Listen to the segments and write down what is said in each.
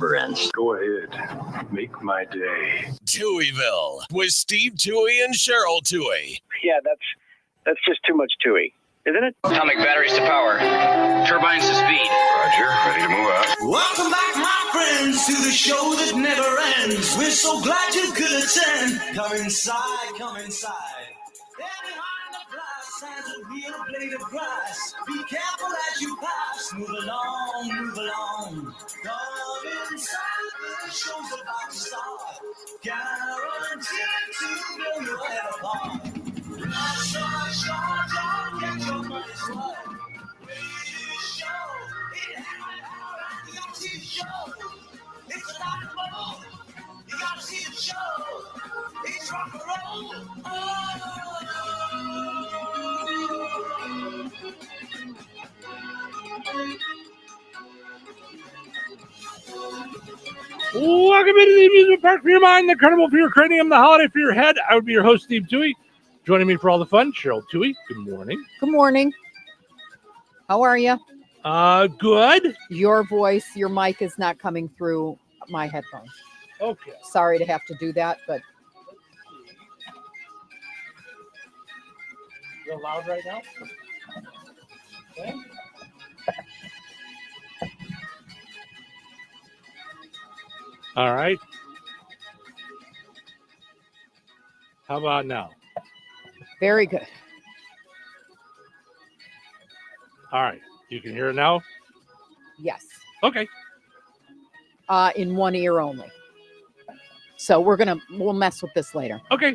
never ends. Go ahead. Make my day. Touhyville with Steve Touhy and Cheryl Touhy. Yeah, that's just too much Touhy, isn't it? Atomic batteries to power. Turbines to speed. Roger. Ready to move out. Welcome back, my friends, to the show that never ends. We're so glad you could attend. Come inside, come inside. There behind the glass stands a real blade of grass. Be careful as you pass. Move along, move along. Come inside, the show's about to start. Guaranteed to blow your head apart. Rush, rush, rush, don't get your money's worth. Radio show, it had our you gotta see the show. It's a rock and roll. You gotta see the show. It's rock and roll. Welcome into the amusement park for your mind, the carnival for your cranium, the holiday for your head. I would be your host, Steve Touhy. Joining me for all the fun, Cheryl Touhy. Good morning. Good morning. How are you? Good. Your voice, your mic is not coming through my headphones. Okay. Sorry to have to do that, but You're loud right now? Okay. All right. How about now? very good. All right. You can hear it now? Yes. Okay. In one ear only. So we'll mess with this later. Okay.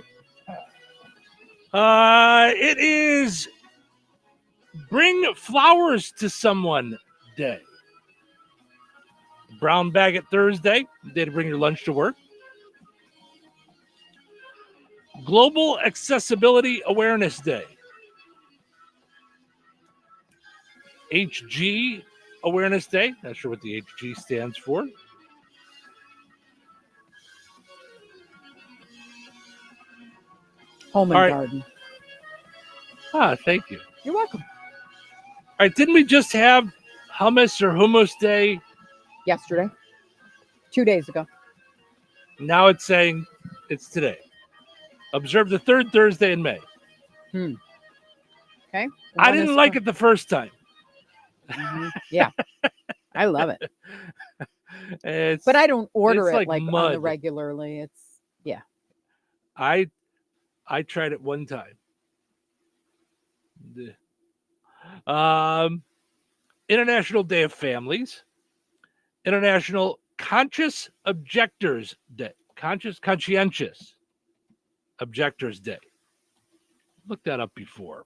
It is Bring Flowers to Someone Day. Brown Bag It Thursday, day to bring your lunch to work. Global Accessibility Awareness Day. HG Awareness Day. Not sure what the HG stands for. Home and All right. garden. Thank you. You're welcome. All right, didn't we just have Hummus or Hummus Day? Yesterday. 2 days ago. Now it's saying it's today. Observe the third Thursday in May. Okay. I didn't like it the first time. Mm-hmm. Yeah. I love it. It's, but I don't order it's it like on mud. the regularly. It's yeah. I tried it one time. International Day of Families. International Conscientious Objectors Day. Conscientious Objectors Day. Looked that up before.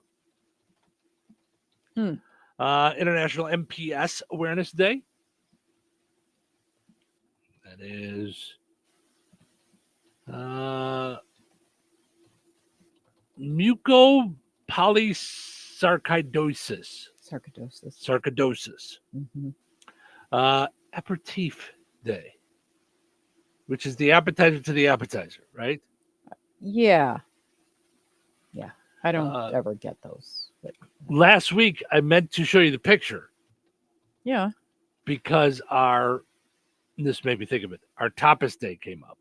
International MPS Awareness Day. That is mucopolysarcoidosis. Sarcoidosis. Mm-hmm. Aperitif Day, which is the appetizer to the appetizer, right? Yeah. Yeah. I don't ever get those. But... Last week, I meant to show you the picture. Yeah. Because this made me think of it, our tapas day came up.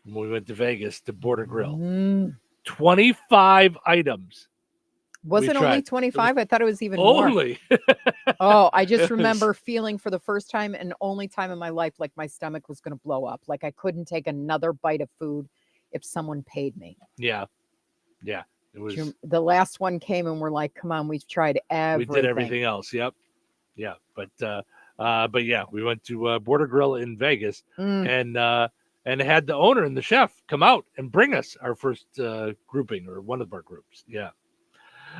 When we went to Vegas to Border Grill. 25 items. Was it only 25? I thought it was even more. Only. Oh, I just remember feeling for the first time and only time in my life like my stomach was going to blow up. Like I couldn't take another bite of food if someone paid me. Yeah. Yeah. It was. The last one came and we're like, come on, we've tried everything. We did everything else. Yep. Yeah. But yeah, we went to Border Grill in Vegas and had the owner and the chef come out and bring us our first grouping or one of our groups. Yeah.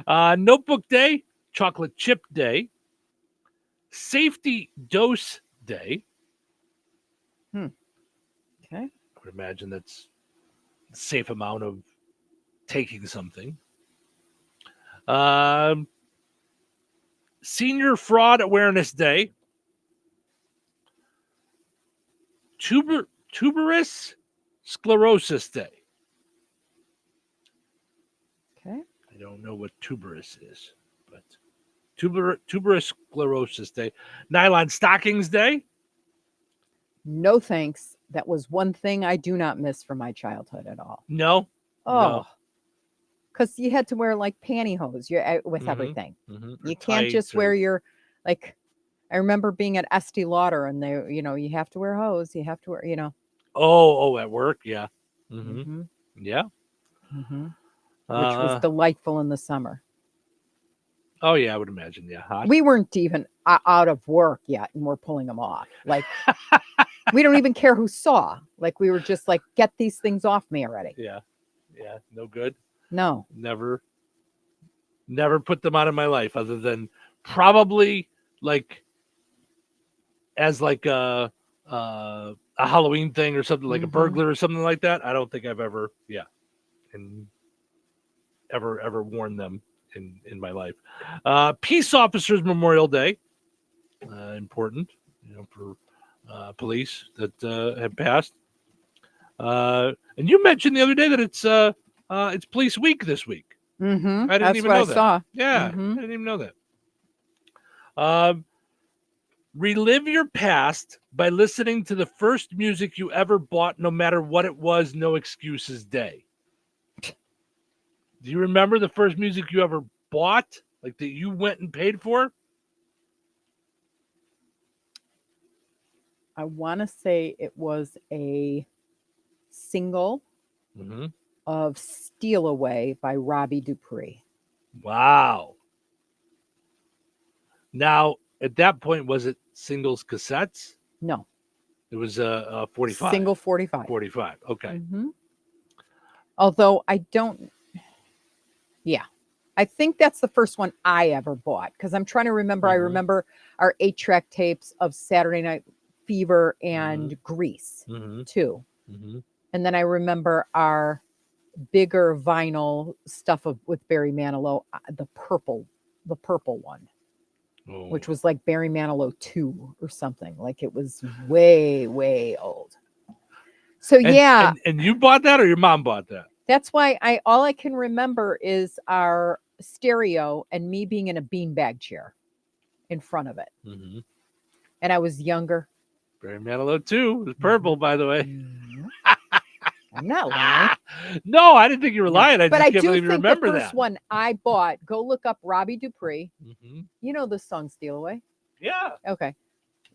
Notebook Day, Chocolate Chip Day, Safety Dose Day. Okay. I would imagine that's a safe amount of taking something. Senior Fraud Awareness Day. Tuberous Sclerosis Day. Okay. I don't know what tuberous is, but tuberous sclerosis day. Nylon Stockings Day. No thanks. That was one thing I do not miss from my childhood at all. No. Oh, because you had to wear like pantyhose with Mhm. everything. Mm-hmm. You can't just wear your like. I remember being at Estee Lauder, and they, you have to wear hose. You have to wear. Oh, at work, yeah. Mm-hmm. Mm-hmm. Yeah. Mm-hmm. Which was delightful in the summer. Oh yeah, I would imagine. Yeah, hot. We weren't even out of work yet, and we're pulling them off. Like we don't even care who saw. Like we were just like, get these things off me already. Yeah, no good. No, Never put them out of my life, other than probably like as like a Halloween thing or something, like a burglar or something like that. I don't think I've ever, and ever worn them in my life. Peace Officers Memorial Day, important, for police that have passed. And you mentioned the other day that it's Police Week this week. Mm-hmm. I didn't even know that. Saw. Yeah, Mm-hmm. I didn't even know that. Relive your past by listening to the first music you ever bought, no matter what it was. No Excuses Day. Do you remember the first music you ever bought, like that you went and paid for? I want to say it was a single of Steal Away by Robbie Dupree. Wow. Now, at that point, was it singles cassettes? No. It was a 45. Single 45. 45. Okay. Mm-hmm. Although I don't. Yeah. I think that's the first one I ever bought, because I'm trying to remember. I remember our 8-track tapes of Saturday Night Fever and Grease, too. Mm-hmm. And then I remember our bigger vinyl stuff with Barry Manilow, the purple one, which was like Barry Manilow 2 or something. Like it was way, way old. So and you bought that, or your mom bought that? That's why all I can remember is our stereo and me being in a beanbag chair in front of it. Mm-hmm. And I was younger. Barry Manilow 2 was purple, by the way. I'm not lying. No, I didn't think you were lying. I but just I can't do believe you think remember the first that. one I bought, go look up Robbie Dupree. Mm-hmm. You know the song Steal Away? Yeah. Okay.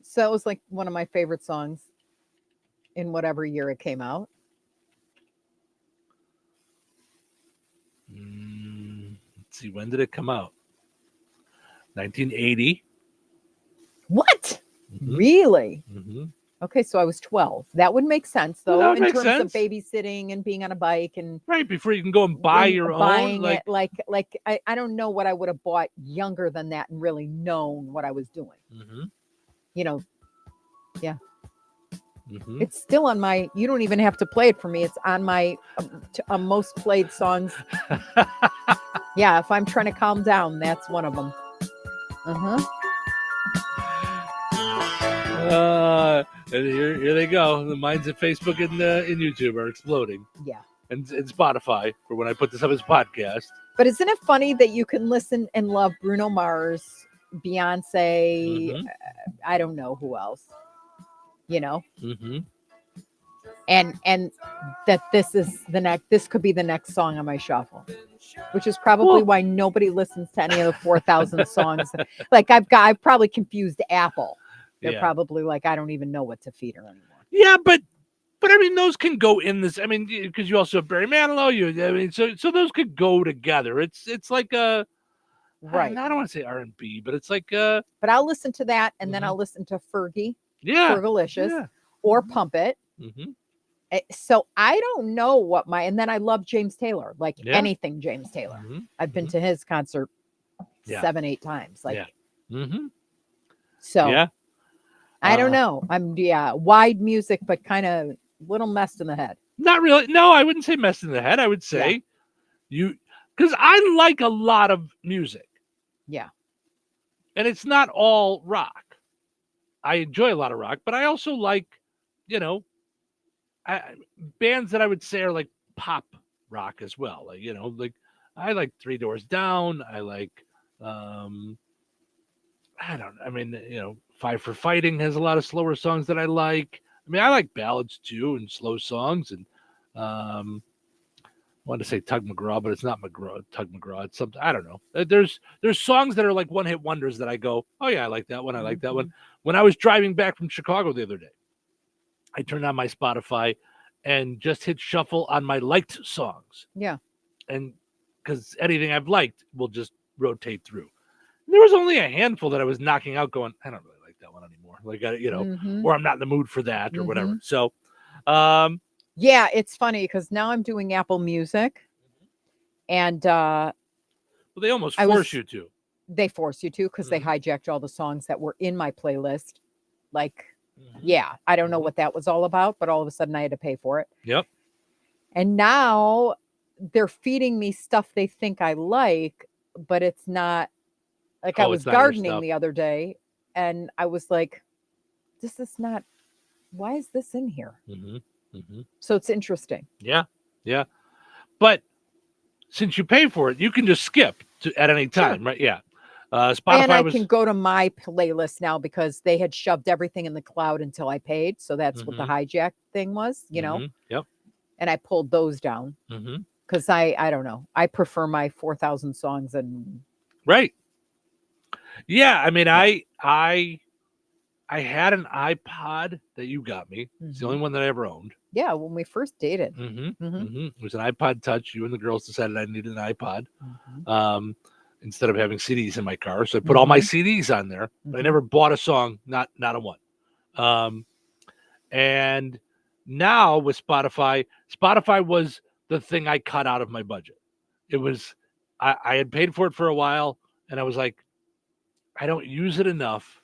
So it was like one of my favorite songs in whatever year it came out. Let's see, when did it come out? 1980. What? Really? Mm-hmm. Okay, so I was 12. That would make sense, though, Well, in terms of babysitting and being on a bike and right before you can go and buy your buying own. Like I don't know what I would have bought younger than that and really known what I was doing. Mm-hmm. Yeah. Mm-hmm. It's still on my. You don't even have to play it for me. It's on my most played songs. Yeah, if I'm trying to calm down, that's one of them. And here they go. The minds at Facebook and YouTube are exploding. Yeah. And Spotify for when I put this up as podcast. But isn't it funny that you can listen and love Bruno Mars, Beyonce, I don't know who else, and that this is this could be the next song on my shuffle, which is probably why nobody listens to any of the 4,000 songs. Like I've probably confused Apple. They're probably like, I don't even know what to feed her anymore. Yeah, but I mean, those can go in this. I mean, because you also have Barry Manilow. So those could go together. It's like a right. I don't want to say R&B, but it's like But I'll listen to that, and then I'll listen to Fergie, Fergalicious, or Pump It. Mm-hmm. So I don't know what and then I love James Taylor, like anything James Taylor. Mm-hmm. I've been to his concert 7-8 times. Like, so I don't know. I'm wide music, but kind of little messed in the head. Not really. No, I wouldn't say messed in the head. I would say because I like a lot of music. Yeah. And it's not all rock. I enjoy a lot of rock, but I also like, bands that I would say are like pop rock as well. Like, like I like Three Doors Down. I like, Five for Fighting has a lot of slower songs that I like. I mean, I like ballads too and slow songs, and I wanted to say Tug McGraw, but it's not Tug McGraw. It's something, I don't know. There's songs that are like one hit wonders that I go, oh yeah, I like that one. I like that one. When I was driving back from Chicago the other day, I turned on my Spotify and just hit shuffle on my liked songs. Yeah. And because anything I've liked will just rotate through. There was only a handful that I was knocking out going, I don't really like that one anymore. Like, or I'm not in the mood for that or whatever. So, yeah, it's funny because now I'm doing Apple Music, and well, they almost force you to. They force you to because they hijacked all the songs that were in my playlist. Like, yeah, I don't know what that was all about, but all of a sudden I had to pay for it. Yep. And now they're feeding me stuff they think I like, but it's not. Like, I was gardening the other day, and I was like, this is not. Why is this in here? So it's interesting. Yeah. Yeah. But since you pay for it, you can just skip at any time, right? Yeah. Spotify and I can go to my playlist now because they had shoved everything in the cloud until I paid. So that's what the hijack thing was, you know? Yep. And I pulled those down because I don't know. I prefer my 4,000 songs and. Right. Yeah. I mean, I had an iPod that you got me. It's the only one that I ever owned. Yeah. When we first dated. It was an iPod Touch. You and the girls decided I needed an iPod. Instead of having CDs in my car. So I put all my CDs on there. But I never bought a song, not a one. And now with Spotify was the thing I cut out of my budget. It was, I had paid for it for a while, and I was like, I don't use it enough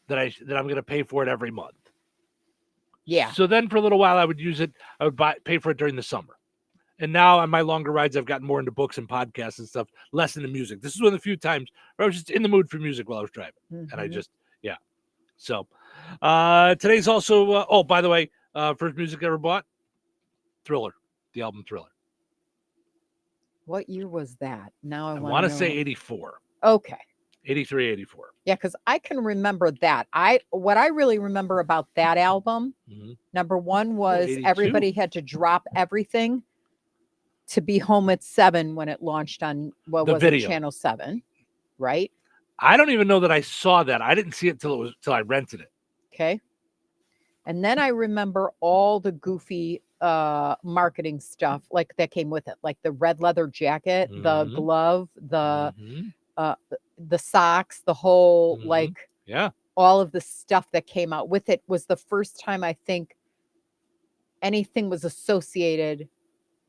that I'm going to pay for it every month. Yeah. So then for a little while I would use it. I would pay for it during the summer. And now on my longer rides, I've gotten more into books and podcasts and stuff, less into music. This is one of the few times where I was just in the mood for music while I was driving. And I just, yeah. So today's also, oh, by the way, first music I ever bought, Thriller, the album Thriller. What year was that? Now I want to say 84. Okay. 83, 84. Yeah, because I can remember that. What I really remember about that album, number one was everybody had to drop everything to be home at 7 when it launched on Channel 7, right? I don't even know that I saw that. I didn't see it till I rented it. Okay. And then I remember all the goofy marketing stuff like that came with it, like the red leather jacket, the glove, the socks, the whole all of the stuff that came out with it was the first time I think anything was associated,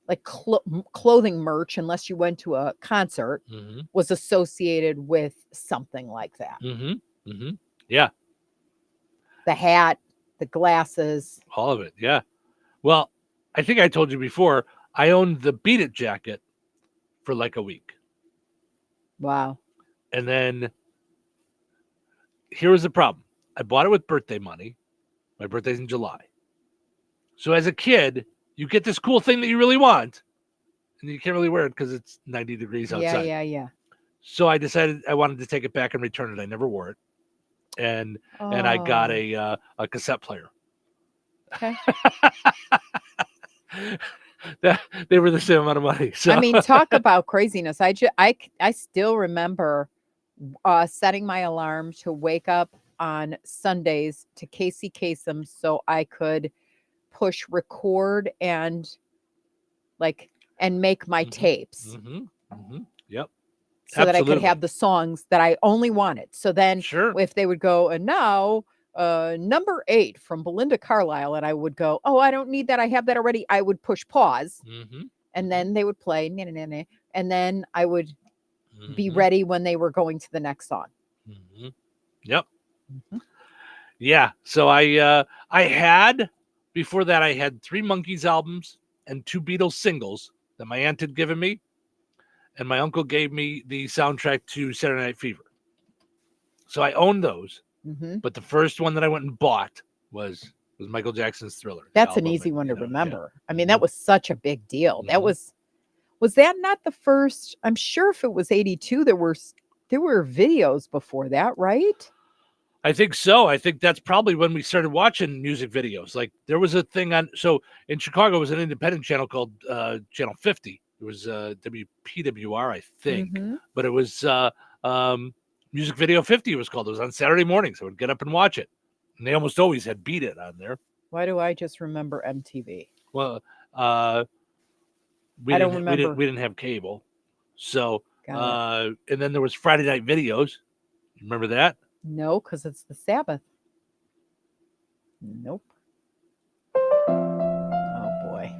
like clothing merch, unless you went to a concert, was associated with something like that. Yeah. The hat, the glasses, all of it. Yeah. Well, I think I told you before, I owned the Beat It jacket for like a week. Wow. And then here was the problem. I bought it with birthday money. My birthday's in July. So as a kid, you get this cool thing that you really want, and you can't really wear it because it's 90 degrees outside. Yeah. So I decided I wanted to take it back and return it. I never wore it. And I got a cassette player. Okay. They were the same amount of money. So I mean, talk about craziness. I still remember setting my alarm to wake up on Sundays to Casey Kasem so I could push record and make my tapes. Yep. So that I could have the songs that I only wanted. So then if they would go, and now number 8 from Belinda Carlisle, and I would go, oh, I don't need that. I have that already. I would push pause and then they would play and then I would be ready when they were going to the next song. Yep. Yeah. So I had, before that, I had 3 Monkees albums and 2 Beatles singles that my aunt had given me. And my uncle gave me the soundtrack to Saturday Night Fever. So I owned those. But the first one that I went and bought was Michael Jackson's Thriller. That's an easy one to remember. Yeah. I mean, that was such a big deal. That was that not the first? I'm sure if it was 82, there were videos before that, right? I think so. I think that's probably when we started watching music videos. Like there was a thing on, so in Chicago, it was an independent channel called Channel 50. It was WPWR, I think, but it was Music Video 50. It was called. It was on Saturday mornings. I would get up and watch it, and they almost always had Beat It on there. Why do I just remember MTV? Well, I don't remember. We didn't have cable, so and then there was Friday Night Videos. You remember that? No, because it's the Sabbath. Nope. Oh boy.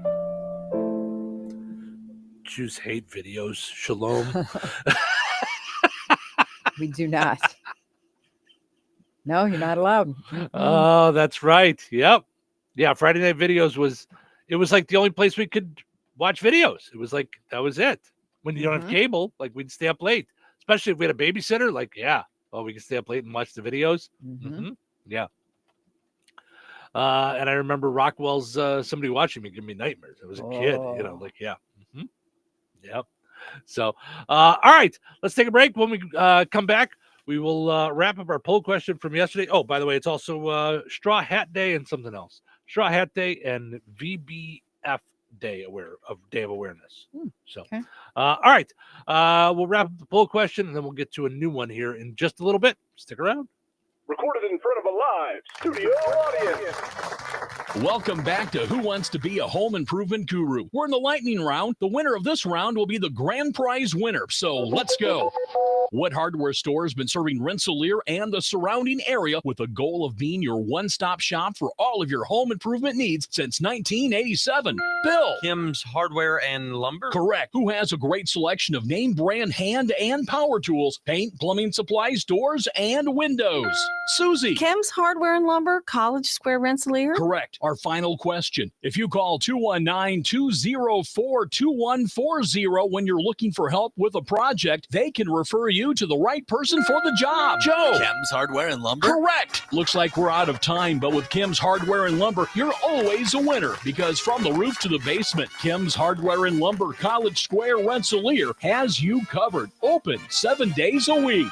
Jews hate videos. Shalom. We do not. No, you're not allowed. Oh, that's right. Yep. Yeah, Friday Night Videos was like the only place we could watch videos. It was like that was it. When you don't have cable, like we'd stay up late, especially if we had a babysitter. Like, yeah, we can stay up late and watch the videos. Yeah. And I remember Rockwell's Somebody Watching Me give me nightmares. I was a kid, like, yeah. Yep. So, all right, let's take a break. When we come back, we will wrap up our poll question from yesterday. Oh, by the way, it's also Straw Hat Day and something else. Straw Hat Day and VBF Day of Awareness. So, okay. All right, we'll wrap up the poll question and then we'll get to a new one here in just a little bit. Stick around. Recorded in front of a live studio audience. Welcome back to Who Wants to Be a Home Improvement Guru. We're in the lightning round. The winner of this round will be the grand prize winner. So let's go. What hardware store has been serving Rensselaer and the surrounding area with the goal of being your one-stop shop for all of your home improvement needs since 1987? Bill. Kim's Hardware and Lumber? Correct. Who has a great selection of name brand hand and power tools, paint, plumbing supplies, doors, and windows? Susie. Kim's Hardware and Lumber, College Square, Rensselaer? Correct. Our final question. If you call 219-204-2140 when you're looking for help with a project, they can refer you to the right person for the job. Joe. Kim's Hardware and Lumber? Correct. Looks like we're out of time, but with Kim's Hardware and Lumber, you're always a winner because from the roof to the basement, Kim's Hardware and Lumber, College Square, Rensselaer has you covered. Open 7 days a week.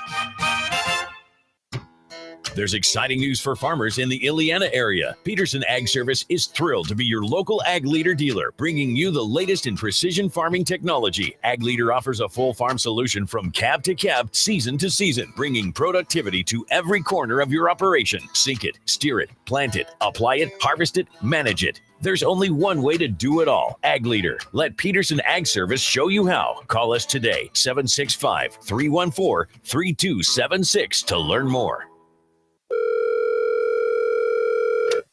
There's exciting news for farmers in the Illiana area. Peterson Ag Service is thrilled to be your local Ag Leader dealer, bringing you the latest in precision farming technology. Ag Leader offers a full farm solution from cab to cab, season to season, bringing productivity to every corner of your operation. Sink it, steer it, plant it, apply it, harvest it, manage it. There's only one way to do it all. Ag Leader. Let Peterson Ag Service show you how. Call us today, 765-314-3276 to learn more.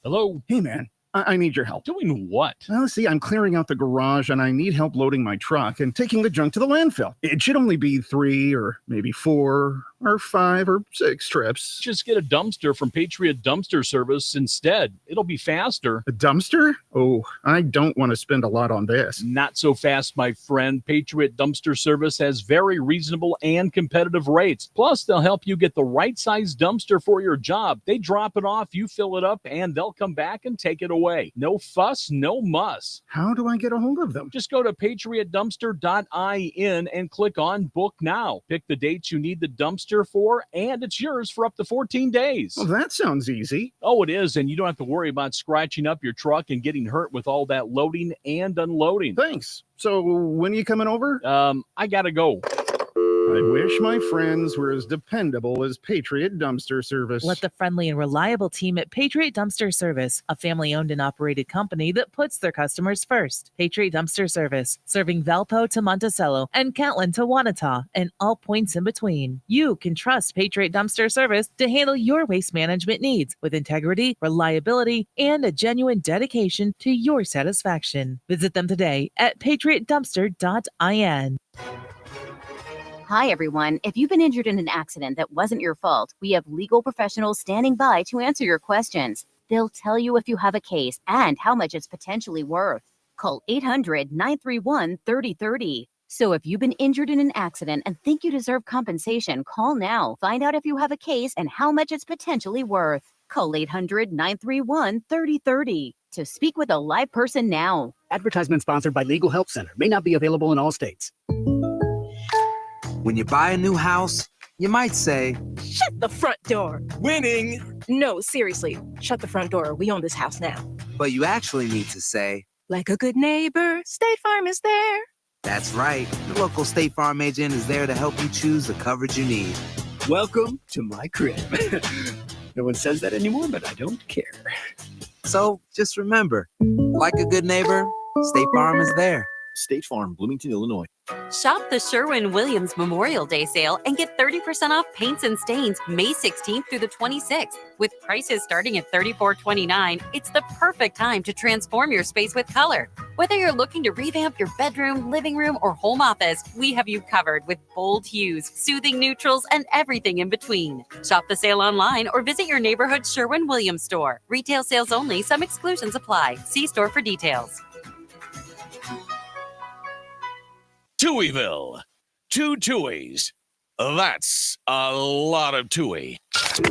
Hello. Hey, man, I need your help. Doing what? Well, see, I'm clearing out the garage and I need help loading my truck and taking the junk to the landfill. It should only be 3 or maybe 4 or 5 or 6 trips. Just get a dumpster from Patriot Dumpster Service instead. It'll be faster. A dumpster? Oh, I don't want to spend a lot on this. Not so fast, my friend. Patriot Dumpster Service has very reasonable and competitive rates. Plus, they'll help you get the right size dumpster for your job. They drop it off, you fill it up, and they'll come back and take it away. No fuss, no muss. How do I get a hold of them? Just go to patriotdumpster.in and click on Book Now. Pick the dates you need the dumpster for, and it's yours for up to 14 days. Well, that sounds easy. Oh, it is, and you don't have to worry about scratching up your truck and getting hurt with all that loading and unloading. Thanks. So when are you coming over? I gotta go. I wish my friends were as dependable as Patriot Dumpster Service. Let the friendly and reliable team at Patriot Dumpster Service, a family-owned and operated company that puts their customers first. Patriot Dumpster Service, serving Valpo to Monticello and Catlin to Wanata and all points in between. You can trust Patriot Dumpster Service to handle your waste management needs with integrity, reliability, and a genuine dedication to your satisfaction. Visit them today at patriotdumpster.in. Hi, everyone. If you've been injured in an accident that wasn't your fault, we have legal professionals standing by to answer your questions. They'll tell you if you have a case and how much it's potentially worth. Call 800-931-3030. So if you've been injured in an accident and think you deserve compensation, call now. Find out if you have a case and how much it's potentially worth. Call 800-931-3030 to speak with a live person now. Advertisement sponsored by Legal Help Center. May not be available in all states. When you buy a new house, You might say, Shut the front door. Winning. No, seriously, shut the front door. We own this house now. but you actually need to say, Like a good neighbor, State Farm is there. that's right. The local State Farm agent is there to help you choose the coverage you need. Welcome to my crib. No one says that anymore, but I don't care. So just remember, like a good neighbor, State Farm is there. State Farm, Bloomington, Illinois. Shop the Sherwin-Williams Memorial Day sale and get 30% off paints and stains May 16th through the 26th. With prices starting at $34.29, it's the perfect time to transform your space with color. Whether you're looking to revamp your bedroom, living room, or home office, we have you covered with bold hues, soothing neutrals, and everything in between. Shop the sale online or visit your neighborhood Sherwin-Williams store. Retail sales only. Some exclusions apply. See store for details. Touhyville. 2 Touhies. That's a lot of Touhy.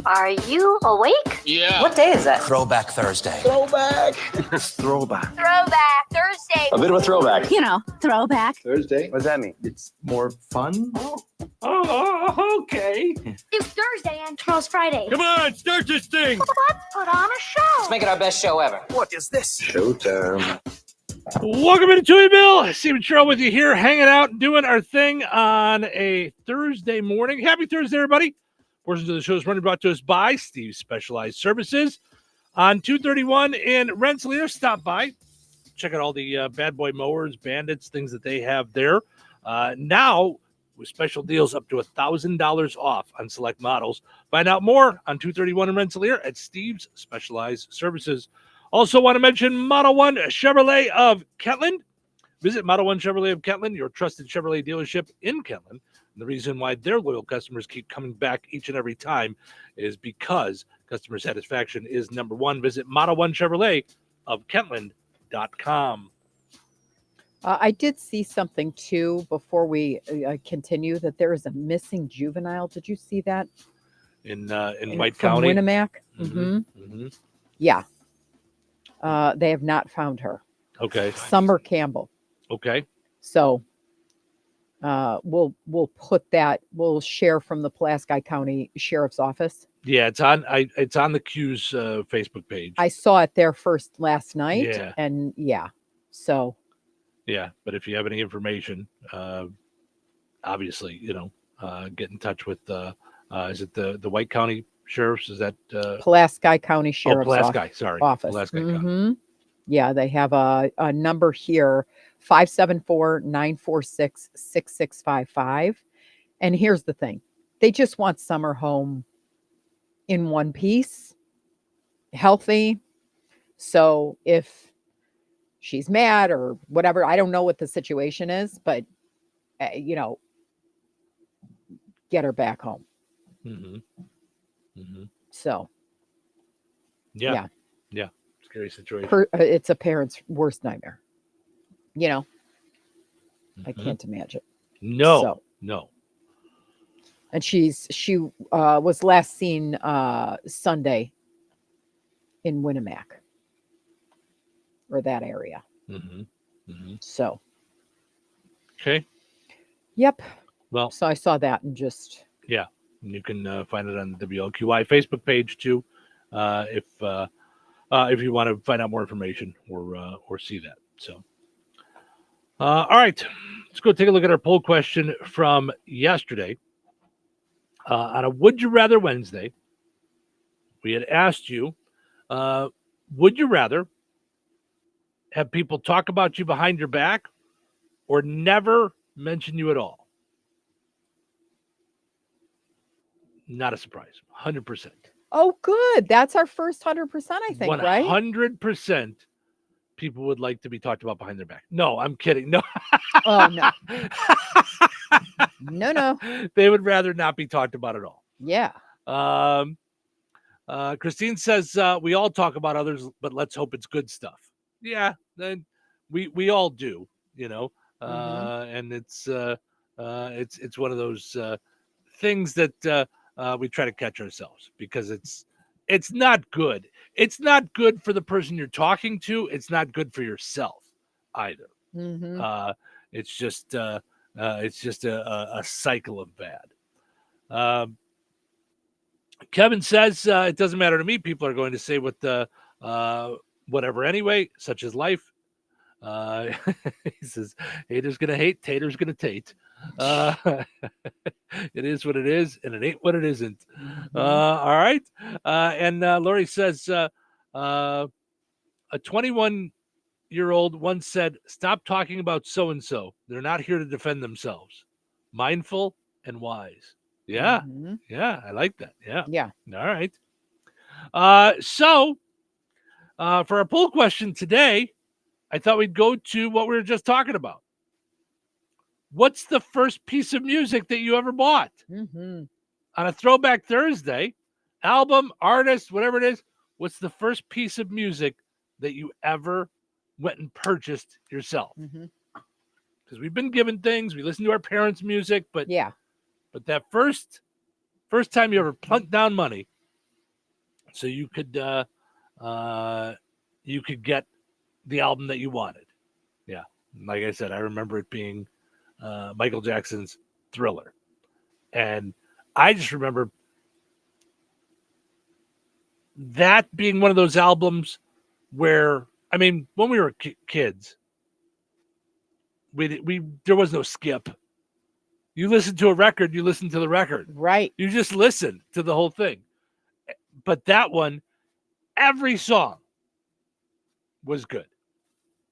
Are you awake? Yeah. What day is it? Throwback Thursday. Throwback. Throwback. Throwback Thursday. A bit of a throwback. You know, throwback. Thursday. What does that mean? It's more fun. Oh, okay. It's Thursday and tomorrow's Friday. Come on, start this thing. Let's put on a show. Let's make it our best show ever. What is this? Showtime. Welcome into Touhyville. Steve and Cheryl with you here, hanging out and doing our thing on a Thursday morning. Happy Thursday, everybody. Portions of the show is running brought to us by Steve's Specialized Services on 231 in Rensselaer. Stop by. Check out all the bad boy mowers, bandits, things that they have there. Now, with special deals up to $1,000 off on select models. Find out more on 231 in Rensselaer at Steve's Specialized Services. Also want to mention Model 1 Chevrolet of Kentland. Visit Model 1 Chevrolet of Kentland, your trusted Chevrolet dealership in Kentland. And the reason why their loyal customers keep coming back each and every time is because customer satisfaction is number one. Visit Model 1 Chevrolet of Kentland.com. I did see something too before we continue that there is a missing juvenile. Did you see that? In White from County? Winnemac? Mm-hmm. Mm-hmm. Yeah. They have not found her. Okay. Summer Campbell. Okay. So we'll put that, we'll share from the Pulaski County Sheriff's Office. Yeah, it's on the Q's Facebook page. I saw it there first last night. Yeah. And yeah. So yeah, but if you have any information, obviously, get in touch with is it the White County Sheriff's? Is that Pulaski County Sheriff's Office? Office. Pulaski County. Yeah, they have a number here, 574-946-6655. And here's the thing. They just want Summer home in one piece, healthy. So if she's mad or whatever, I don't know what the situation is, but, get her back home. Mm-hmm. Mm-hmm. So, yeah. Scary situation. It's a parent's worst nightmare. I can't imagine. No. And she was last seen Sunday in Winnemac or that area. Mm-hmm. Mm-hmm. So. Okay. Yep. Well. So I saw that and just. Yeah. You can find it on the WLQI Facebook page too, if you want to find out more information or see that. So, all right, let's go take a look at our poll question from yesterday. On a Would You Rather Wednesday, we had asked you, would you rather have people talk about you behind your back or never mention you at all? Not a surprise. 100%. Oh, good. That's our first 100%, I think, 100% right? 100% people would like to be talked about behind their back. No, I'm kidding. No. Oh, no. No. They would rather not be talked about at all. Yeah. Christine says, we all talk about others, but let's hope it's good stuff. Yeah, then we all do, and it's one of those things that we try to catch ourselves because it's not good. It's not good for the person you're talking to. It's not good for yourself either. Mm-hmm. It's just a cycle of bad. Kevin says it doesn't matter to me. People are going to say what the whatever anyway, such as life. He says haters gonna hate, taters gonna tate. It is what it is, and it ain't what it isn't. All right. And Lori says a 21-year-old once said, "Stop talking about so and so. They're not here to defend themselves. Mindful and wise." Yeah. Yeah, I like that. Yeah. Yeah. All right. So for our poll question today, I thought we'd go to what we were just talking about. What's the first piece of music that you ever bought? On a Throwback Thursday, album, artist, whatever it is, what's the first piece of music that you ever went and purchased yourself? Because we've been given things, we listen to our parents' music, but but that first time you ever plunked down money so you could get the album that you wanted. Yeah. Like I said, I remember it being Michael Jackson's Thriller. And I just remember that being one of those albums where, I mean, when we were kids, there was no skip. You listen to a record, you listen to the record. Right. You just listen to the whole thing. But that one, every song was good.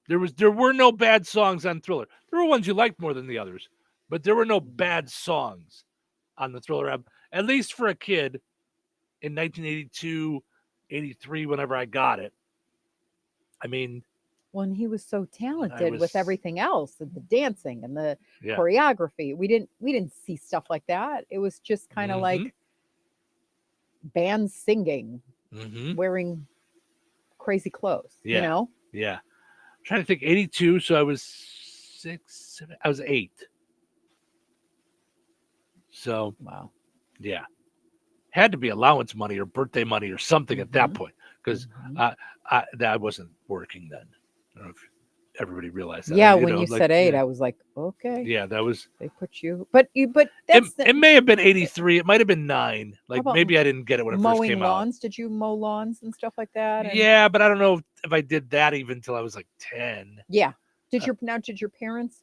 There were no bad songs on Thriller. There were ones you liked more than the others, but there were no bad songs on the Thriller album, at least for a kid in 1982, 83, whenever I got it. I mean, when he was so talented with everything else and the dancing and the choreography, we didn't see stuff like that. It was just kind of like bands singing, wearing crazy clothes, you know? Yeah. I'm trying to think, 82, so I was 6, 7, I was 8. So, wow. Yeah. Had to be allowance money or birthday money or something at that point, because that wasn't working then. I don't know if everybody realized that. Yeah, when you said 8, I was like, okay. Yeah, that was. They put you, but that's it may have been 83. It might have been 9. Like maybe I didn't get it when it first came out. Mowing lawns? Did you mow lawns and stuff like that? And... Yeah, but I don't know if I did that even until I was like 10. Yeah. Did your parents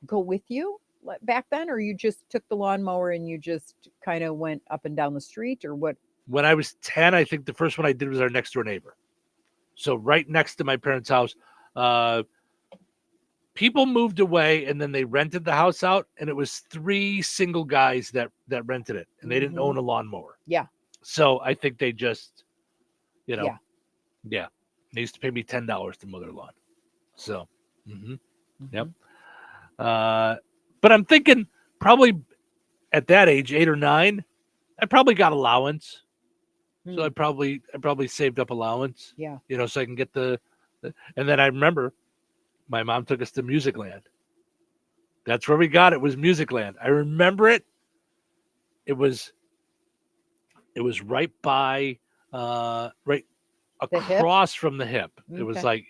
go with you back then, or you just took the lawnmower and you just kind of went up and down the street, or what? When I was 10, I think the first one I did was our next door neighbor. So right next to my parents' house. People moved away and then they rented the house out, and it was 3 single guys that rented it, and they didn't own a lawnmower. Yeah. So I think they just, they used to pay me $10 to mow their lawn. So, yep. But I'm thinking probably at that age, 8 or 9, I probably got allowance. So I probably saved up allowance. Yeah. So I can get and then I remember my mom took us to Musicland. That's where we got it, was Musicland. I remember it. It was right by right across from the Hip. It was like,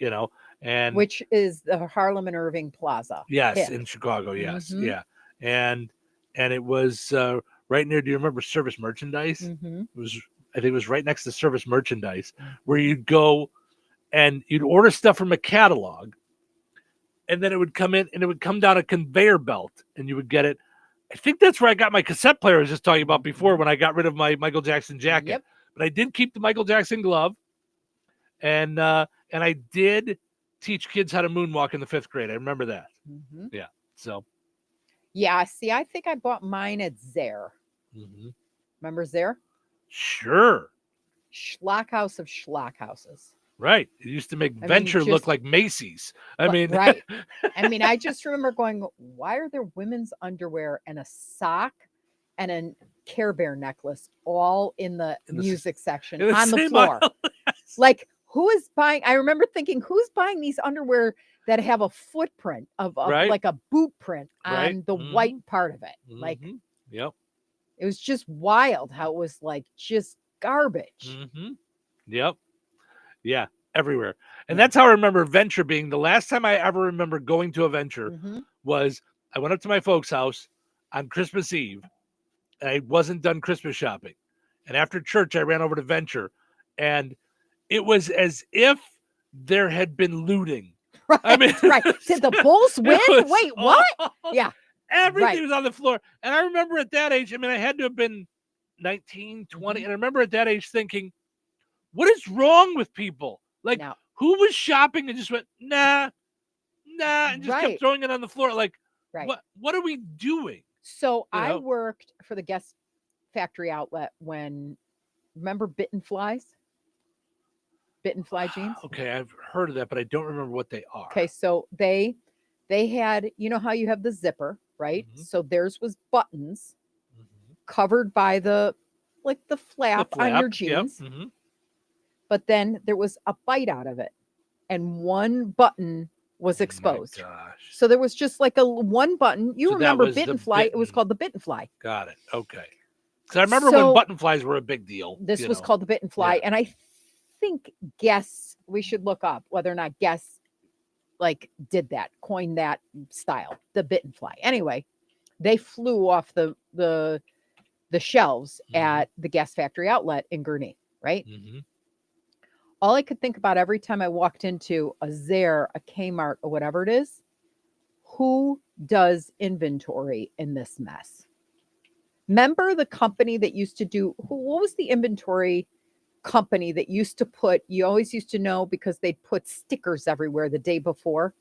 and which is the Harlem and Irving Plaza. Yes, Hip. in Chicago, yes. Yeah. And it was right near, do you remember Service Merchandise? It was, I think it was right next to Service Merchandise, where you'd go and you'd order stuff from a catalog, and then it would come in and it would come down a conveyor belt and you would get it. I think that's where I got my cassette player I was just talking about before, when I got rid of my Michael Jackson jacket. Yep. But I did keep the Michael Jackson glove, and I did teach kids how to moonwalk in the 5th grade. I remember that. Yeah. So. Yeah. See, I think I bought mine at Zare. Remember Zare? Sure. Schlockhouse of Schlockhouses. Right. It used to make Venture look like Macy's. I mean, right. I mean, I just remember going, why are there women's underwear and a sock and a Care Bear necklace all in the music section on the floor? Like, who is buying? I remember thinking, who's buying these underwear that have a footprint of like a boot print on the white part of it? Like, yep. It was just wild how it was like just garbage. Yep. Yeah, everywhere. And that's how I remember Venture being. The last time I ever remember going to a Venture was I went up to my folks' house on Christmas Eve, and I wasn't done Christmas shopping. And after church, I ran over to Venture, and it was as if there had been looting. Right, I mean, right. Did the Bulls win? was Wait, what? Yeah. Everything Right. was on the floor. And I remember at that age, I mean, I had to have been 19, 20. And I remember at that age thinking, what is wrong with people? Like, who was shopping and just went, nah, and just kept throwing it on the floor? Like, what are we doing? So You I know? worked for the Guest Factory Outlet when, remember Bitten Flies? Bitten Fly jeans? Okay, I've heard of that, but I don't remember what they are. Okay, so they had, you know how you have the zipper, right? So theirs was buttons covered by the flap on your jeans. Yep. But then there was a bite out of it, and one button was exposed. Gosh. So there was just like one button. You So that remember was the Bitten Fly? It was called the Bitten Fly. Got it. Okay. Because I remember when button flies were a big deal. This you was know. called the Bitten Fly, and I think Guess we should look up whether or not Guess did that, coined that style, the Bitten Fly. Anyway, they flew off the shelves at the Gas Factory Outlet in Gurnee, right? All I could think about every time I walked into a Zare, a Kmart, or whatever it is, who does inventory in this mess? Remember the company that used to do, what was the inventory company that used to put, you always used to know because they'd put stickers everywhere the day before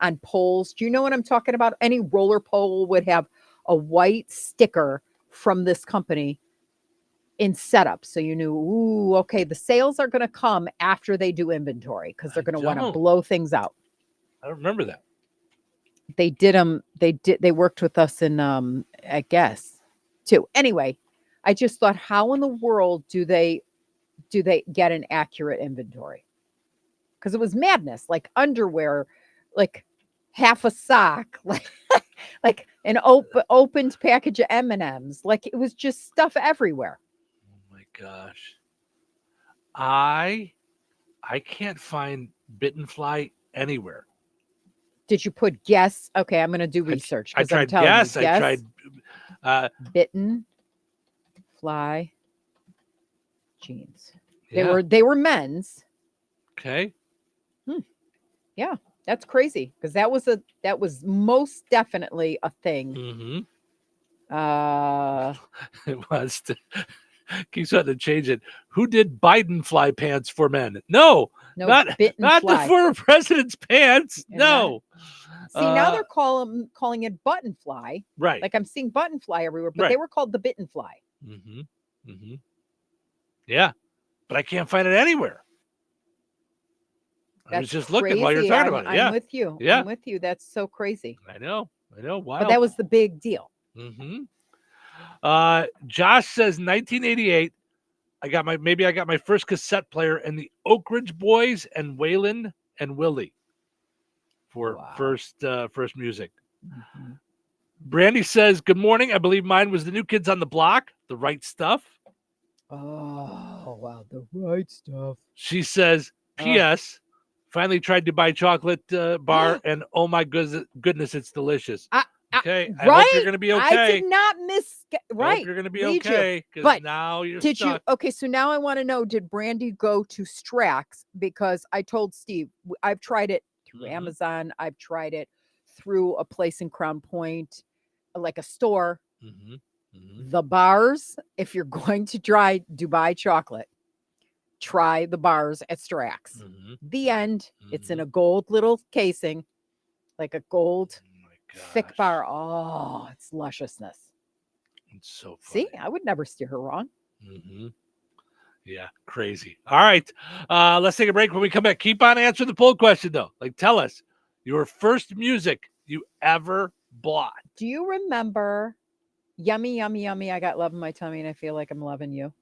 on poles. Do you know what I'm talking about? Any roller pole would have a white sticker from this company in setup. So you knew, ooh, okay, the sales are going to come after they do inventory because they're going to want to blow things out. I don't remember that. They did them. They worked with us in, I guess, too. Anyway, I just thought, how in the world do they get an accurate inventory? Because it was madness, like underwear, like half a sock, like an opened package of M&Ms. Like it was just stuff everywhere. Oh my gosh. I can't find Bitten Fly anywhere. Did you put Guess? Okay, I'm going to do research. I tried Guess. I tried Bitten Fly jeans. They were men's. Okay. Yeah, that's crazy because that was most definitely a thing. It was. Keeps wanting to change it. Who did Biden fly pants for men? No, not the former president's pants. No. See, now they're calling it button fly. Right. Like I'm seeing button fly everywhere, but they were called the Bitten Fly. Yeah, but I can't find it anywhere. I was just looking while you're talking about it. Yeah, I'm with you. Yeah, I'm with you. That's so crazy. I know. Wow. But that was the big deal. Josh says 1988. I got my first cassette player and the Oak Ridge Boys and Waylon and Willie for first music. Brandy says, good morning. I believe mine was the New Kids on the Block, The Right Stuff. Oh, wow. The Right Stuff. She says, P.S. Finally tried to buy chocolate bar and oh my goodness, it's delicious. Okay, I hope you're going to be okay. I did not miss. Right, I hope you're going to be okay because now you're did stuck. you? Okay, so now I want to know: did Brandy go to Strax? Because I told Steve I've tried it through Amazon. I've tried it through a place in Crown Point, like a store. The bars. If you're going to try Dubai chocolate, try the bars at Strax. The end. It's in a gold little casing, like a gold. Thick bar. Oh, it's lusciousness. It's so funny. See, I would never steer her wrong. Yeah, crazy. All right. Let's take a break. When we come back, keep on answering the poll question, though. Like, tell us your first music you ever bought. Do you remember Yummy, Yummy, Yummy? I got love in my tummy and I feel like I'm loving you.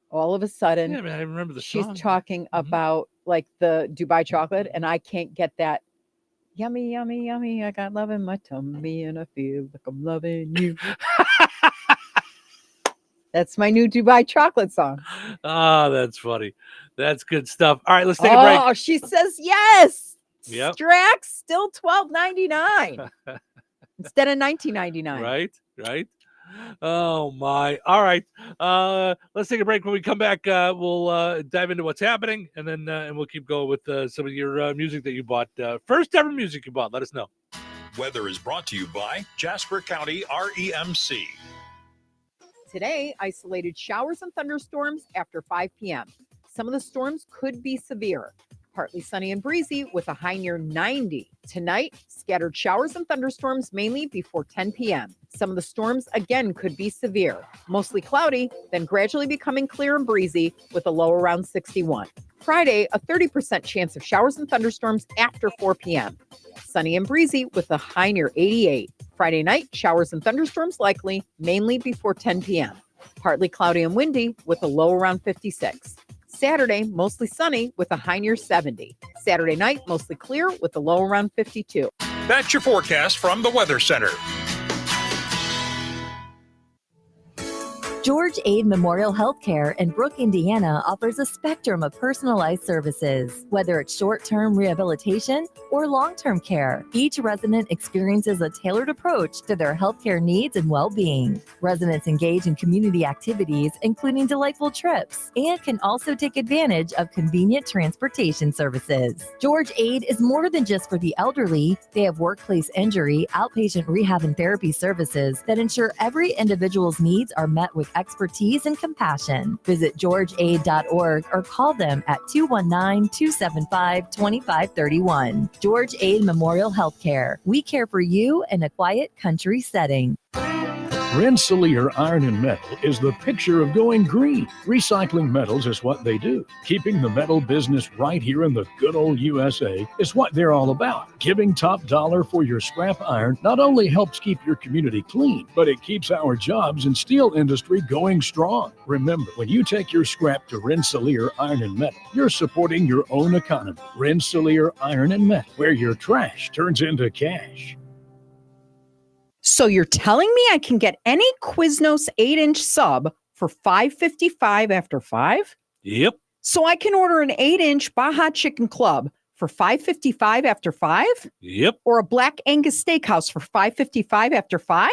All of a sudden, Yeah, man, I remember the she's song. talking about like the Dubai chocolate, and I can't get that. Yummy, yummy, yummy. I got love in my tummy and I feel like I'm loving you. That's my new Dubai chocolate song. Oh, that's funny. That's good stuff. All right, let's take a break. Oh, she says yes. Yep. Strax still $12.99 instead of $19.99. Right. Oh my! All right, let's take a break. When we come back, we'll dive into what's happening, and then and we'll keep going with some of your music that you bought. First ever music you bought. Let us know. Weather is brought to you by Jasper County REMC. Today, isolated showers and thunderstorms after 5 p.m. Some of the storms could be severe. Partly sunny and breezy with a high near 90. Tonight, scattered showers and thunderstorms mainly before 10 p.m. Some of the storms again could be severe. Mostly cloudy, then gradually becoming clear and breezy with a low around 61. Friday, a 30% chance of showers and thunderstorms after 4 p.m. Sunny and breezy with a high near 88. Friday night, showers and thunderstorms likely, mainly before 10 p.m. Partly cloudy and windy with a low around 56. Saturday, mostly sunny with a high near 70. Saturday night, mostly clear with a low around 52. That's your forecast from the Weather Center. George Aid Memorial Healthcare in Brook, Indiana offers a spectrum of personalized services. Whether it's short-term rehabilitation or long-term care, each resident experiences a tailored approach to their healthcare needs and well-being. Residents engage in community activities, including delightful trips, and can also take advantage of convenient transportation services. George Aid is more than just for the elderly. They have workplace injury, outpatient rehab and therapy services that ensure every individual's needs are met with expertise and compassion. Visit georgeaid.org or call them at 219-275-2531. George Aid Memorial Healthcare. We care for you in a quiet country setting. Rensselaer Iron and Metal is the picture of going green. Recycling metals is what they do. Keeping the metal business right here in the good old USA is what they're all about. Giving top dollar for your scrap iron not only helps keep your community clean, but it keeps our jobs and steel industry going strong. Remember, when you take your scrap to Rensselaer Iron and Metal, you're supporting your own economy. Rensselaer Iron and Metal, where your trash turns into cash. So you're telling me I can get any Quiznos 8-inch sub for $5.55 after 5? Yep. So I can order an 8-inch Baja Chicken Club for $5.55 after 5? Yep. Or a Black Angus Steakhouse for $5.55 after 5?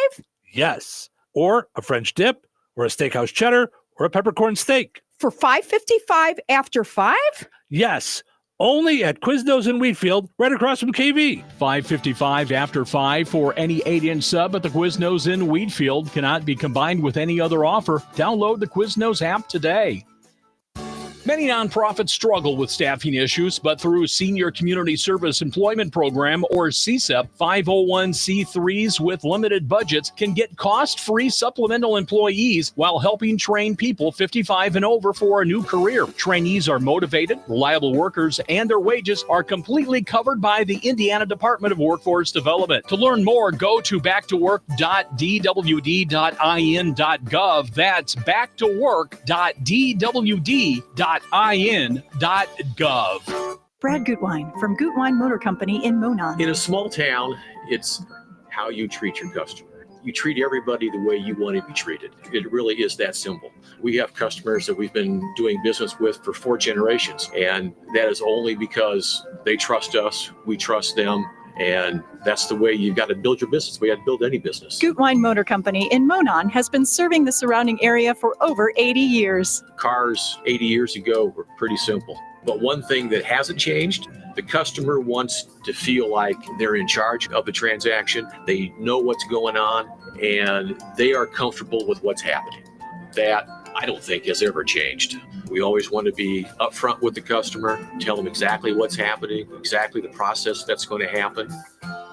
Yes. Or a French dip, or a steakhouse cheddar, or a peppercorn steak. For $5.55 after 5? Yes. Only at Quiznos in Wheatfield, right across from KV. $5.55 after 5 for any 8-inch sub at the Quiznos in Wheatfield. Cannot be combined with any other offer. Download the Quiznos app today. Many nonprofits struggle with staffing issues, but through Senior Community Service Employment Program, or CSEP, 501c3s with limited budgets can get cost-free supplemental employees while helping train people 55 and over for a new career. Trainees are motivated, reliable workers, and their wages are completely covered by the Indiana Department of Workforce Development. To learn more, go to backtowork.dwd.in.gov. That's backtowork.dwd.in.gov. Brad Gutwein from Gutwein Motor Company in Monon. In a small town, it's how you treat your customer. You treat everybody the way you want to be treated. It really is that simple. We have customers that we've been doing business with for 4 generations, and that is only because they trust us, we trust them, and that's the way you've got to build your business. We got to build any business. Gutwein Motor Company in Monon has been serving the surrounding area for over 80 years. Cars 80 years ago were pretty simple. But one thing that hasn't changed, the customer wants to feel like they're in charge of the transaction. They know what's going on, and they are comfortable with what's happening. That, I don't think, has ever changed. We always want to be upfront with the customer, tell them exactly what's happening, exactly the process that's going to happen.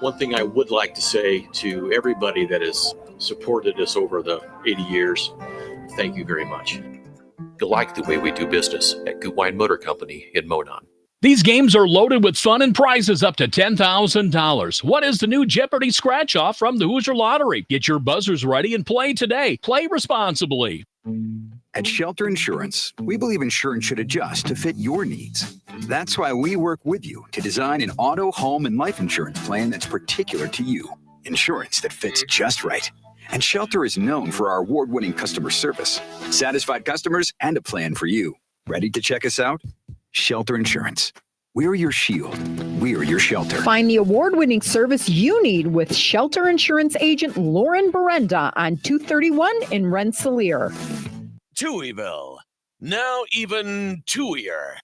One thing I would like to say to everybody that has supported us over the 80 years, thank you very much. You like the way we do business at Gutwein Motor Company in Monon. These games are loaded with fun and prizes up to $10,000. What is the new Jeopardy scratch-off from the Hoosier Lottery? Get your buzzers ready and play today. Play responsibly. At Shelter Insurance, we believe insurance should adjust to fit your needs. That's why we work with you to design an auto, home, and life insurance plan that's particular to you. Insurance that fits just right. And Shelter is known for our award-winning customer service, satisfied customers, and a plan for you. Ready to check us out? Shelter Insurance. We're your shield. We're your shelter. Find the award-winning service you need with shelter insurance agent Lauren Berenda on 231 in Rensselaer. Touhyville. Now even Touhier.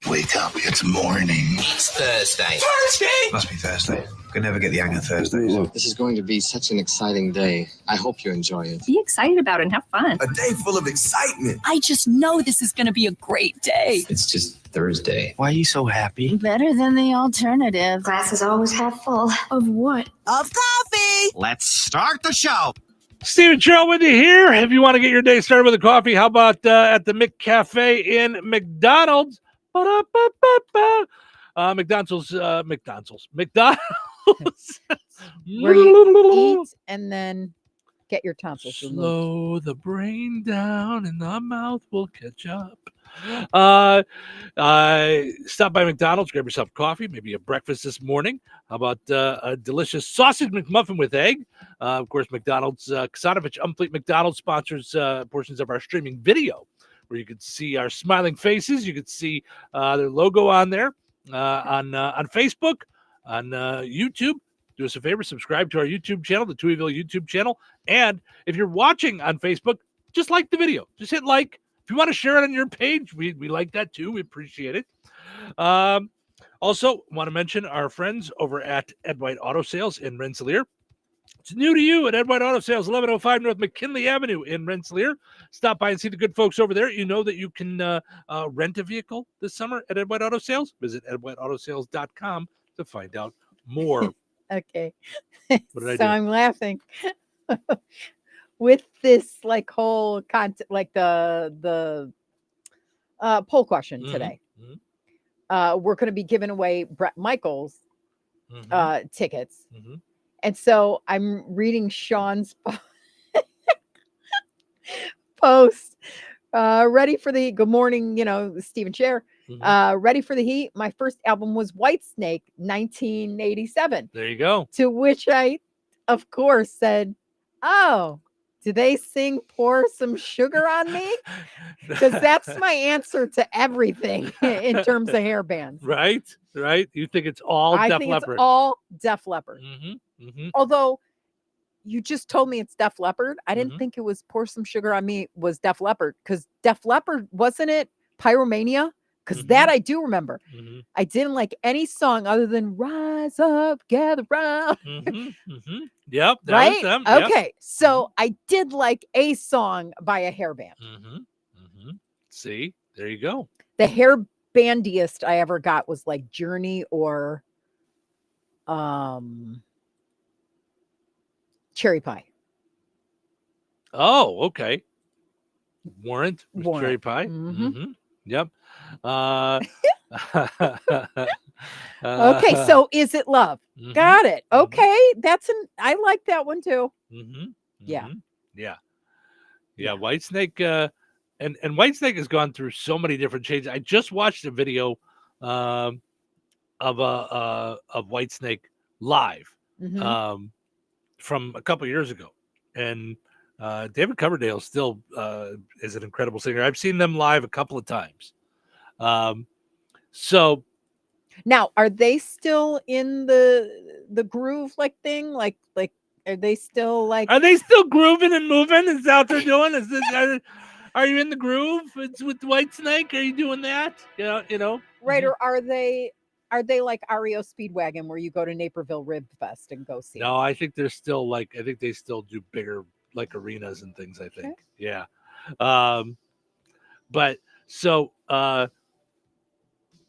Wake up, it's morning. It's Thursday. Thursday! Must be Thursday. Could never get the hang of Thursdays. Look, this is going to be such an exciting day. I hope you enjoy it. Be excited about it and have fun. A day full of excitement. I just know this is going to be a great day. It's just Thursday. Why are you so happy? Better than the alternative. Glasses always half full. Of what? Of coffee! Let's start the show. Stephen Sherrill with you here. If you want to get your day started with a coffee, how about at the McCafe in McDonald's? McDonald's. Where you eat and then get your tonsils removed. Slow the brain down and the mouth will catch up. Stop by McDonald's, grab yourself coffee, maybe a breakfast this morning. How about a delicious sausage McMuffin with egg? Of course, McDonald's, Kasanovich Umfleet McDonald's sponsors portions of our streaming video, where you can see our smiling faces. You can see their logo on there on Facebook, on YouTube. Do us a favor, subscribe to our YouTube channel, the Touhyville YouTube channel. And if you're watching on Facebook, just like the video. Just hit like. If you want to share it on your page, we like that too. We appreciate it. Also, want to mention our friends over at Ed White Auto Sales in Rensselaer. It's new to you at Ed White Auto Sales, 1105 North McKinley Avenue in Rensselaer. Stop by and see the good folks over there. You know that you can rent a vehicle this summer at Ed White Auto Sales. Visit edwhiteautosales.com to find out more. Okay. What did I do? I'm laughing. With this like whole content, like the poll question today, we're going to be giving away Bret Michaels tickets, and so I'm reading Sean's post. Ready for the good morning, Stephen Chair. Ready for the heat. My first album was Whitesnake, 1987. There you go. To which I, of course, said, "Oh. Do they sing Pour Some Sugar on Me?" Because that's my answer to everything in terms of hair bands. Right. You think it's all Def Leppard? It's all Def Leppard. Although you just told me it's Def Leppard. I didn't think it was Pour Some Sugar on Me was Def Leppard, because Def Leppard, wasn't it Pyromania? Because that I do remember. I didn't like any song other than Rise Up, Gather Round. Yep. Right? Was them. Yep. Okay. So I did like a song by a hair band. See, there you go. The hair bandiest I ever got was like Journey or Cherry Pie. Oh, okay. Warrant. Warrant. Cherry Pie. Yep. Okay, so Is It Love? Got it. Okay, I like that one too. Yeah. Whitesnake, and Whitesnake has gone through so many different changes. I just watched a video of Whitesnake live from a couple years ago, and David Coverdale still is an incredible singer. I've seen them live a couple of times. So now, are they still in the groove thing? Like are they still grooving and moving? Is that what they're doing? Is this are you in the groove? It's with Whitesnake. Are you doing that? Right? Or are they like REO Speedwagon, where you go to Naperville Rib Fest and go see? No, I think they're still I think they still do bigger arenas and things. I think, yeah. But so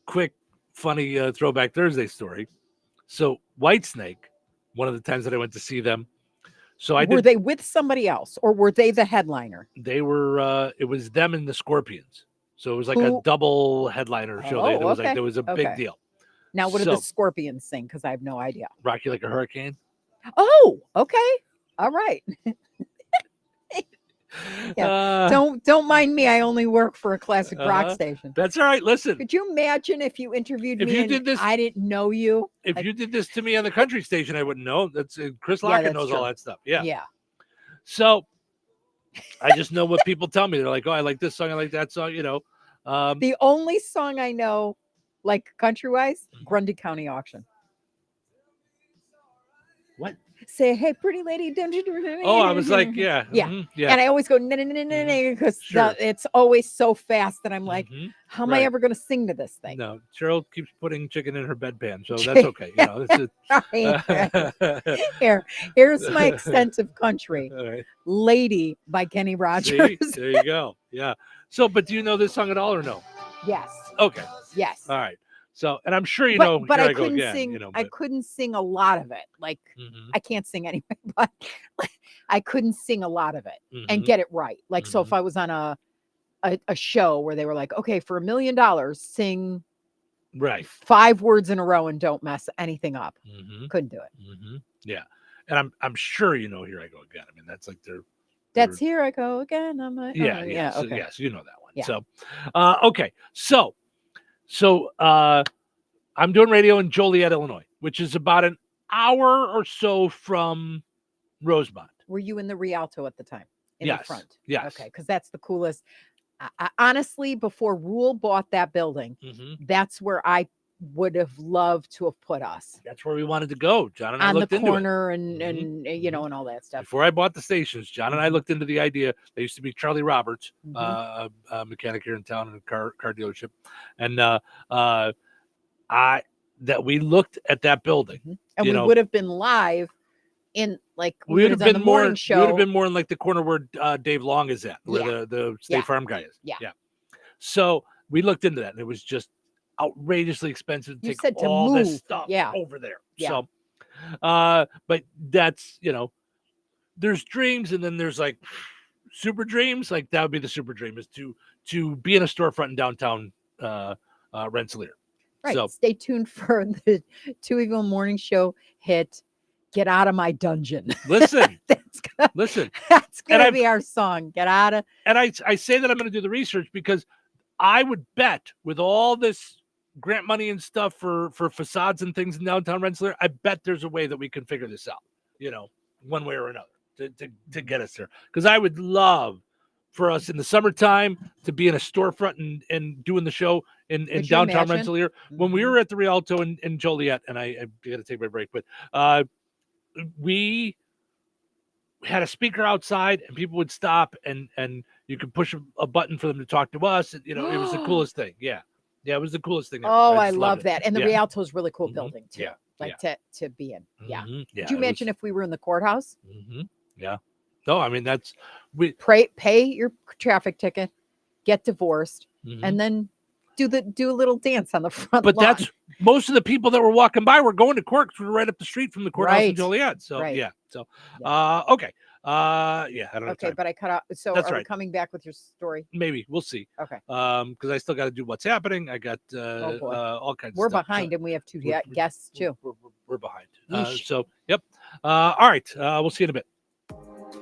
quick, funny Throwback Thursday story. So Whitesnake, one of the times that I went to see them. So were they with somebody else, or were they the headliner? They were. It was them and the Scorpions. So it was like a double headliner show. There was a big deal. Now, what do the Scorpions sing? Because I have no idea. Rock You Like a Hurricane. Oh, okay. All right. Yeah. Don't mind me. I only work for a classic rock station. That's all right. Listen. Could you imagine if you interviewed me and I didn't know you? If you did this to me on the country station, I wouldn't know. That's Chris Lockett knows all that stuff. Yeah. Yeah. So I just know what people tell me. They're like, "Oh, I like this song. I like that song." The only song I know like country-wise, Grundy County Auction. What? Say, hey, pretty lady, don't you do it? Oh, I was like, yeah. Yeah. Mhm, yeah. And I always go, because Sure. it's always so fast that I'm like, how am I Right. ever going to sing to this thing? No, Cheryl keeps putting chicken in her bedpan, so that's okay. You know, Here's my extensive country. All right. Lady by Kenny Rogers. See? There you go. Yeah. So, but do you know this song at all or no? Yes. Okay. Yes. All right. So, and I'm sure you but, know. But Here I go couldn't again, sing. you know, I but- couldn't sing a lot of it. Like Mhm. I can't sing anyway, but I couldn't sing a lot of it and Mhm. get it right. Like so, if I was on a show where they were like, okay, for $1 million, sing Right. 5 words in a row and don't mess anything up. Mhm. Couldn't do it. Yeah. And I'm sure you know Here I Go Again. I mean, that's like their That's Here I Go Again. I'm like, yeah, oh, yeah. So, okay. yes, you know that one. Yeah. So okay. So I'm doing radio in Joliet, Illinois, which is about an hour or so from Rosemont. Were you in the Rialto at the time? In the Yes, front? yes. Okay, because that's the coolest. I honestly, before Rule bought that building, that's where I would have loved to have put us. That's where we wanted to go. John and I On the looked into it. corner and you know, and all that stuff. Before I bought the stations, John and I looked into the idea. There used to be Charlie Roberts, a mechanic here in town in a car dealership, and that we looked at that building, And you we know, would have been live in like we would have done been the more. morning We show. would have been more in like the corner where Dave Long is at, where Yeah. the State Yeah. Farm guy is. Yeah. So we looked into that, and it was just outrageously expensive to You take said to all this move. stuff Yeah. over there. Yeah. So, but that's, you know, there's dreams, and then there's like super dreams. Like that would be the super dream, is to be in a storefront in downtown Rensselaer. Right. So Stay tuned for the Touhyville Morning Show hit. Get out of my dungeon. listen, That's listen. gonna And be our song. Get out of. And I say that I'm going to do the research because I would bet with all this grant money and stuff for facades and things in downtown Rensselaer, I bet there's a way that we can figure this out, you know, one way or another to get us there. Because I would love for us in the summertime to be in a storefront and doing the show in Could you downtown imagine? Rensselaer. When we were at the Rialto in Joliet, and I got to take my break, but we had a speaker outside and people would stop and you could push a button for them to talk to us. You know, it was the coolest thing. Yeah. Yeah, it was the coolest thing ever. Oh, I just love loved it. that. And the Yeah. Rialto is really cool building too. Yeah. Like to be in. Yeah. Mhm. Yeah, Could you it was- imagine if we were in the courthouse? Yeah. No, I mean that's Pay your traffic ticket, get divorced, Mhm. and then do a little dance on the front but lawn. that's most of the people that were walking by were going to court 'cause we were right up the street from the courthouse in Right. Joliet. So Right. yeah. So okay. Yeah, I don't know. Okay, but I cut out. So That's are we right. coming back with your story? Maybe we'll see. Okay. Because I still got to do what's happening. I got Oh, boy. all kinds We're of stuff. behind, So and we have 2 we're- guests too. we're behind. Yeesh. So yep. All right. We'll see you in a bit.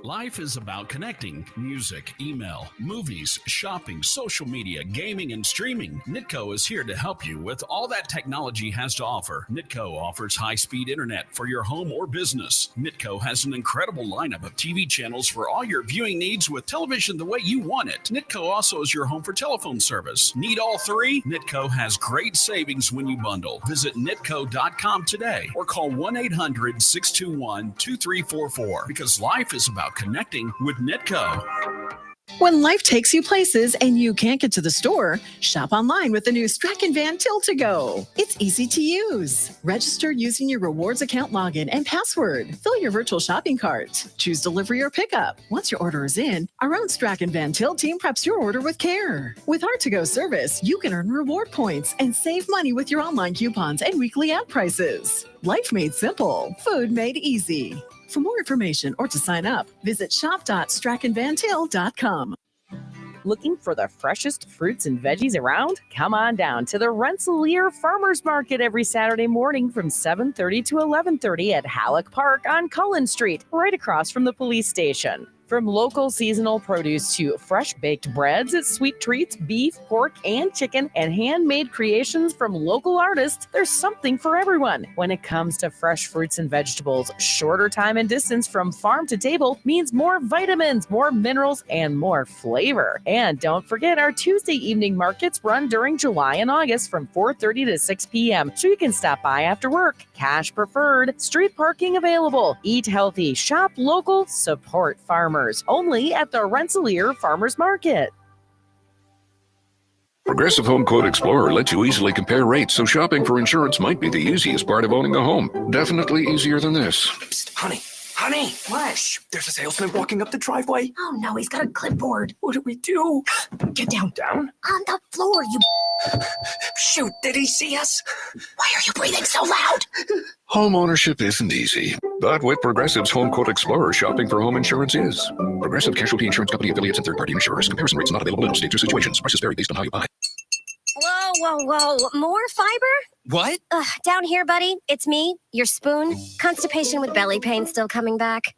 Life is about connecting. Music, email, movies, shopping, social media, gaming, and streaming. Nitco is here to help you with all that technology has to offer. Nitco offers high-speed internet for your home or business. Nitco has an incredible lineup of TV channels for all your viewing needs with television the way you want it. Nitco also is your home for telephone service. Need all three? Nitco has great savings when you bundle. Visit nitco.com today or call 1-800-621-2344 because life is about connecting with Nitco. When life takes you places and you can't get to the store, shop online with the new Strachan Van Til to Go. It's easy to use. Register using your rewards account login and password. Fill your virtual shopping cart. Choose delivery or pickup. Once your order is in, our own Strachan Van Til team preps your order with care. With our to-go service, you can earn reward points and save money with your online coupons and weekly ad prices. Life made simple. Food made easy. For more information or to sign up, visit shop.strachanvantil.com. Looking for the freshest fruits and veggies around? Come on down to the Rensselaer Farmers Market every Saturday morning from 7:30 to 11:30 at Halleck Park on Cullen Street, right across from the police station. From local seasonal produce to fresh baked breads, sweet treats, beef, pork, and chicken, and handmade creations from local artists, there's something for everyone. When it comes to fresh fruits and vegetables, shorter time and distance from farm to table means more vitamins, more minerals, and more flavor. And don't forget, our Tuesday evening markets run during July and August from 4:30 to 6 p.m. so you can stop by after work. Cash preferred, street parking available. Eat healthy, shop local, support farmers. Only at the Rensselaer Farmers Market. Progressive Home Quote Explorer lets you easily compare rates, so shopping for insurance might be the easiest part of owning a home. Definitely easier than this. Psst, honey, what? Shh, there's a salesman walking up the driveway. Oh no, he's got a clipboard. What do we do? Get down. Down? On the floor, you... Shoot, did he see us? Why are you breathing so loud? Home ownership isn't easy, but with Progressive's Home Quote Explorer, shopping for home insurance is. Progressive Casualty Insurance Company affiliates and third-party insurers. Comparison rates not available in all states or situations. Prices vary based on how you buy. Whoa. More fiber? What? Down here, buddy. It's me, your spoon. Constipation with belly pain still coming back.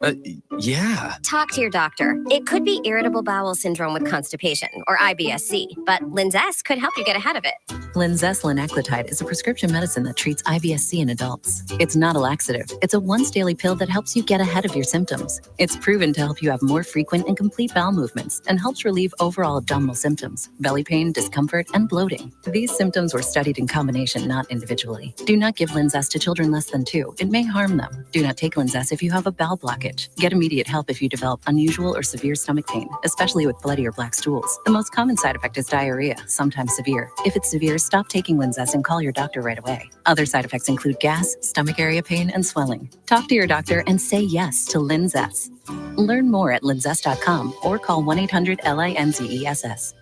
Yeah. Talk to your doctor. It could be irritable bowel syndrome with constipation, or IBS-C, but Linzess could help you get ahead of it. Linzess linaclotide is a prescription medicine that treats IBS-C in adults. It's not a laxative. It's a once-daily pill that helps you get ahead of your symptoms. It's proven to help you have more frequent and complete bowel movements and helps relieve overall abdominal symptoms, belly pain, discomfort, and bloating. These symptoms were studied in combination, not individually. Do not give Linzess to children less than 2. It may harm them. Do not take Linzess if you have a bowel blockage. Get immediate help if you develop unusual or severe stomach pain, especially with bloody or black stools. The most common side effect is diarrhea, sometimes severe. If it's severe, stop taking Linzess and call your doctor right away. Other side effects include gas, stomach area pain, and swelling. Talk to your doctor and say yes to Linzess. Learn more at linzess.com or call 1-800-LINZESS.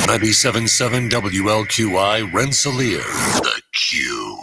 97.7 WLQI Rensselaer. The Q.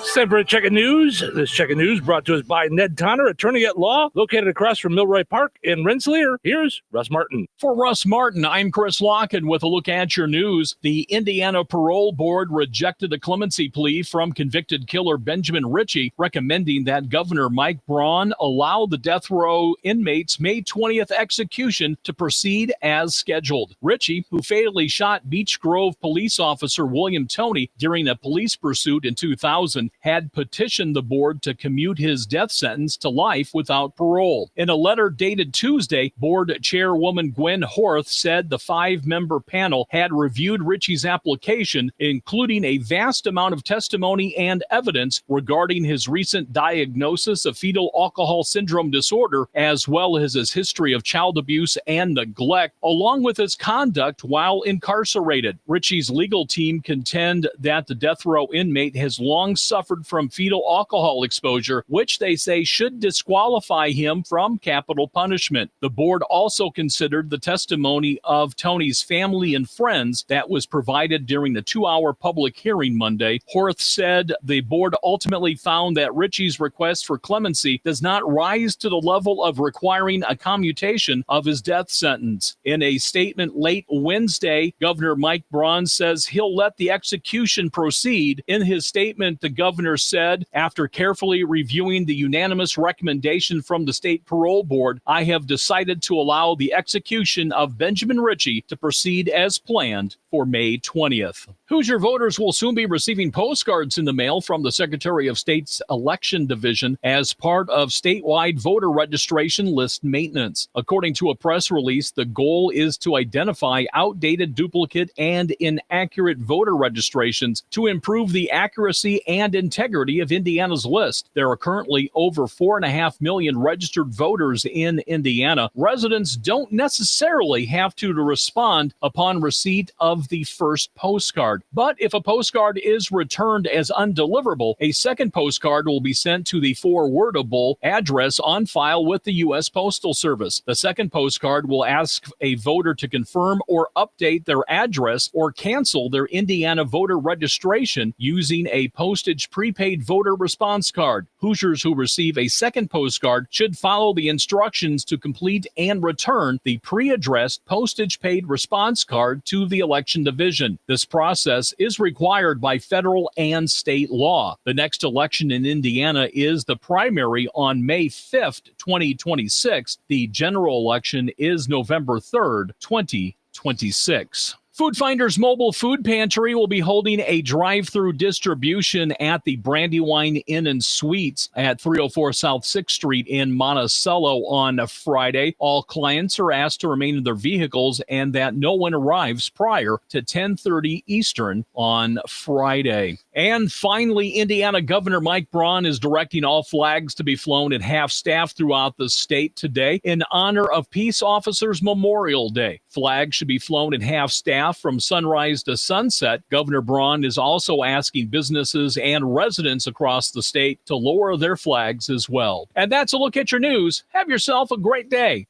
It's time for a check of news. This check of news brought to us by Ned Tonner, attorney at law, located across from Milroy Park in Rensselaer. Here's Russ Martin. For Russ Martin, I'm Chris Locken with a look at your news. The Indiana Parole Board rejected a clemency plea from convicted killer Benjamin Ritchie, recommending that Governor Mike Braun allow the death row inmate's May 20th execution to proceed as scheduled. Ritchie, who fatally shot Beech Grove police officer William Toney during a police pursuit in 2000, had petitioned the board to commute his death sentence to life without parole. In a letter dated Tuesday, board chairwoman Gwen Horth said the 5-member panel had reviewed Ritchie's application, including a vast amount of testimony and evidence regarding his recent diagnosis of fetal alcohol syndrome disorder, as well as his history of child abuse and neglect, along with his conduct while incarcerated. Ritchie's legal team contend that the death row inmate has long suffered from fetal alcohol exposure, which they say should disqualify him from capital punishment. The board also considered the testimony of Toney's family and friends that was provided during the 2-hour public hearing Monday. Horth said the board ultimately found that Ritchie's request for clemency does not rise to the level of requiring a commutation of his death sentence. In a statement late Wednesday, Governor Mike Braun says he'll let the execution proceed. In his statement, the governor said, after carefully reviewing the unanimous recommendation from the state parole board, I have decided to allow the execution of Benjamin Ritchie to proceed as planned for May 20th. Hoosier voters will soon be receiving postcards in the mail from the Secretary of State's Election Division as part of statewide voter registration list maintenance. According to a press release, the goal is to identify outdated, duplicate, and inaccurate voter registrations to improve the accuracy and integrity of Indiana's list. There are currently over 4.5 million registered voters in Indiana. Residents don't necessarily have to respond upon receipt of the first postcard. But if a postcard is returned as undeliverable, a second postcard will be sent to the forwardable address on file with the U.S. Postal Service. The second postcard will ask a voter to confirm or update their address or cancel their Indiana voter registration using a postage prepaid voter response card. Hoosiers who receive a second postcard should follow the instructions to complete and return the pre-addressed postage paid response card to the election election division. This process is required by federal and state law. The next election in Indiana is the primary on May 5th, 2026. The general election is November 3rd, 2026. Food Finder's Mobile Food Pantry will be holding a drive-through distribution at the Brandywine Inn and Suites at 304 South 6th Street in Monticello on Friday. All clients are asked to remain in their vehicles and that no one arrives prior to 10:30 Eastern on Friday. And finally, Indiana Governor Mike Braun is directing all flags to be flown at half-staff throughout the state today in honor of Peace Officers Memorial Day. Flags should be flown at half-staff from sunrise to sunset. Governor Braun is also asking businesses and residents across the state to lower their flags as well. And that's a look at your news. Have yourself a great day.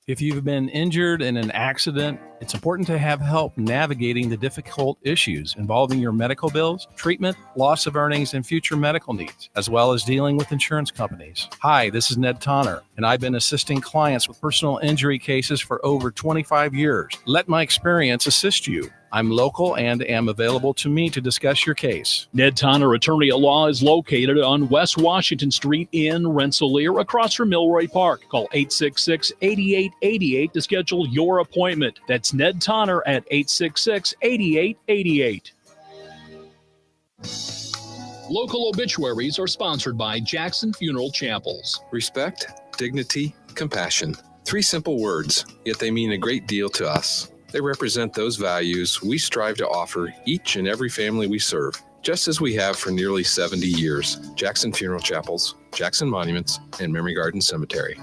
If you've been injured in an accident, it's important to have help navigating the difficult issues involving your medical bills, treatment, loss of earnings, and future medical needs, as well as dealing with insurance companies. Hi, this is Ned Tonner, and I've been assisting clients with personal injury cases for over 25 years. Let my experience assist you. I'm local and am available to me to discuss your case. Ned Tonner, attorney at law, is located on West Washington Street in Rensselaer, across from Milroy Park. Call 866-8888 to schedule your appointment. That's Ned Tonner at 866-8888. Local obituaries are sponsored by Jackson Funeral Chapels. Respect, dignity, compassion. 3 simple words, yet they mean a great deal to us. They represent those values we strive to offer each and every family we serve, just as we have for nearly 70 years. Jackson Funeral Chapels, Jackson Monuments, and Memory Garden Cemetery.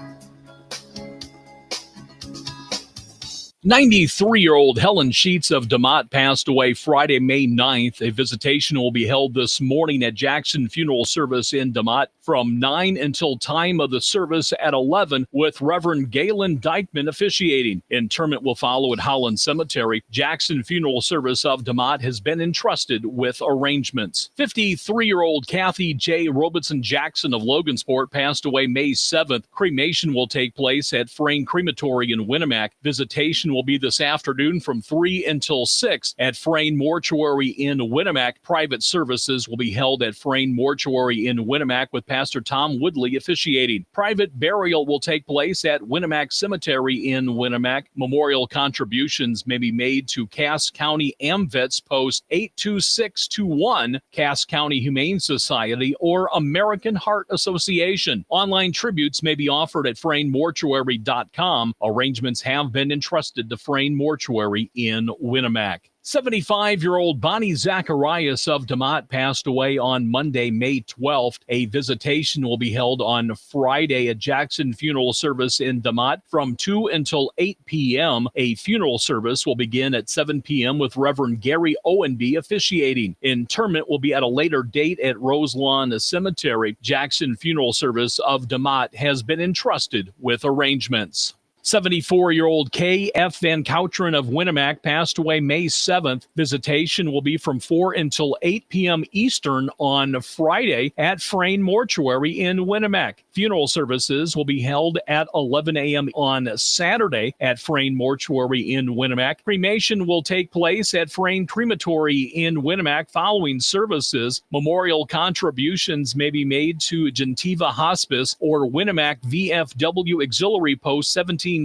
93-year-old Helen Sheets of DeMott passed away Friday, May 9th. A visitation will be held this morning at Jackson Funeral Service in DeMott from 9 until time of the service at 11, with Reverend Galen Dykeman officiating. Interment will follow at Holland Cemetery. Jackson Funeral Service of DeMott has been entrusted with arrangements. 53-year-old Kathy J. Robertson Jackson of Logansport passed away May 7th. Cremation will take place at Frayne Crematory in Winnemac. Visitation will be this afternoon from 3 until 6 at Frayne Mortuary in Winnemac. Private services will be held at Frayne Mortuary in Winnemac with Pastor Tom Woodley officiating. Private burial will take place at Winnemac Cemetery in Winnemac. Memorial contributions may be made to Cass County AMVETS Post 82621, Cass County Humane Society, or American Heart Association. Online tributes may be offered at FrayneMortuary.com. Arrangements have been entrusted to Frayne Mortuary in Winnemac. 75-year-old Bonnie Zacharias of DeMott passed away on Monday, May 12th. A visitation will be held on Friday at Jackson Funeral Service in DeMott from 2 until 8 p.m. A funeral service will begin at 7 p.m. with Reverend Gary Owenby officiating. Interment will be at a later date at Roselawn Cemetery. Jackson Funeral Service of DeMott has been entrusted with arrangements. 74-year-old K.F. Van Kouteren of Winnemac passed away May 7th. Visitation will be from 4 until 8 p.m. Eastern on Friday at Frayne Mortuary in Winnemac. Funeral services will be held at 11 a.m. on Saturday at Frayne Mortuary in Winnemac. Cremation will take place at Frayne Crematory in Winnemac following services. Memorial contributions may be made to Gentiva Hospice or Winnemac VFW Auxiliary Post 1728.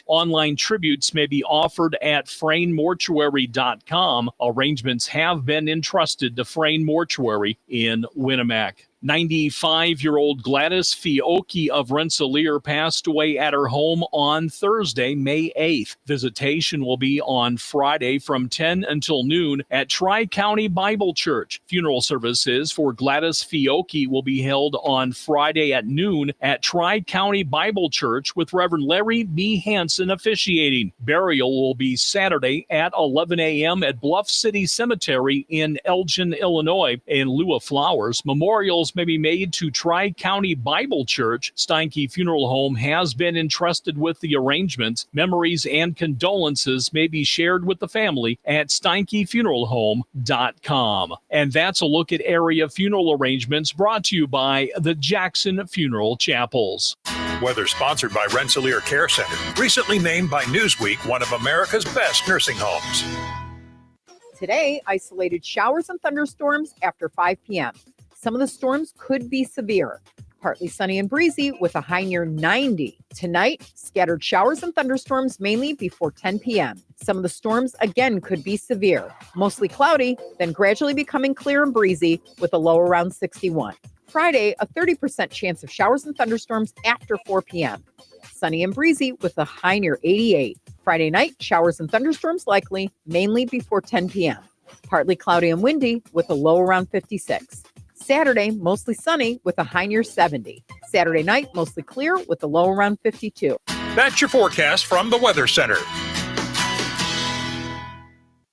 Online tributes may be offered at FrayneMortuary.com. Arrangements have been entrusted to Frayne Mortuary in Winnemac. 95-year-old Gladys Fiocchi of Rensselaer passed away at her home on Thursday, May 8th. Visitation will be on Friday from 10 until noon at Tri-County Bible Church. Funeral services for Gladys Fiocchi will be held on Friday at noon at Tri-County Bible Church with Reverend Larry B. Hansen officiating. Burial will be Saturday at 11 a.m. at Bluff City Cemetery in Elgin, Illinois. In lieu of flowers, memorials may be made to Tri-County Bible Church. Steinke Funeral Home has been entrusted with the arrangements. Memories and condolences may be shared with the family at SteinkeFuneralHome.com. And that's a look at area funeral arrangements brought to you by the Jackson Funeral Chapels. Weather sponsored by Rensselaer Care Center, recently named by Newsweek one of America's best nursing homes. Today, isolated showers and thunderstorms after 5 p.m. Some of the storms could be severe. Partly sunny and breezy with a high near 90. Tonight, scattered showers and thunderstorms mainly before 10 p.m. Some of the storms again could be severe. Mostly cloudy, then gradually becoming clear and breezy with a low around 61. Friday, a 30% chance of showers and thunderstorms after 4 p.m. Sunny and breezy with a high near 88. Friday night, showers and thunderstorms likely, mainly before 10 p.m. Partly cloudy and windy with a low around 56. Saturday, mostly sunny with a high near 70. Saturday night, mostly clear with a low around 52. That's your forecast from the Weather Center.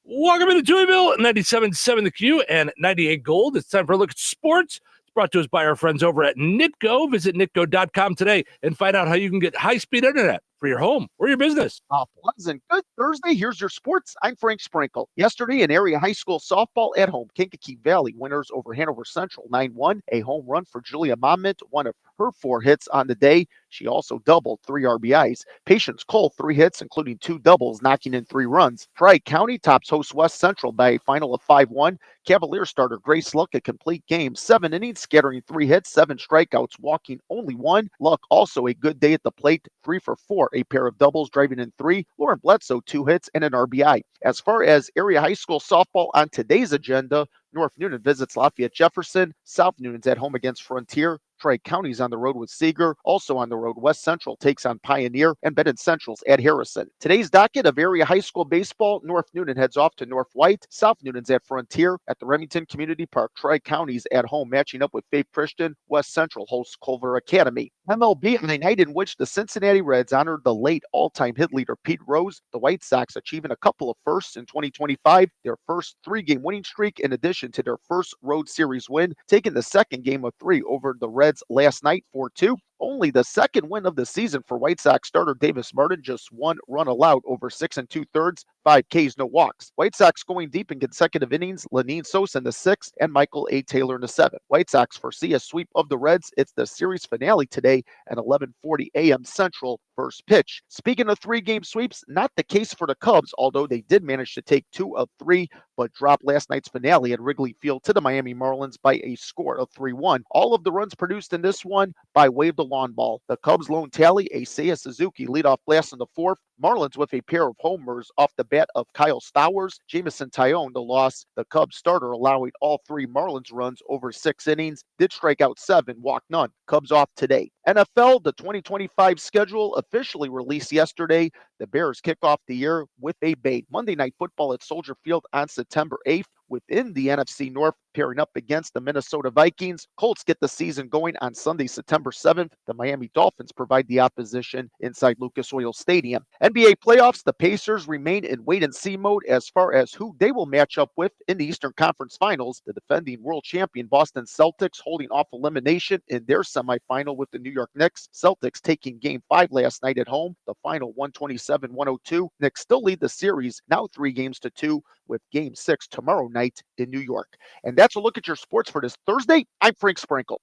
Welcome to Touhyville, 97.7 The Q and 98 Gold. It's time for a look at sports. It's brought to us by our friends over at Nitco. Visit nitco.com today and find out how you can get high-speed internet for your home or your business. Pleasant. Good Thursday. Here's your sports. I'm Frank Sprinkle. Yesterday, in area high school softball at home, Kankakee Valley winners over Hanover Central 9-1. A home run for Julia Monmouth, one of her 4 hits on the day. She also doubled 3 RBIs. Patience Cole, 3 hits, including 2 doubles, knocking in 3 runs. Tri-County tops host West Central by a final of 5-1. Cavalier starter Grace Luck, a complete game, 7 innings, scattering 3 hits, 7 strikeouts, walking only 1. Luck also a good day at the plate, 3 for 4, a pair of doubles, driving in 3. Lauren Bledsoe, 2 hits and an RBI. As far as area high school softball on today's agenda, North Newnan visits Lafayette Jefferson. South Newnan's at home against Frontier. Tri-County's on the road with Seeger. Also on the road, West Central takes on Pioneer, and Benton Central's at Harrison. Today's docket of area high school baseball, North Newnan heads off to North White. South Newnan's at Frontier at the Remington Community Park. Tri-County's at home matching up with Faith Christian. West Central hosts Culver Academy. MLB on a night in which the Cincinnati Reds honored the late all-time hit leader Pete Rose. The White Sox achieving a couple of firsts in 2025, their first 3-game winning streak in addition to their first road series win, taking the second game of 3 over the Reds last night 4-2. Only the second win of the season for White Sox starter Davis Martin, just 1 run allowed over 6 2/3, 5 Ks, no walks. White Sox going deep in consecutive innings, Lenine Sosa in the 6th and Michael A. Taylor in the 7th. White Sox foresee a sweep of the Reds. It's the series finale today at 11:40 a.m. Central, first pitch. Speaking of 3-game sweeps, not the case for the Cubs, although they did manage to take 2 of 3, but dropped last night's finale at Wrigley Field to the Miami Marlins by a score of 3-1. All of the runs produced in this one by way of the lawn ball. The Cubs' lone tally, a Seiya Suzuki leadoff blast in the 4th. Marlins with a pair of homers off the bat of Kyle Stowers. Jamison Tyone, the loss. The Cubs starter allowing all 3 Marlins runs over 6 innings. Did strike out 7, walk none. Cubs off today. NFL, the 2025 schedule officially released yesterday. The Bears kick off the year with a bait. Monday Night Football at Soldier Field on September 8th. Within the NFC North, pairing up against the Minnesota Vikings. Colts get the season going on Sunday, September 7th. The Miami Dolphins provide the opposition inside Lucas Oil Stadium. NBA playoffs, the Pacers remain in wait-and-see mode as far as who they will match up with in the Eastern Conference Finals. The defending world champion Boston Celtics holding off elimination in their semifinal with the New York Knicks. Celtics taking Game 5 last night at home. The final 127-102. Knicks still lead the series, now 3-2, with Game 6 tomorrow night in New York. And that's a look at your sports for this Thursday. I'm Frank Sprinkle.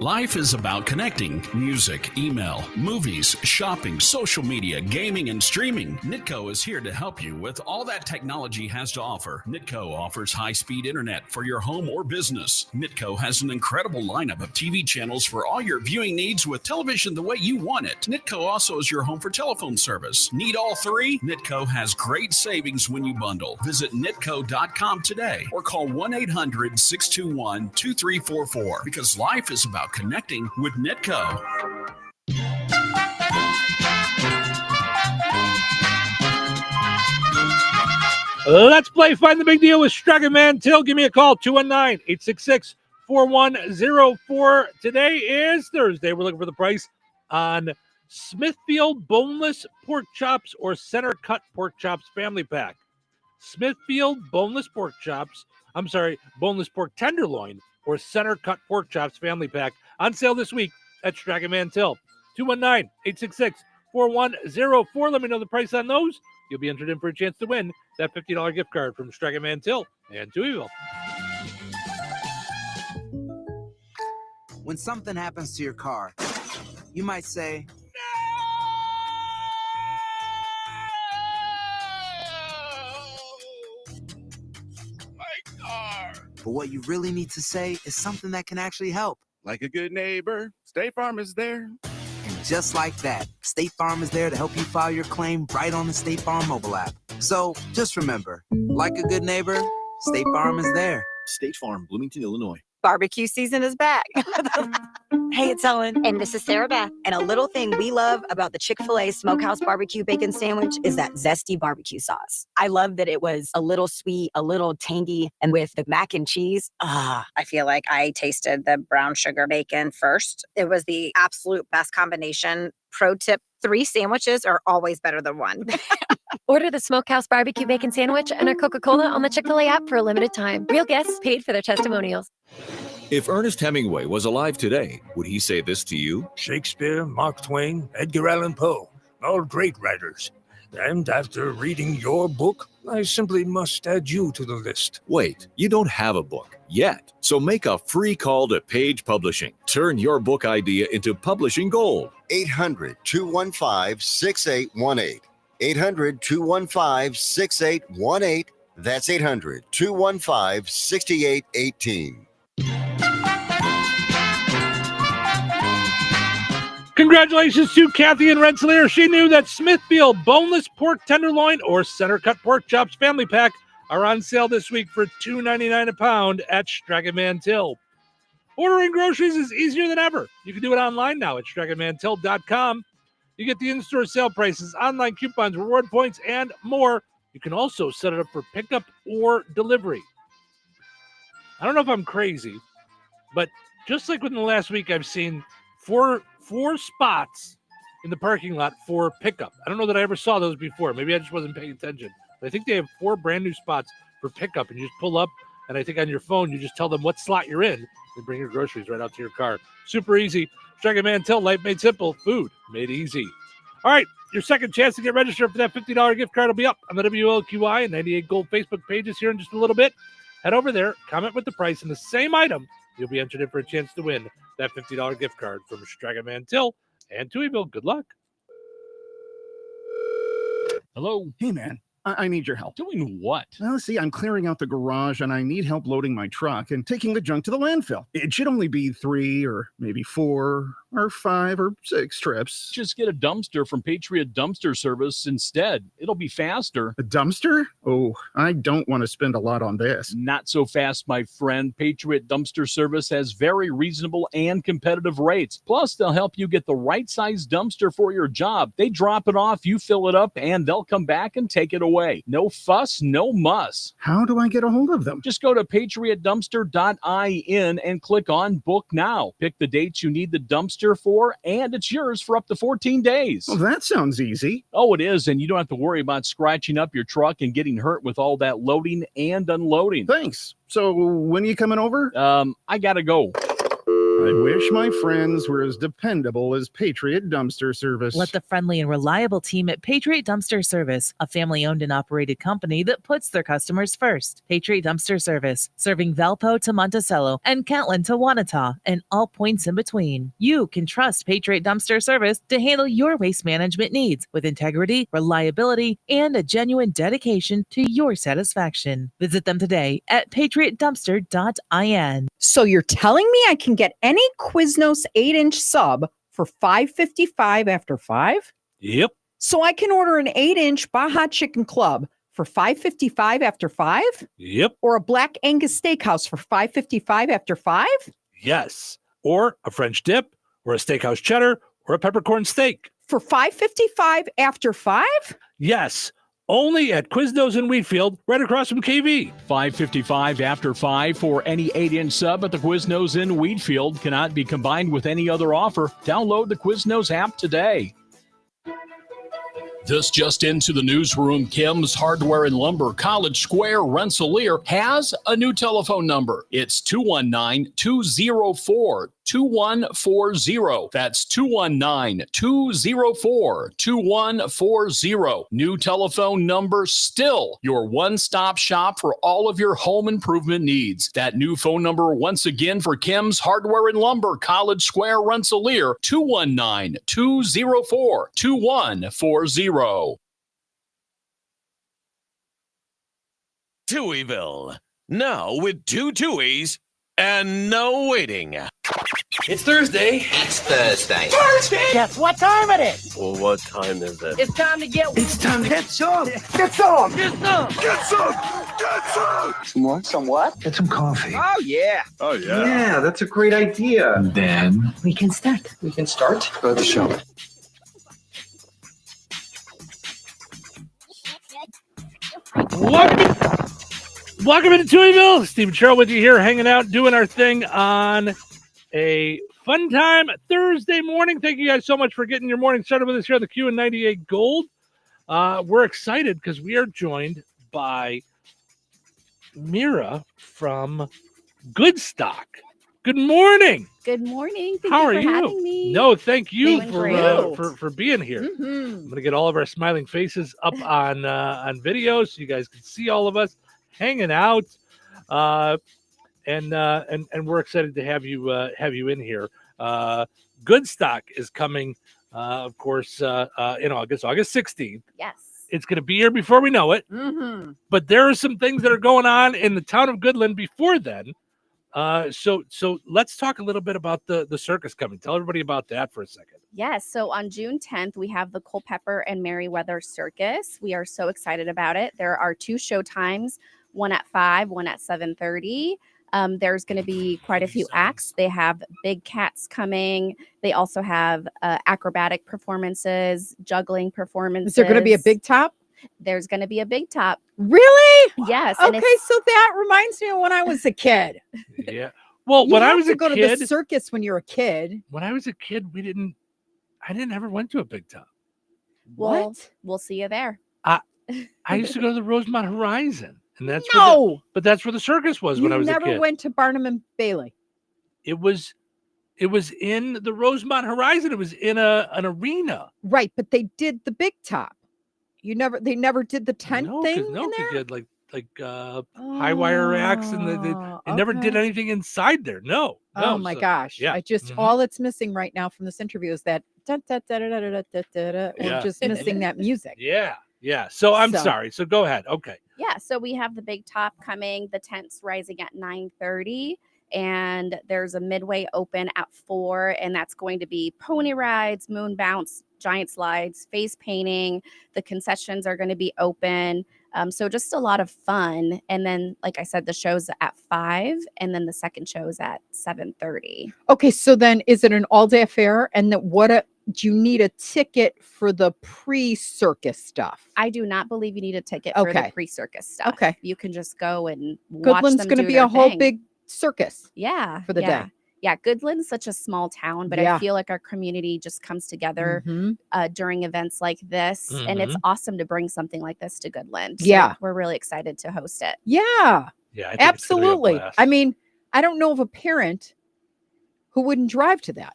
Life is about connecting. Music, email, movies, shopping, social media, gaming, and streaming. Nitco is here to help you with all that technology has to offer. Nitco offers high-speed internet for your home or business. Nitco has an incredible lineup of TV channels for all your viewing needs with television the way you want it. Nitco also is your home for telephone service. Need all 3? Nitco has great savings when you bundle. Visit nitco.com today or call 1-800-621-2344 because life is about connecting with Nitco. Let's play Find the Big Deal with Struggle Man Till. Give me a call, 219-866-4104. Today is Thursday. We're looking for the price on Smithfield boneless pork chops or center cut pork chops family pack. Smithfield boneless pork tenderloin or center cut pork chops family pack on sale this week at Strachan Mantil. 219-866-4104. Let me know the price on those. You'll be entered in for a chance to win that $50 gift card from Strachan Mantil and Touhyville. When something happens to your car, you might say, But what you really need to say is something that can actually help. Like a good neighbor, State Farm is there. And just like that, State Farm is there to help you file your claim right on the State Farm mobile app. So just remember, like a good neighbor, State Farm is there. State Farm, Bloomington, Illinois. Barbecue season is back. Hey, it's Ellen. And this is Sarah Beth. And a little thing we love about the Chick-fil-A Smokehouse Barbecue Bacon Sandwich is that zesty barbecue sauce. I love that it was a little sweet, a little tangy, and with the mac and cheese. I feel like I tasted the brown sugar bacon first. It was the absolute best combination. Pro tip, 3 sandwiches are always better than 1. Order the Smokehouse Barbecue Bacon Sandwich and a Coca-Cola on the Chick-fil-A app for a limited time. Real guests paid for their testimonials. If Ernest Hemingway was alive today, would he say this to you? Shakespeare, Mark Twain, Edgar Allan Poe, all great writers. And after reading your book, I simply must add you to the list. Wait, you don't have a book yet. So make a free call to Page Publishing. Turn your book idea into publishing gold. 800-215-6818. 800-215-6818. That's 800-215-6818. Congratulations to Kathy and Rensselaer. She knew that Smithfield boneless pork tenderloin or center cut pork chops family pack are on sale this week for $2.99 a pound at Strachan Till. Ordering groceries is easier than ever. You can do it online now at StrachanManTill.com. You get the in-store sale prices, online coupons, reward points, and more. You can also set it up for pickup or delivery. I don't know if I'm crazy, but just like within the last week, I've seen four spots in the parking lot for pickup. I don't know that I ever saw those before. Maybe I just wasn't paying attention. But I think they have 4 brand new spots for pickup, and you just pull up, and I think on your phone, you just tell them what slot you're in. They bring your groceries right out to your car. Super easy. Strachan Till, life made simple. Food made easy. All right, your second chance to get registered for that $50 gift card will be up on the WLQI and 98 Gold Facebook pages here in just a little bit. Head over there, comment with the price, and the same item, you'll be entered in for a chance to win that $50 gift card from Strachan Till and Touhyville. Good luck. Hello. Hey, man. I need your help. Doing what? Well, see, I'm clearing out the garage and I need help loading my truck and taking the junk to the landfill. It should only be 3 or maybe 4 or 5 or 6 trips. Just get a dumpster from Patriot Dumpster Service instead. It'll be faster. A dumpster? Oh, I don't want to spend a lot on this. Not so fast, my friend. Patriot Dumpster Service has very reasonable and competitive rates. Plus, they'll help you get the right size dumpster for your job. They drop it off, you fill it up, and they'll come back and take it away. No fuss, no muss. How do I get a hold of them? Just go to patriotdumpster.in and click on Book Now. Pick the dates you need the dumpster for, and it's yours for up to 14 days. Well, that sounds easy. Oh, it is, and you don't have to worry about scratching up your truck and getting hurt with all that loading and unloading. Thanks. So when are you coming over? I gotta go. I wish my friends were as dependable as Patriot Dumpster Service. Let the friendly and reliable team at Patriot Dumpster Service, a family-owned and operated company that puts their customers first. Patriot Dumpster Service, serving Valpo to Monticello and Catlin to Wanata and all points in between. You can trust Patriot Dumpster Service to handle your waste management needs with integrity, reliability, and a genuine dedication to your satisfaction. Visit them today at patriotdumpster.in. So you're telling me I can get any Quiznos 8-inch sub for $5.55 after 5? Yep. So I can order an 8-inch Baja Chicken Club for $5.55 after 5? Yep. Or a Black Angus Steakhouse for $5.55 after 5? Yes. Or a French dip, or a steakhouse cheddar, or a peppercorn steak. For $5.55 after 5? Yes. Only at Quiznos in Wheatfield, right across from KV. $5.55 after 5 for any 8-inch sub at the Quiznos in Wheatfield. Cannot be combined with any other offer. Download the Quiznos app today. This just into the newsroom. Kim's Hardware and Lumber, College Square, Rensselaer, has a new telephone number. It's 219-204-2140. That's 219-204-2140. New telephone number, still your one-stop shop for all of your home improvement needs. That new phone number, once again, for Kim's Hardware and Lumber, College Square, Rensselaer, 219-204-2140. Touhyville, Now with 2 Touhies and no waiting. It's Thursday. It's Thursday. Guess what time it is? Well, what time is it? It's time to get some. Get some. Some what? Some what? Get some coffee. Oh, yeah. Oh, Yeah, that's a great idea. Then We can start. Go to the show. Welcome into Touhyville. Stephen Sherrill with you here, hanging out, doing our thing on a fun time Thursday morning. Thank you guys so much for getting your morning started with us here on the Q and 98 Gold. We're excited because we are joined by Mira from Goodstock. Good morning. Good morning. Thank How you are for you? having me. No, thank you Doing for being here. Mhm. I'm gonna get all of our smiling faces up on video so you guys can see all of us hanging out, and we're excited to have you in here. Goodstock is coming, of course, in August 16th. Yes. It's going to be here before we know it. Mm-hmm. But there are some things that are going on in the town of Goodland before then. So let's talk a little bit about the circus coming. Tell everybody about that for a second. Yes. So on June 10th, we have the Culpeper and Merriweather Circus. We are so excited about it. There are 2 show times, one at 5, one at 7:30. There's going to be quite a few acts. They have big cats coming. They also have acrobatic performances, juggling performances. Is there going to be a big top? There's going to be a big top. Really? Yes. and Okay, so that reminds me of when I was a kid. Yeah. Well, You when I have was to a go kid, to the circus when you're a kid. when I was a kid, I didn't ever went to a big top. Well, What? we'll see you there. I used to go to the Rosemont Horizon, and that's No! but that's where the circus was You when I was a never kid. went to Barnum and Bailey. It was in the Rosemont Horizon. It was in an arena. Right, but they did the big top. They never did the tent thing in Because there? you had like high wire acts, and they never did okay. anything inside there. No. Oh my gosh. Yeah. I just all it's missing right now from this interview is that da, da, da, da, da, da, da, da, da. We're Yeah. just missing that music. Yeah. So I'm So- sorry. So go ahead. Okay. Yeah, so we have the big top coming. The tent's rising at 9:30, and there's a midway open at 4, and that's going to be pony rides, moon bounce, giant slides, face painting. The concessions are going to be open. So just a lot of fun. And then, like I said, the show's at 5, and then the second show's at 7:30. Okay, so then is it an all-day affair? And do you need a ticket for the pre-circus stuff? I do not believe you need a ticket for Okay. the pre-circus stuff. Okay. You can just go and watch Goodland's them going to do be their a whole thing. big circus. Yeah. for the yeah. day. Yeah, Goodland's such a small town, but Yeah. I feel like our community just comes together Mhm. during events like this, and it's Mhm. awesome to bring something like this to Goodland. So Yeah. we're really excited to host it. Yeah, Yeah. I think it's gonna be a absolutely. blast. I mean, I don't know of a parent who wouldn't drive to that.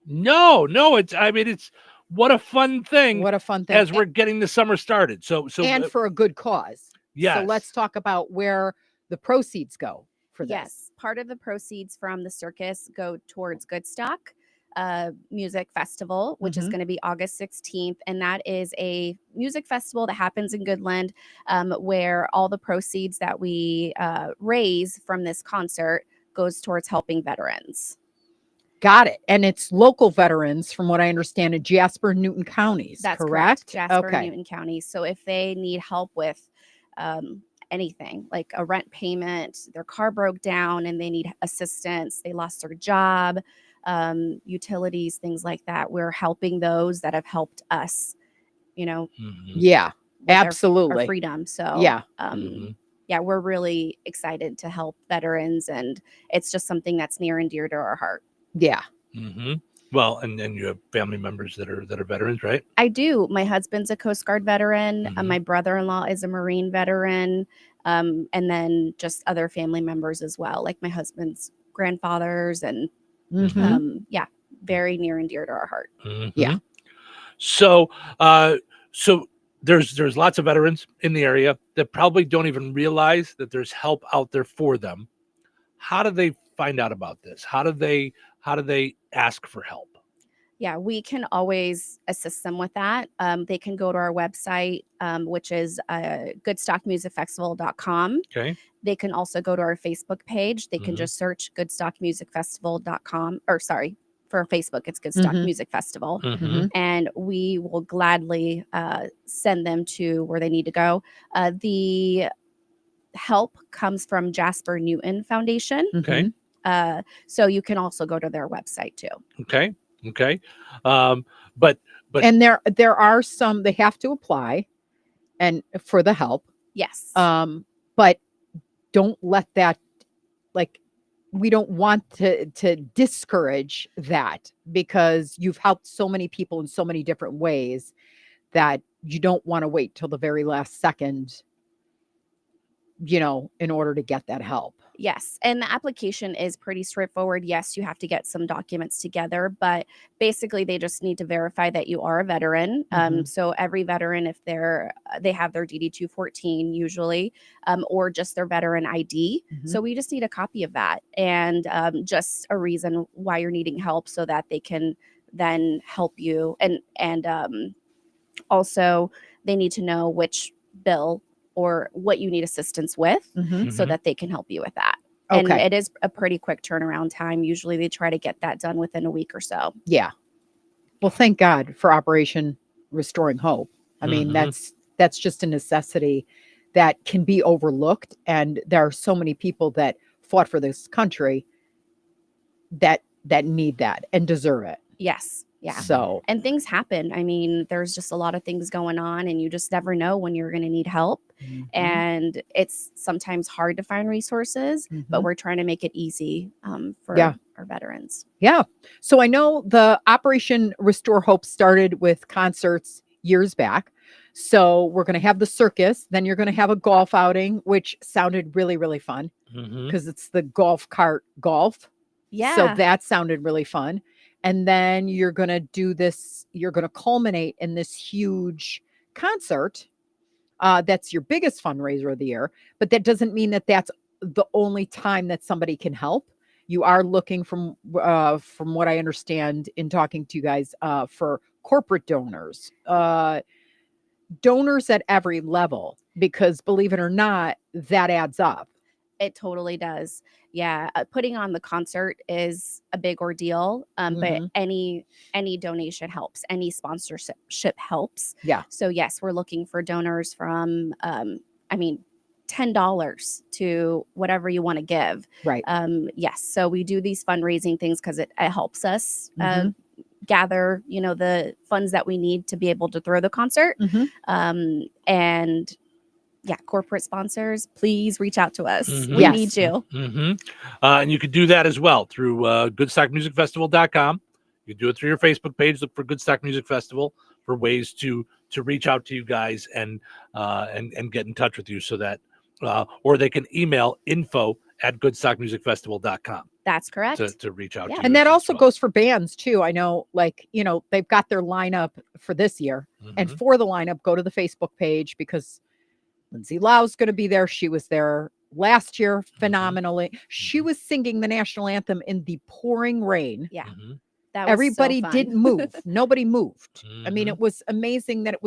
No. It's what a fun thing. What a fun thing. as we're getting the summer started. So and for a good cause. yes. So let's talk about where the proceeds go for this. Yes, part of the proceeds from the circus go towards Goodstock Music Festival, which is Mhm. going to be August 16th. And that is a music festival that happens in Goodland, where all the proceeds that we raise from this concert goes towards helping veterans. Got it. And it's local veterans, from what I understand, in Jasper and Newton counties. That's correct. Jasper and Okay. Newton County. So if they need help with anything like a rent payment, their car broke down and they need assistance, they lost their job, utilities, things like that, we're helping those that have helped us, Mhm. Yeah, with our absolutely. freedom. So Yeah. Mhm. yeah, we're really excited to help veterans, and it's just something that's near and dear to our heart. Yeah. Mhm. Well, and you have family members that are veterans, right? I do. My husband's a Coast Guard veteran. Mhm. My brother-in-law is a Marine veteran. And then just other family members as well, like my husband's grandfathers, and Mhm. yeah, very near and dear to our heart. Yeah. So, so there's lots of veterans in the area that probably don't even realize that there's help out there for them. How do they find out about this? How do they ask for help? Yeah, we can always assist them with that. They can go to our website, which is goodstockmusicfestival.com. Okay. They can also go to our Facebook page. They can just search goodstockmusicfestival.com, or sorry, for Facebook, it's Goodstock Music Festival. And we will gladly send them to where they need to go. The help comes from Jasper Newton Foundation. Okay. So you can also go to their website too. Okay. Okay. But and there are some, they have to apply and for the help. Yes. But don't let that, like, we don't want to discourage that, because you've helped so many people in so many different ways that you don't want to wait till the very last second, in order to get that help. Yes. And the application is pretty straightforward. Yes, you have to get some documents together, but basically they just need to verify that you are a veteran. So every veteran, if they have their DD 214 usually, or just their veteran ID. So we just need a copy of that and just a reason why you're needing help so that they can then help you. And also they need to know which bill or what you need assistance with so that they can help you with that. And it is a pretty quick turnaround time. Usually they try to get that done within a week or so. Yeah. Well, thank God for Operation Restoring Hope. I mean, that's just a necessity that can be overlooked. And there are so many people that fought for this country that need that and deserve it. Yes. Yeah. So, and things happen. I mean, there's just a lot of things going on and you just never know when you're going to need help. And it's sometimes hard to find resources, but we're trying to make it easy for our veterans. Yeah. So I know the Operation Restore Hope started with concerts years back. So we're going to have the circus. Then you're going to have a golf outing, which sounded really, really fun because it's the golf cart golf. Yeah. So that sounded really fun. And then you're going to do this, you're going to culminate in this huge concert. That's your biggest fundraiser of the year, but that doesn't mean that that's the only time that somebody can help. You are looking from what I understand in talking to you guys, for corporate donors, donors at every level, because believe it or not, that adds up. It totally does. Yeah. Putting on the concert is a big ordeal. But any donation helps. Any sponsorship helps. Yeah. So yes, we're looking for donors from, $10 to whatever you want to give. Right. Yes. So we do these fundraising things because it helps us gather, the funds that we need to be able to throw the concert. And yeah, corporate sponsors, please reach out to us. We need you. And you could do that as well through goodstockmusicfestival.com. You can do it through your Facebook page. Look for Goodstock Music Festival for ways to reach out to you guys and get in touch with you, so that or they can email info@goodstockmusicfestival.com. That's correct. To reach out to you. And that also goes for bands too. I know, they've got their lineup for this year. And for the lineup, go to the Facebook page, because Lindsay Lau's going to be there. She was there last year phenomenally. She was singing the national anthem in the pouring rain. Yeah. That was Everybody so fun. didn't move. Nobody moved. I mean, it was amazing that it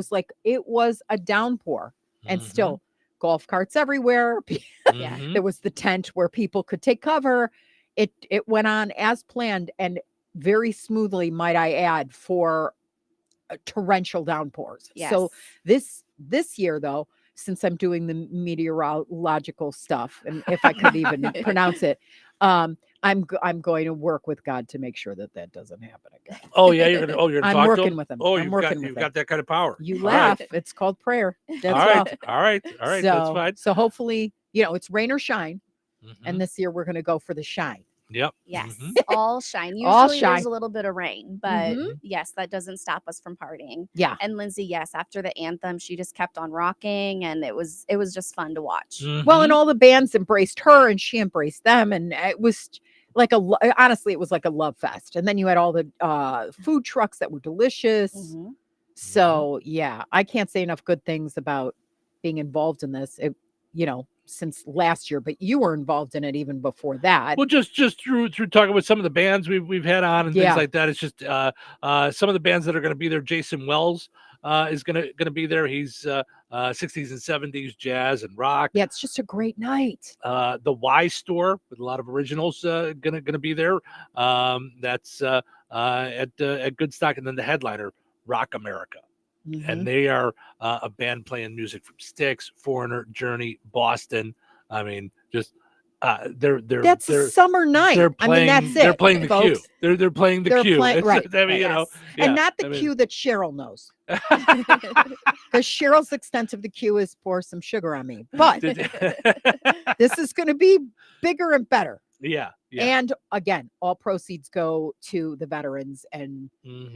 was a downpour and still golf carts everywhere. There was the tent where people could take cover. It went on as planned and very smoothly, might I add, for torrential downpours. Yes. So this year though, since I'm doing the meteorological stuff, and if I could even pronounce it, I'm going to work with God to make sure that doesn't happen again. Oh yeah, you're gonna I'm talk working to him? with him. Oh, I'm working with you've him. got that kind of power. You All laugh. right. It's called prayer. That's All right. That's fine. So hopefully, it's rain or shine. And this year we're going to go for the shine. Yep. Yes. All shine. Usually All shine. there's a little bit of rain, but yes, that doesn't stop us from partying. Yeah. And Lindsay, yes, after the anthem, she just kept on rocking, and it was just fun to watch. Well, and all the bands embraced her and she embraced them. And it was honestly, it was like a love fest. And then you had all the food trucks that were delicious. So yeah, I can't say enough good things about being involved in this. since last year, but you were involved in it even before that. Well, just through talking with some of the bands we've had on and things like that. It's just some of the bands that are going to be there. Jason Wells is going to be there. He's 60s and 70s jazz and rock. Yeah, it's just a great night. The Y Store with a lot of originals gonna be there. That's at Goodstock, and then the headliner, Rock America. And they are a band playing music from Styx, Foreigner, Journey, Boston. I mean, just that's a summer night. They're playing, I mean, that's it. They're playing the folks. Q. They're playing the Q. Right. I mean, you know, and not the Q that Cheryl knows. Because Cheryl's extent of the Q is pour some sugar on me. But this is going to be bigger and better. Yeah. And again, all proceeds go to the veterans. And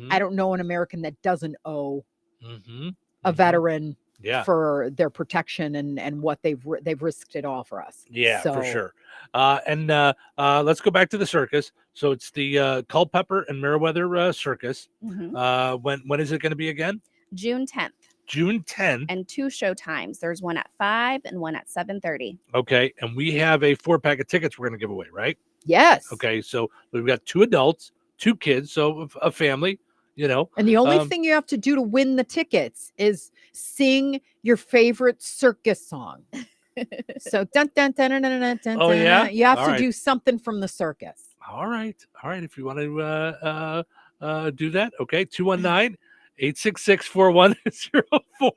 I don't know an American that doesn't owe a veteran for their protection and what they've risked it all for us. Yeah, for sure. And let's go back to the circus. So it's the Culpeper and Meriwether Circus. When is it going to be again? June 10th. June 10th. And 2 show times. There's one at 5 and one at 7:30. Okay. And we have a 4-pack of tickets we're going to give away, right? Yes. Okay. So we've got 2 adults, 2 kids. So a family, you know. And the only thing you have to do to win the tickets is sing your favorite circus song. So dun dun dun dun dun dun dun. Oh, yeah? You have All to right. do something from the circus. All right. If you want to do that, okay. 219-866-4104.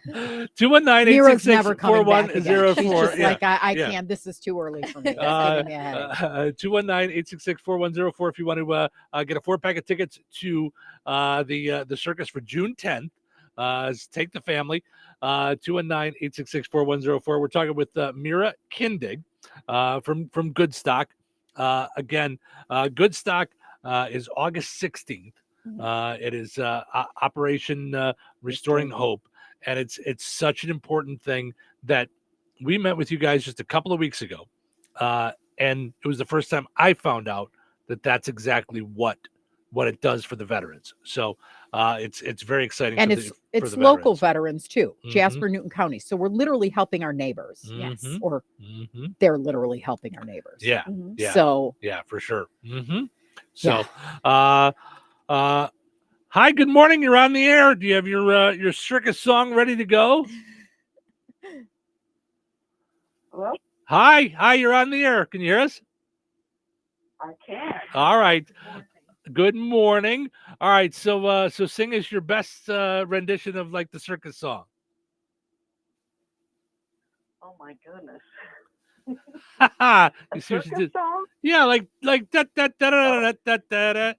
219-866-4104. She's like, I can't. This is too early for me. 219-866-4104 if you want to get a 4-pack of tickets to the circus for June 10th. Take the family. 219-866-4104. We're talking with Mira Kindig from Goodstock. Again, Goodstock is August 16th. It is Operation Restoring Hope. And it's such an important thing that we met with you guys just a couple of weeks ago. And it was the first time I found out that that's exactly what it does for the veterans. So it's very exciting. And for it's the local veterans too, Mhm. Jasper, Newton County. So we're literally helping our neighbors. Yes. Mhm. Or Mhm. they're literally helping our neighbors. Yeah. Yeah. So yeah, for sure. So hi, good morning. You're on the air. Do you have your circus song ready to go? Hello? Hi, you're on the air. Can you hear us? I can. All right. Good morning. All right. So sing us your best rendition of like the circus song. Oh my goodness. You A see what she circus did? song? Yeah, like da da da da da da da da.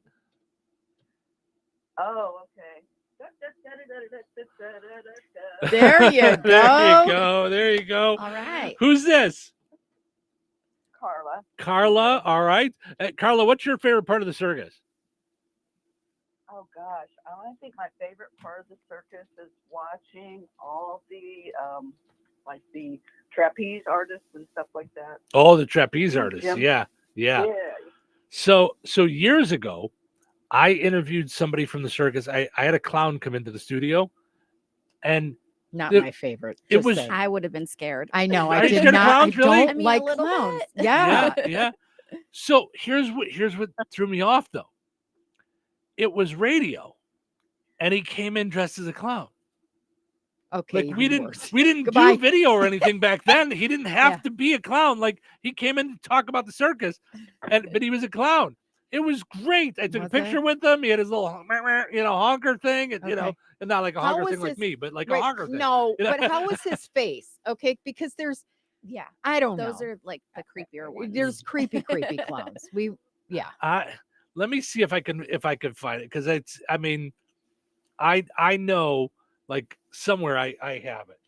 Oh, okay. there you go. There you go. All right. Who's this? Carla. Carla. All right. Carla, what's your favorite part of the circus? Oh gosh, I think my favorite part of the circus is watching all the like the trapeze artists and stuff like that. Oh, the trapeze artists. Jim. Yeah. So years ago, I interviewed somebody from the circus. I had a clown come into the studio, and Not my favorite. It Just was. saying. I would have been scared. I know. Are I you did scared of not. clowns, I really? don't I mean, a like little clowns. bit. Yeah. Yeah. So here's what threw me off though. It was radio, and he came in dressed as a clown. Okay. Like we even didn't worse. do Goodbye. video or anything back then. He didn't have to be a clown. Like he came in to talk about the circus, but he was a clown. It was great. I took a Was picture it? with him. He had his little honker thing, and Okay. and not like a How honker was thing like his- me, but like Right, a honker thing. No, You know? but how was his face? Okay, because there's Yeah. I don't Those know. are like the creepier ones. There's creepy clowns. Yeah. Let me see if I can find it, because it's. I mean, I know like somewhere I have it.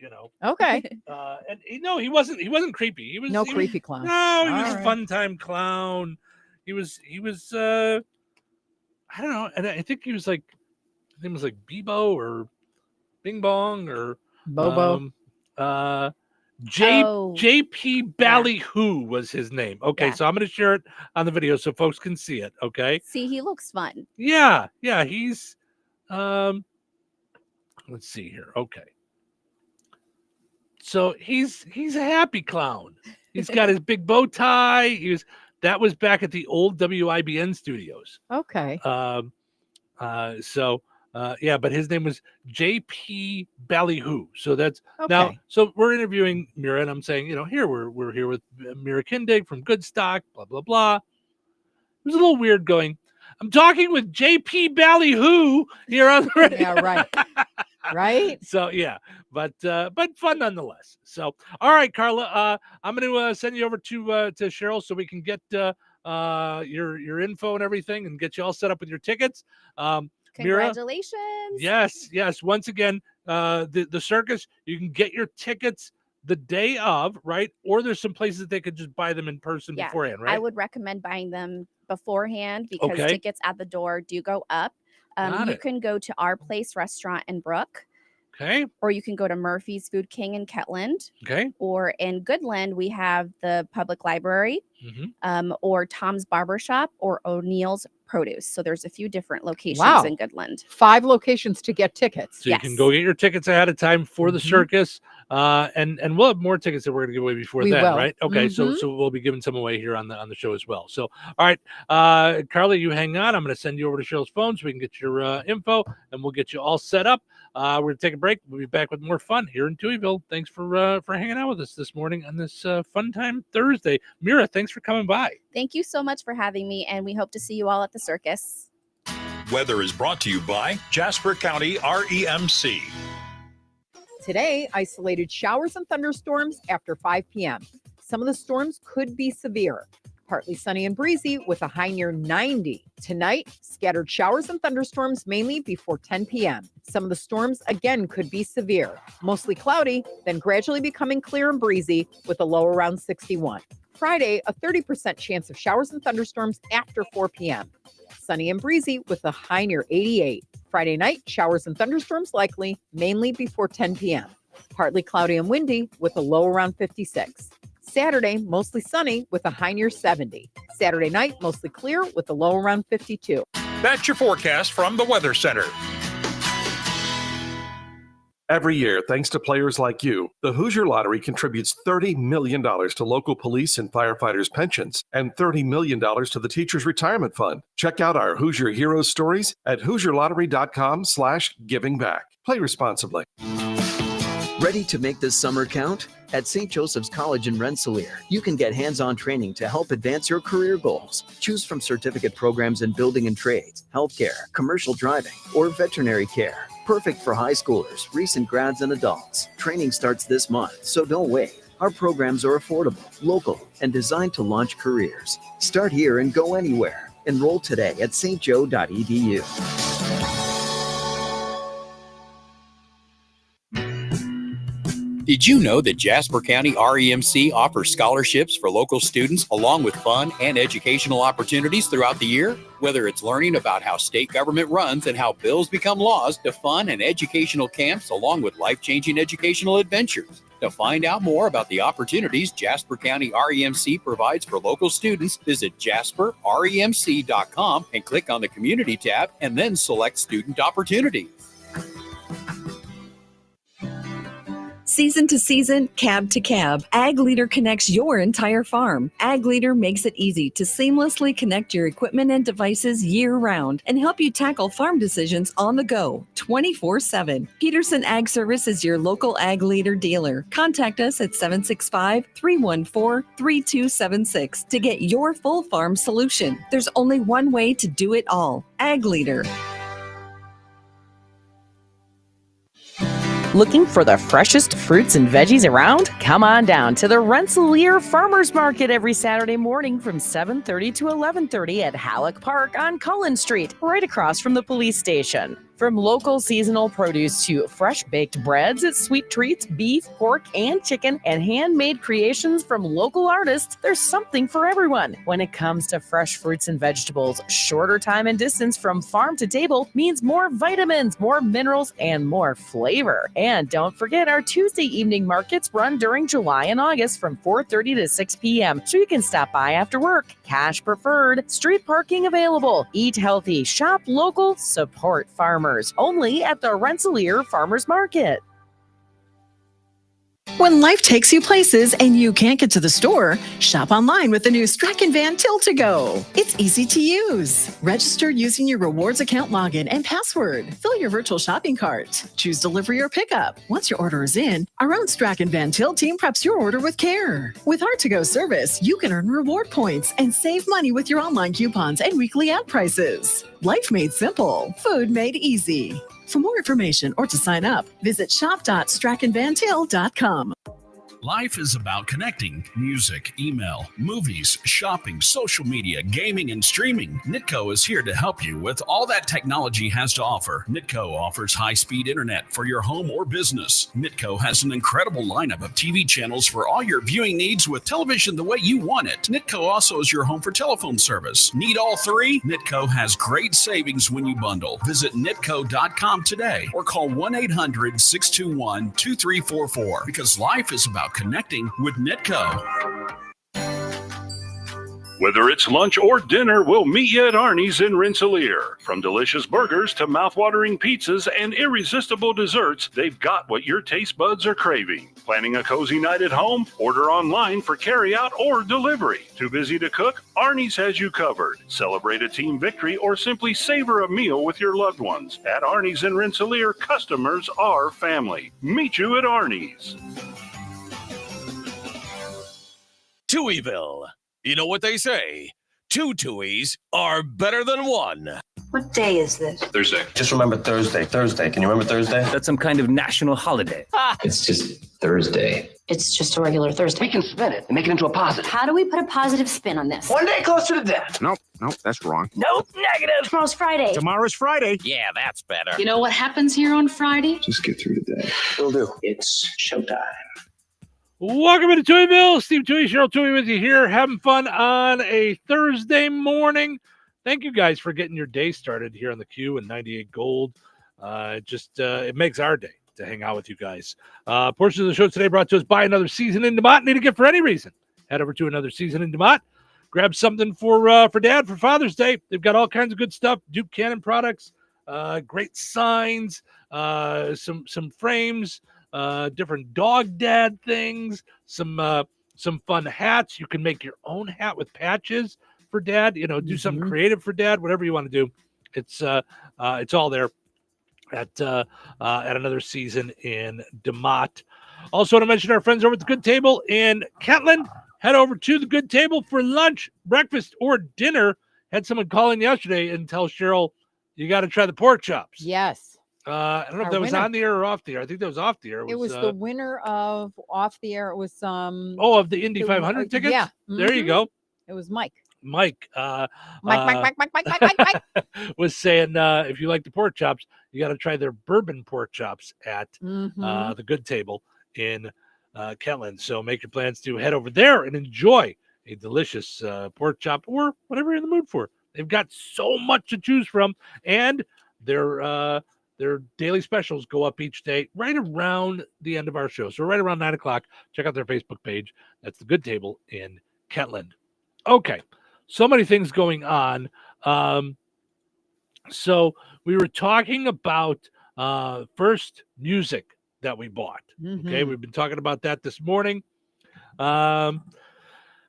Okay. And he wasn't creepy. He was No he was- creepy clown. No, he was All a right. fun time clown. He was I don't know, and I think he was like, his name was like Bebo or Bing Bong or Bobo. JP Ballyhoo was his name. Okay, Yeah. so I'm gonna share it on the video so folks can see it. Okay. See, he looks fun. Yeah, he's let's see here. Okay. So he's a happy clown. He's got his big bow tie. That was back at the old WIBN studios. Okay. But his name was JP Ballyhoo. So that's Okay. now. So we're interviewing Mira, and I'm saying, here we're here with Mira Kindig from Goodstock. Blah blah blah. It was a little weird going. I'm talking with JP Ballyhoo here on the radio. Yeah, right. Right. So yeah, but fun nonetheless. So all right, Carla, I'm going to send you over to Cheryl so we can get your info and everything and get you all set up with your tickets. Congratulations. Mira, yes. Once again, the circus, you can get your tickets the day of, right? Or there's some places that they could just buy them in person beforehand, right? I would recommend buying them beforehand because Okay. tickets at the door do go up. Got You it. can go to Our Place Restaurant in Brook, Okay. or you can go to Murphy's Food King in Ketland, Okay. or in Goodland, we have the Public Library, or Tom's Barbershop, or O'Neill's Produce. So there's a few different locations Wow. in Goodland. 5 locations to get tickets. So you can go get your tickets ahead of time for the circus. And we'll have more tickets that we're going to give away before We then, will. right? Okay, Mhm. so we'll be giving some away here on the show as well. So all right, Carly, you hang on. I'm going to send you over to Cheryl's phone so we can get your info, and we'll get you all set up. We're going to take a break. We'll be back with more fun here in Touhyville. Thanks for hanging out with us this morning on this Fun Time Thursday. Mira, thanks for coming by. Thank you so much for having me, and we hope to see you all at the circus. Weather is brought to you by Jasper County REMC. Today, isolated showers and thunderstorms after 5 p.m. Some of the storms could be severe. Partly sunny and breezy with a high near 90. Tonight, scattered showers and thunderstorms mainly before 10 p.m. Some of the storms again could be severe. Mostly cloudy, then gradually becoming clear and breezy with a low around 61. Friday, a 30% chance of showers and thunderstorms after 4 p.m. Sunny and breezy with a high near 88. Friday night, showers and thunderstorms likely, mainly before 10 p.m. Partly cloudy and windy with a low around 56. Saturday, mostly sunny with a high near 70. Saturday night, mostly clear with a low around 52. That's your forecast from the Weather Center. Every year, thanks to players like you, the Hoosier Lottery contributes $30 million to local police and firefighters' pensions and $30 million to the Teachers' Retirement Fund. Check out our Hoosier Heroes stories at HoosierLottery.com/givingback. Play responsibly. Ready to make this summer count? At St. Joseph's College in Rensselaer, you can get hands-on training to help advance your career goals. Choose from certificate programs in building and trades, healthcare, commercial driving, or veterinary care. Perfect for high schoolers, recent grads, and adults. Training starts this month, so don't wait. Our programs are affordable, local, and designed to launch careers. Start here and go anywhere. Enroll today at stjo.edu. Did you know that Jasper County REMC offers scholarships for local students along with fun and educational opportunities throughout the year? Whether it's learning about how state government runs and how bills become laws, to fun and educational camps along with life-changing educational adventures. To find out more about the opportunities Jasper County REMC provides for local students, visit jasperremc.com and click on the Community tab and then select Student Opportunities. Season to season, cab to cab, Ag Leader connects your entire farm. Ag Leader makes it easy to seamlessly connect your equipment and devices year-round and help you tackle farm decisions on the go, 24/7. Peterson Ag Service is your local Ag Leader dealer. Contact us at 765-314-3276 to get your full farm solution. There's only one way to do it all. Ag Leader. Looking for the freshest fruits and veggies around? Come on down to the Rensselaer Farmers Market every Saturday morning from 7:30 to 11:30 at Halleck Park on Cullen Street, right across from the police station. From local seasonal produce to fresh baked breads, sweet treats, beef, pork, and chicken, and handmade creations from local artists, there's something for everyone. When it comes to fresh fruits and vegetables, shorter time and distance from farm to table means more vitamins, more minerals, and more flavor. And don't forget, our Tuesday evening markets run during July and August from 4:30 to 6 p.m. so you can stop by after work. Cash preferred, street parking available. Eat healthy, shop local, support farmers. Only at the Rensselaer Farmers Market. When life takes you places and you can't get to the store, shop online with the new Strachan Van Till to Go. It's easy to use. Register using your rewards account login and password. Fill your virtual shopping cart. Choose delivery or pickup. Once your order is in, our own Strachan Van Till team preps your order with care. With our to-go service, you can earn reward points and save money with your online coupons and weekly ad prices. Life made simple. Food made easy. For more information or to sign up, visit shop.strachanvantil.com. Life is about connecting. Music, email, movies, shopping, social media, gaming, and streaming. Nitco is here to help you with all that technology has to offer. Nitco offers high-speed internet for your home or business. Nitco has an incredible lineup of TV channels for all your viewing needs with television the way you want it. Nitco also is your home for telephone service. Need all three? Nitco has great savings when you bundle. Visit nitco.com today or call 1-800-621-2344 because life is about connecting with Nitco. Whether it's lunch or dinner, we'll meet you at Arnie's in Rensselaer. From delicious burgers to mouthwatering pizzas and irresistible desserts, they've got what your taste buds are craving. Planning a cozy night at home? Order online for carryout or delivery. Too busy to cook? Arnie's has you covered. Celebrate a team victory or simply savor a meal with your loved ones. At Arnie's in Rensselaer, customers are family. Meet you at Arnie's. Touhyville. You know what they say? Two Touhies are better than one. What day is this? Thursday. Just remember Thursday. Thursday. Can you remember Thursday? That's some kind of national holiday. It's just Thursday. It's just a regular Thursday. We can spin it and make it into a positive. How do we put a positive spin on this? One day closer to death. Nope, that's wrong. Nope, negative. Tomorrow's Friday. Tomorrow's Friday. Yeah, that's better. You know what happens here on Friday? Just get through today. Will do. It's showtime. Welcome to Touhyville. Steve Touhy, Cheryl Touhy with you here, having fun on a Thursday morning. Thank you guys for getting your day started here on the Q and 98 Gold. It makes our day to hang out with you guys. Portion of the show today brought to us by Another Season in DeMott. Need a gift for any reason? Head over to Another Season in DeMott. Grab something for Dad for Father's Day. They've got all kinds of good stuff. Duke Cannon products, great signs, some frames. Different dog dad things, some fun hats. You can make your own hat with patches for Dad. Do something creative for Dad. Whatever you want to do, it's all there at Another Season in DeMott. Also, want to mention our friends over at the Good Table in Kentland. Head over to the Good Table for lunch, breakfast, or dinner. Had someone call in yesterday and tell Cheryl, you got to try the pork chops. Yes. I don't know if that was on the air or off the air. I think that was off the air. It was the winner of off the air. It was of the Indy 500 tickets. Yeah, there you go. It was Mike. Mike Mike was saying if you like the pork chops, you got to try their bourbon pork chops at the Good Table in Kentland. So make your plans to head over there and enjoy a delicious pork chop or whatever you're in the mood for. They've got so much to choose from, and their daily specials go up each day right around the end of our show. So right around 9 o'clock, check out their Facebook page. That's the Good Table in Kentland. Okay, so many things going on. So we were talking about first music that we bought. Okay, we've been talking about that this morning.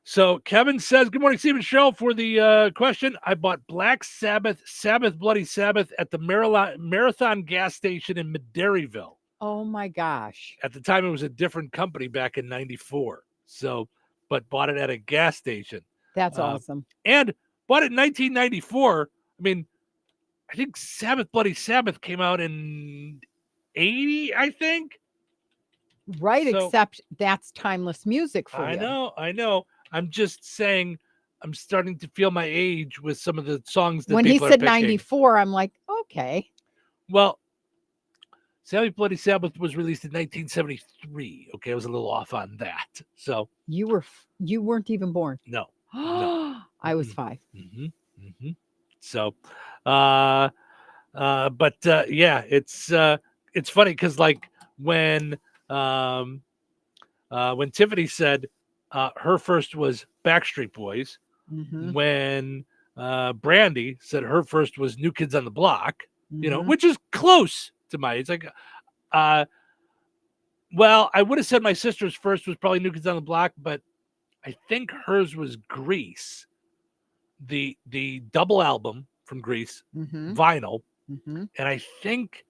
So Kevin says, good morning, Stephen Show. For the question, I bought Black Sabbath, Bloody Sabbath at the Marathon gas station in Maderryville. Oh my gosh. At the time, it was a different company back in 94. So, but bought it at a gas station. That's awesome. And bought it in 1994. I mean, I think Bloody Sabbath came out in 80, I think. Right, so, except that's timeless music for you. I know. I'm just saying I'm starting to feel my age with some of the songs that when he said 94, I'm like, okay. Well, Bloody Sabbath was released in 1973. Okay, I was a little off on that. So you weren't even born. No. I was 5. So yeah, it's funny because like when Tiffany said her first was Backstreet Boys, when Brandy said her first was New Kids on the Block, which is close to my. It's like Well, I would have said my sister's first was probably New Kids on the Block, but I think hers was Grease, the double album from Grease, vinyl, and I think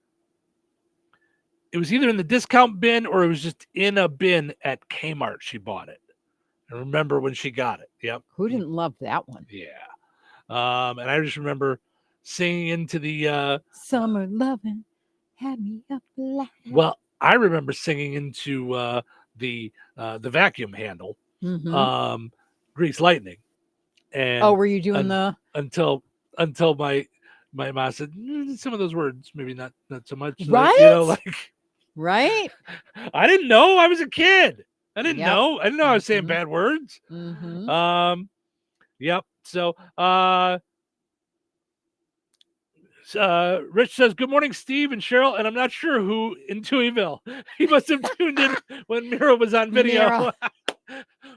it was either in the discount bin or it was just in a bin at Kmart. She bought it. I remember when she got it. Yep. Who didn't love that one? Yeah. And I just remember singing into the Summer Lovin' had me up last. well, I remember singing into the vacuum handle, Grease Lightning. And Oh, were you doing until my mom said some of those words maybe not so much, right? Like right. I didn't know. I was a kid. I didn't know. I didn't know I was saying bad words. Yep. So Rich says, "Good morning, Steve and Cheryl." And I'm not sure who in Touhyville. He must have tuned in when Mira was on video.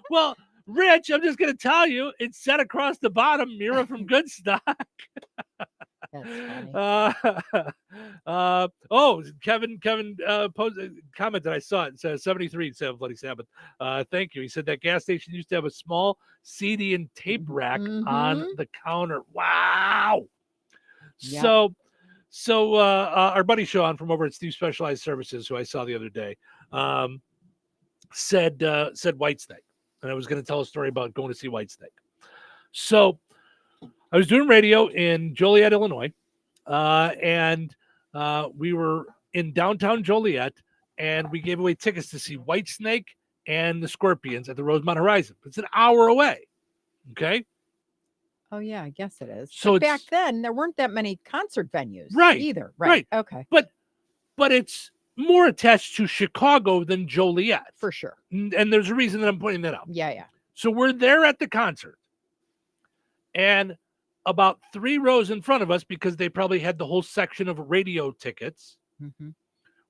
Well, Rich, I'm just going to tell you, it's set across the bottom, Mira from Good Stock. That's funny. Kevin posted a comment that I saw. It says 73 instead of Bloody Sabbath. Thank you. He said that gas station used to have a small CD and tape rack on the counter. Wow. Yep. So our buddy Sean from over at Steve Specialized Services, who I saw the other day, said Whitesnake. And I was going to tell a story about going to see Whitesnake. So I was doing radio in Joliet, Illinois, and we were in downtown Joliet, and we gave away tickets to see Whitesnake and the Scorpions at the Rosemont Horizon. It's an hour away. Okay. Oh yeah, I guess it is. So But back then there weren't that many concert venues, Right. Either. Right. Okay. But it's more attached to Chicago than Joliet. For sure. And there's a reason that I'm pointing that out. Yeah. So we're there at the concert, and about 3 rows in front of us, because they probably had the whole section of radio tickets,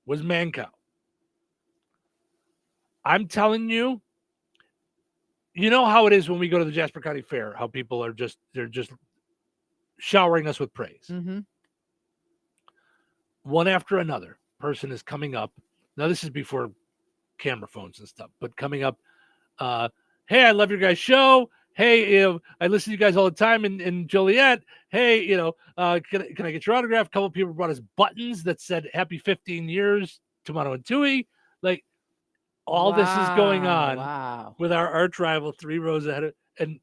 was Mancow. I'm telling you, you know how it is when we go to the Jasper County Fair, how people are they're just showering us with praise. One after another person is coming up. Now, this is before camera phones and stuff, but coming up, hey, I love your guys' show. Hey, I listen to you guys all the time in Joliet. Hey, can I get your autograph? A couple of people brought us buttons that said happy 15 years to Mono and Tui. Like, all this is going on with our arch rival 3 rows ahead. And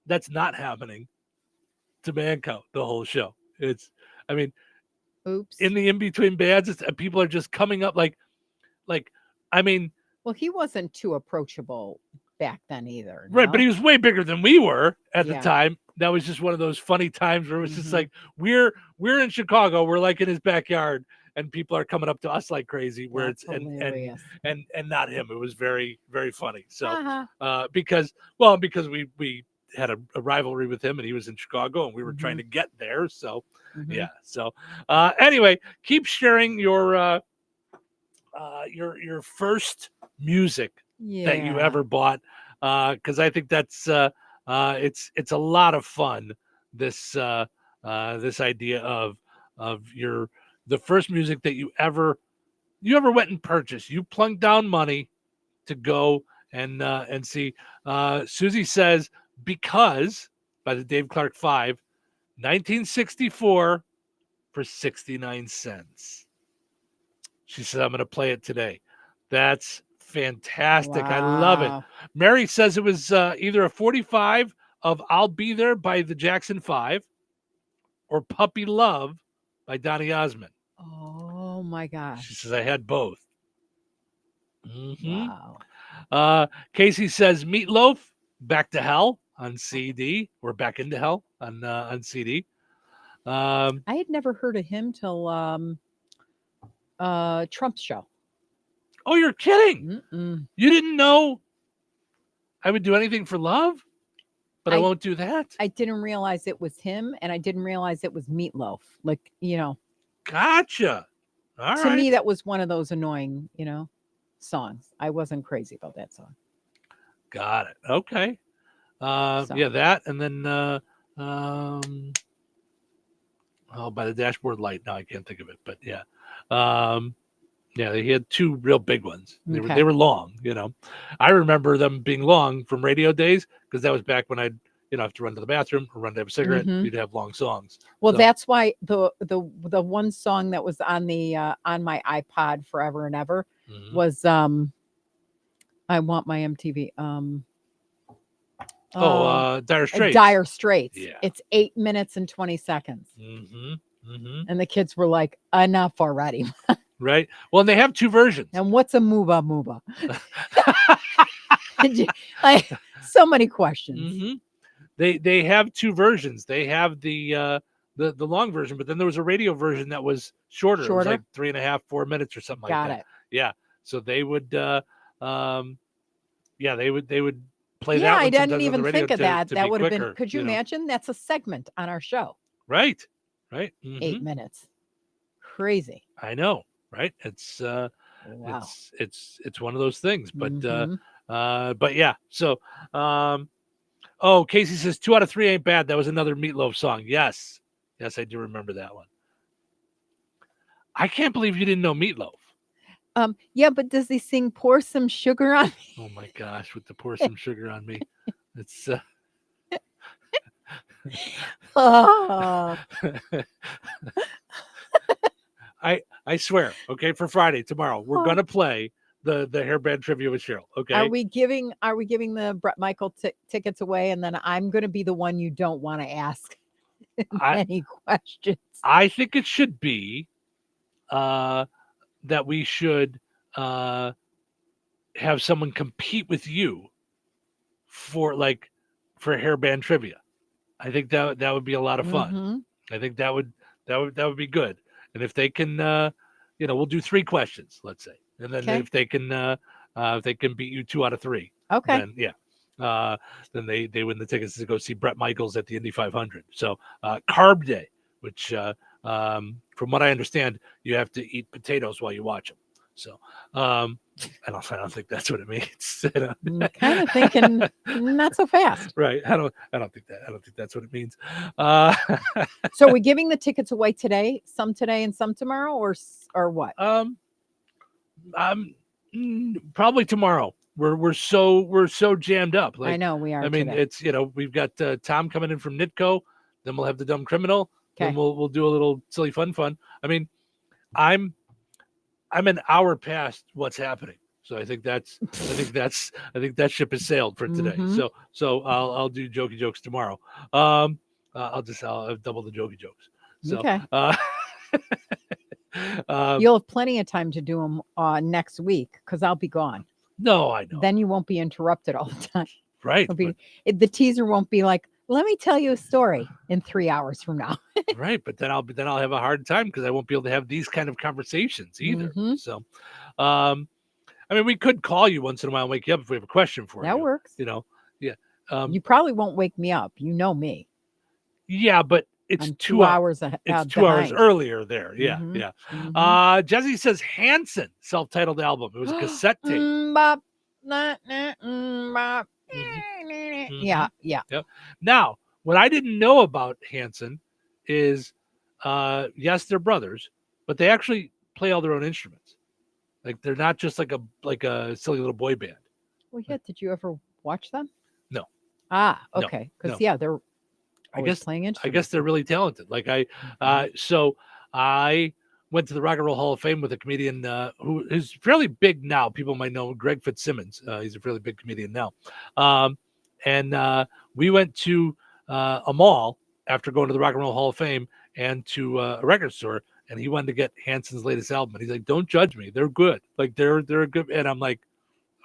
that's not happening to Mancow the whole show. Oops. In the in-between bands, people are just coming up like, well, he wasn't too approachable back then either. Right, no? but he was way bigger than we were at the Yeah. time. That was just one of those funny times where it was just like, we're in Chicago, we're like in his backyard, and people are coming up to us like crazy. Where That's it's hilarious. and not him. It was very, very funny. So Uh-huh. because we had a rivalry with him, and he was in Chicago, and we were trying to get there. So yeah. So anyway, keep sharing your first music that you Yeah. ever bought, because I think that's it's a lot of fun. This idea of the first music that you ever went and purchased. You plunked down money to go and see. Susie says, "Because" by the Dave Clark 5, 1964 for 69 cents. She said, "I'm going to play it today." That's fantastic. I love it. Wow. Mary says it was either a 45 of "I'll Be There" by the Jackson 5 or "Puppy Love" by Donny Osmond. Oh my gosh. She says, "I had both." Wow. Casey says, "Meatloaf, Back to Hell" on CD, or "Back into Hell" on CD. I had never heard of him till Trump's show. Oh, you're kidding. You didn't know I would do anything for love, but I won't do that. I didn't realize it was him, and I didn't realize it was Meatloaf. Like, Gotcha. All to right. me, that was one of those annoying, songs. I wasn't crazy about that song. Got it. Okay. Yeah, that, and then by the dashboard light. Now I can't think of it, but yeah. Yeah, he had two real big ones. Okay. They were long, I remember them being long from radio days because that was back when I'd, have to run to the bathroom or run to have a cigarette. Mhm. You'd have long songs. Well, So- that's why the one song that was on the on my iPod forever and ever Mhm. was I Want My MTV. Dire Straits. Dire Straits. Yeah. It's 8 minutes and 20 seconds. Mm-hmm. Mm-hmm. And the kids were like, enough already. Right. Well, and they have two versions. And what's a mooba? Like, so many questions. Mm-hmm. They have two versions. They have the long version, but then there was a radio version that was shorter. It was like 3.5, 4 minutes or something Got like that. it. Yeah. So they would they would play Yeah, that. I one didn't sometimes on even the radio think of to- that. to That be would have been, quicker, could you imagine? That's a segment on our show. Right. Right. Mhm. 8 minutes. Crazy. I know. Right. It's Wow. it's one of those things. But Mhm. but yeah. So oh, Casey says 2 out of 3 ain't bad. That was another Meatloaf song. Yes. Yes, I do remember that one. I can't believe you didn't know Meatloaf. Yeah, but does he sing Pour Some Sugar on Me? Oh my gosh, with the Pour Some Sugar on Me. It's Oh. I swear, okay, for Friday tomorrow, we're gonna play the hairband trivia with Cheryl. Okay. Are we giving the Brett Michael tickets away, and then I'm going to be the one you don't want to ask any questions? I think it should be that we should have someone compete with you for hairband trivia. I think that would be a lot of fun. Mhm. I think that would be good. And if they can, we'll do 3 questions, let's say, and then Okay. if they can beat you 2 out of 3, Okay. then yeah, then they win the tickets to go see Brett Michaels at the Indy 500. So Carb Day, which from what I understand, you have to eat potatoes while you watch them. So I don't think that's what it means. Kind of thinking not so fast. Right. I don't think that's what it means. So are we giving the tickets away today, some today and some tomorrow, or what? Probably tomorrow. We're so jammed up. I know we are. I mean, today. it's we've got Tom coming in from Nitco, then we'll have the Dumb Criminal, then Okay. we'll do a little silly fun. I mean, I'm an hour past what's happening, so I think that ship has sailed for today. Mhm. So I'll do jokey jokes tomorrow. I'll double the jokey jokes. So, Okay. um, You'll have plenty of time to do them next week because I'll be gone. no, I know. Then you won't be interrupted all the time. Right. It'll be, the teaser won't be like, let me tell you a story in 3 hours from now. Right, but then I'll have a hard time because I won't be able to have these kind of conversations either. Mhm. So, I mean, we could call you once in a while and wake you up if we have a question for you. That works. Yeah. You probably won't wake me up. You know me. Yeah, but it's I'm 2 2 hours. hours. It's 2 hours behind. earlier there. Yeah, Mhm. yeah. Mhm. Jesse says Hanson self-titled album. It was a cassette tape. Bop, nah, nah, bop. Yeah, yeah. Yep. Now, what I didn't know about Hanson is, yes, they're brothers, but they actually play all their own instruments. Like they're not just like a silly little boy band. Well, yeah. Did you ever watch them? No. Ah, No, okay. Because no. yeah, they're I always guess playing I instruments. guess they're really talented. Like so I went to the Rock and Roll Hall of Fame with a comedian who is fairly big now. People might know Greg Fitzsimmons. He's a fairly big comedian now. And we went to a mall after going to the Rock and Roll Hall of Fame and to a record store, and he wanted to get Hanson's latest album. And he's like, "Don't judge me. They're good. Like they're a good." And I'm like,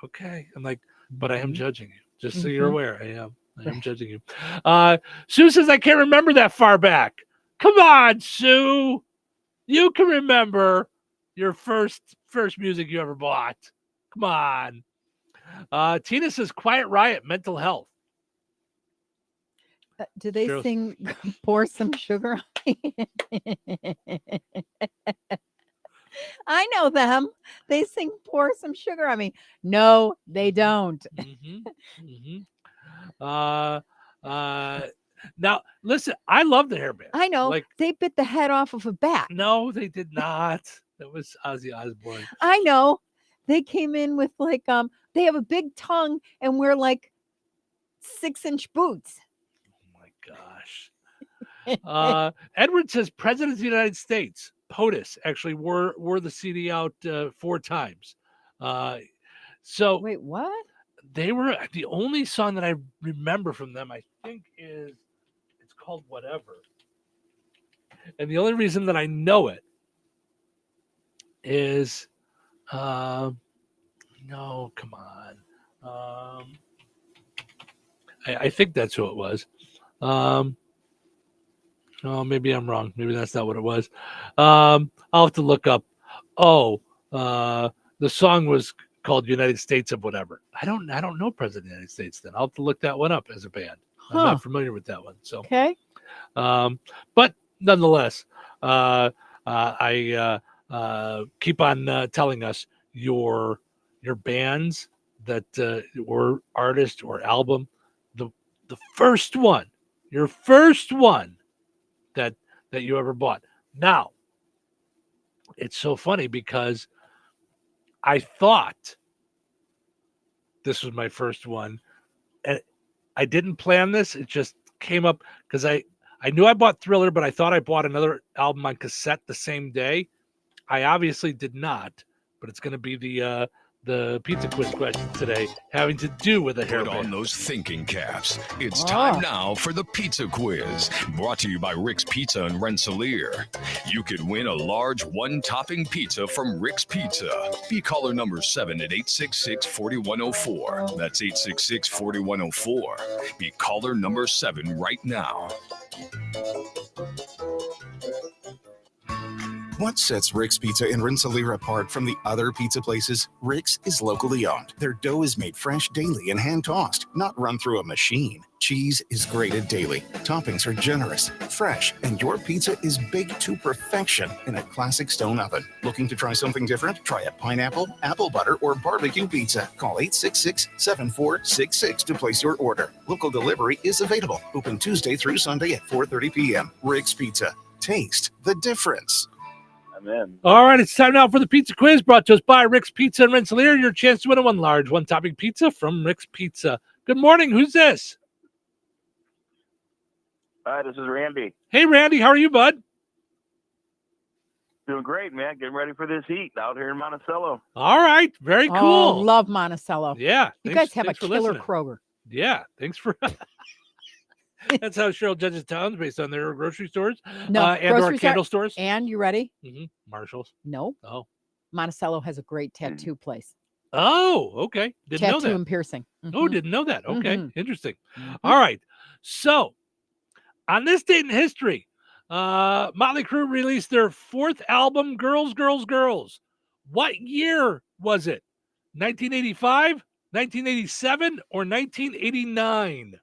"Okay." I'm like, "But I am judging you. Just so you're Mhm. aware. I am judging you." Sue says, "I can't remember that far back." Come on, Sue. You can remember your first music you ever bought. Come on. Tina says, "Quiet Riot, Mental Health." Do they Sure. sing Pour Some Sugar on Me? I know them. They sing Pour Some Sugar on Me. No, they don't. Now, listen, I love the hairband. I know. Like, They bit the head off of a bat. no, they did not. That was Ozzy Osbourne. I know. They came in with like they have a big tongue and wear like 6-inch boots. Oh my gosh. Edward says President of the United States, POTUS, actually wore the CD out 4 times. So wait, what? They were the only song that I remember from them, I think, it's called Whatever. And the only reason that I know it is no, come on. I think that's who it was. Oh, maybe I'm wrong. Maybe that's not what it was. I'll have to look up. The song was called United States of Whatever. I don't know President of the United States then. I'll have to look that one up as a band. I'm not familiar with that one. So okay. But nonetheless, I keep on telling us your bands that or artist or album, the first one, your first one that you ever bought. Now, it's so funny because I thought this was my first one, and I didn't plan this. It just came up because I knew I bought Thriller, but I thought I bought another album on cassette the same day. I obviously did not, but it's going to be the pizza quiz question today, having to do with a hair Put band. on those thinking caps. It's time now for the pizza quiz, brought to you by Rick's Pizza in Rensselaer. You could win a large one-topping pizza from Rick's Pizza. Be caller number 7 at 866-4104. That's 866-4104. Be caller number 7 right now. What sets Rick's Pizza in Rensselaer apart from the other pizza places? Rick's is locally owned. Their dough is made fresh daily and hand-tossed, not run through a machine. Cheese is grated daily. Toppings are generous, fresh, and your pizza is baked to perfection in a classic stone oven. Looking to try something different? Try a pineapple, apple butter, or barbecue pizza. Call 866-7466 to place your order. Local delivery is available. Open Tuesday through Sunday at 4:30 p.m. Rick's Pizza. Taste the difference. All right, it's time now for the pizza quiz, brought to us by Rick's Pizza in Rensselaer. Your chance to win a one-topping pizza from Rick's Pizza. Good morning. Who's this? Hi, this is Randy. Hey, Randy. How are you, bud? Doing great, man. Getting ready for this heat out here in Monticello. All right. Very cool. Oh, love Monticello. Yeah. You thanks- guys have a thanks for killer listening. Kroger. Yeah. Thanks for... That's how Cheryl judges towns, based on their grocery stores. No, and or grocery candle store- stores. And you ready? Mm-hmm. Marshalls. No. Oh. Monticello has a great tattoo place. Oh, okay. Didn't know Tattoo that. and piercing. Oh, Mhm. didn't know that. Okay. Mhm. Interesting. All right. So, on this date in history, Motley Crue released their 4th album, Girls, Girls, Girls. What year was it? 1985, 1987, or 1989?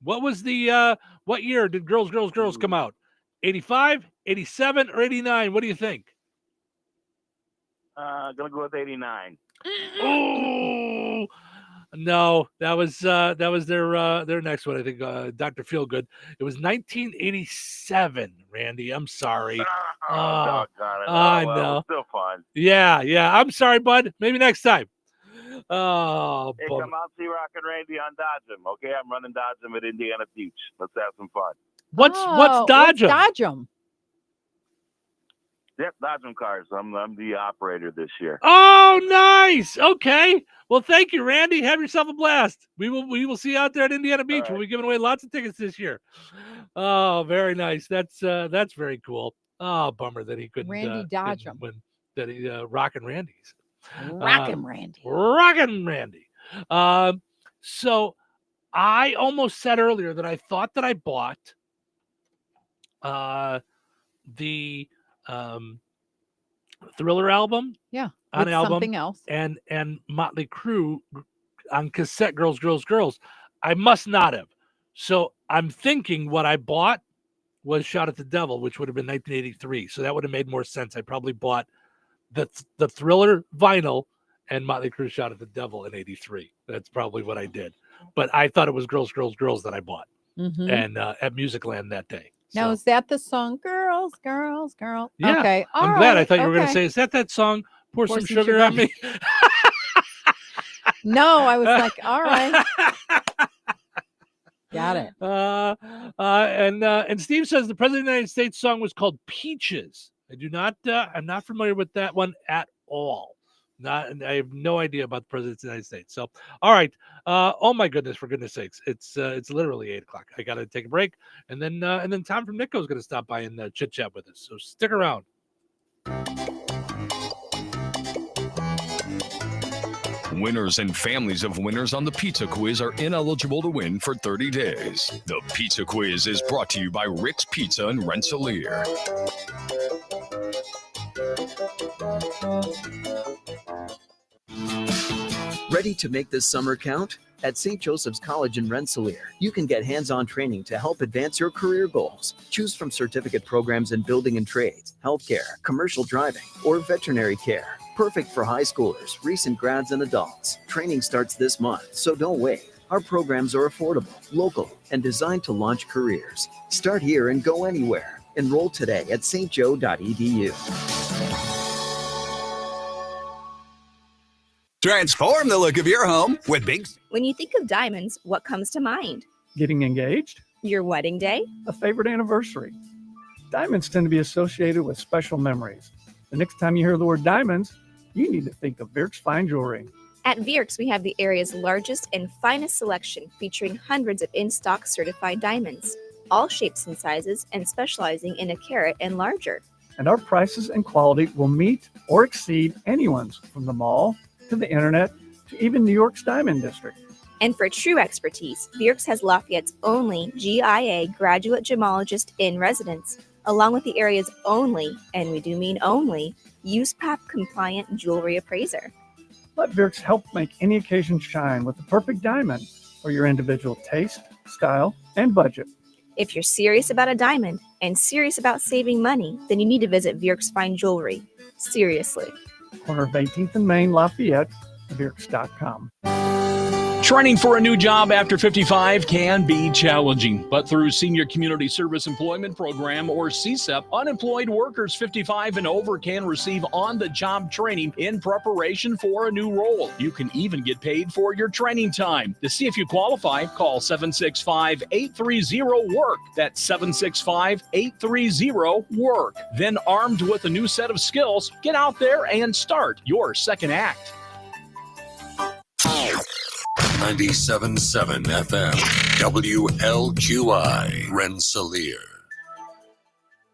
What was the what year did Girls, Girls, Girls come out? 85, 87, or 89? What do you think? Gonna go with 89. Oh no, that was their next one. I think Dr. Feelgood. It was 1987. Randy, I'm sorry. Doggone it. I well, know. It's still fun. Yeah. I'm sorry, bud. Maybe next time. Oh, Hey, bummer. come out see Rock and Randy on Dodgem. Okay, I'm running Dodgem at Indiana Beach. Let's have some fun. What's Dodgem? Dodgem? Yep, Dodgem cars. I'm the operator this year. Oh, nice. Okay. Well, thank you, Randy. Have yourself a blast. We will see you out there at Indiana Beach. We'll be giving away lots of tickets this year. Oh, very nice. That's very cool. Oh, bummer that he couldn't. Randy Dodgem. That he Rockin' Randy's. Rockin' Randy. Rockin' Randy. So I almost said earlier that I thought that I bought the Thriller album. Yeah. On with album something else. and Motley Crue on cassette, Girls, Girls, Girls. I must not have. So I'm thinking what I bought was Shout at the Devil, which would have been 1983. So that would have made more sense. I probably bought the Thriller vinyl and Motley Crue Shout at the Devil in 83. That's probably what I did. But I thought it was Girls, Girls, Girls that I bought Mhm. and at Musicland that day. Now, is that the song, Girls, girls. Yeah. Okay. I'm glad. I thought you were going to say, is that song, Pour Some Sugar on Me? No, I was like, all right. Got it. And Steve says the President of the United States song was called Peaches. I'm not familiar with that one at all. I have no idea about the President of the United States. So, all right. Oh my goodness, for goodness sakes. It's literally 8:00. I got to take a break. And then Tom from Nico is going to stop by and chit chat with us. So stick around. Winners and families of winners on the Pizza Quiz are ineligible to win for 30 days. The Pizza Quiz is brought to you by Rick's Pizza in Rensselaer. Ready to make this summer count? At St. Joseph's College in Rensselaer, you can get hands-on training to help advance your career goals. Choose from certificate programs in building and trades, healthcare, commercial driving, or veterinary care. Perfect for high schoolers, recent grads, and adults. Training starts this month, so don't wait. Our programs are affordable, local, and designed to launch careers. Start here and go anywhere. Enroll today at stjo.edu. Transform the look of your home with Big. When you think of diamonds, what comes to mind? Getting engaged? Your wedding day? A favorite anniversary? Diamonds tend to be associated with special memories. The next time you hear the word diamonds, you need to think of Virks Fine Jewelry. At Virks, we have the area's largest and finest selection, featuring hundreds of in-stock certified diamonds, all shapes and sizes, and specializing in a carat and larger. And our prices and quality will meet or exceed anyone's, from the mall to the internet to even New York's Diamond District. And for true expertise, Virks has Lafayette's only GIA graduate gemologist in residence, along with the area's only, and we do mean only, USPAP compliant jewelry appraiser. Let Virks help make any occasion shine with the perfect diamond for your individual taste, style, and budget. If you're serious about a diamond and serious about saving money, then you need to visit Virks Fine Jewelry. Seriously. Corner of 18th and Main, Lafayette, Virks.com. Training for a new job after 55 can be challenging, but through Senior Community Service Employment Program, or CSEP, unemployed workers 55 and over can receive on-the-job training in preparation for a new role. You can even get paid for your training time. To see if you qualify, call 765-830-WORK. That's 765-830-WORK. Then, armed with a new set of skills, get out there and start your second act. 97.7 FM, WLQI, Rensselaer.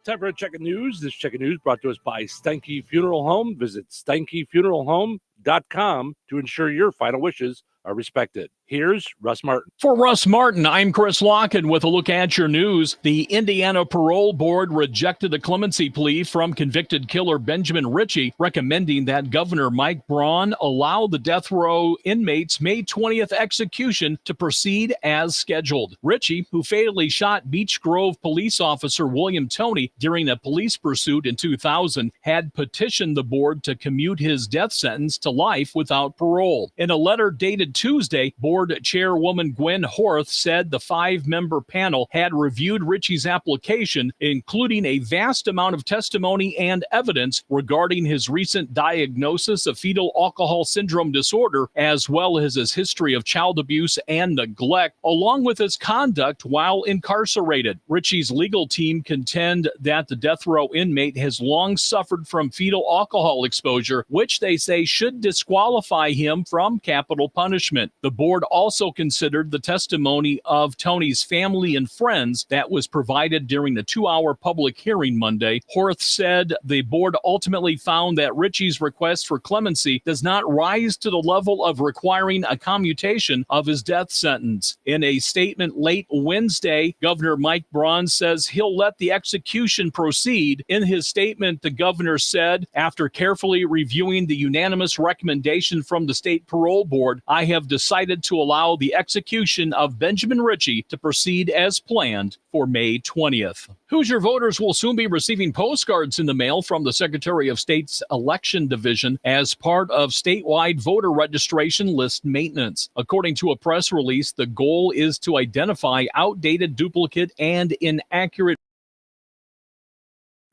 Time for a check of news. This check of news brought to us by Steinke Funeral Home. Visit SteinkeFuneralHome.com to ensure your final wishes are respected. Here's Russ Martin. For Russ Martin, I'm Chris Locken with a look at your news. The Indiana Parole Board rejected a clemency plea from convicted killer Benjamin Ritchie, recommending that Governor Mike Braun allow the death row inmate's May 20th execution to proceed as scheduled. Ritchie, who fatally shot Beech Grove police officer William Toney during a police pursuit in 2000, had petitioned the board to commute his death sentence to life without parole. In a letter dated Tuesday, Board Chairwoman Gwen Horth said the 5-member panel had reviewed Ritchie's application, including a vast amount of testimony and evidence regarding his recent diagnosis of fetal alcohol syndrome disorder, as well as his history of child abuse and neglect, along with his conduct while incarcerated. Ritchie's legal team contend that the death row inmate has long suffered from fetal alcohol exposure, which they say should disqualify him from capital punishment. The board also considered the testimony of Toney's family and friends that was provided during the 2-hour public hearing Monday. Horth said the board ultimately found that Ritchie's request for clemency does not rise to the level of requiring a commutation of his death sentence. In a statement late Wednesday, Governor Mike Braun says he'll let the execution proceed. In his statement, the governor said, after carefully reviewing the unanimous recommendation from the state parole board, I have decided to allow the execution of Benjamin Ritchie to proceed as planned for May 20th. Hoosier voters will soon be receiving postcards in the mail from the Secretary of State's Election Division as part of statewide voter registration list maintenance. According to a press release, the goal is to identify outdated, duplicate, and inaccurate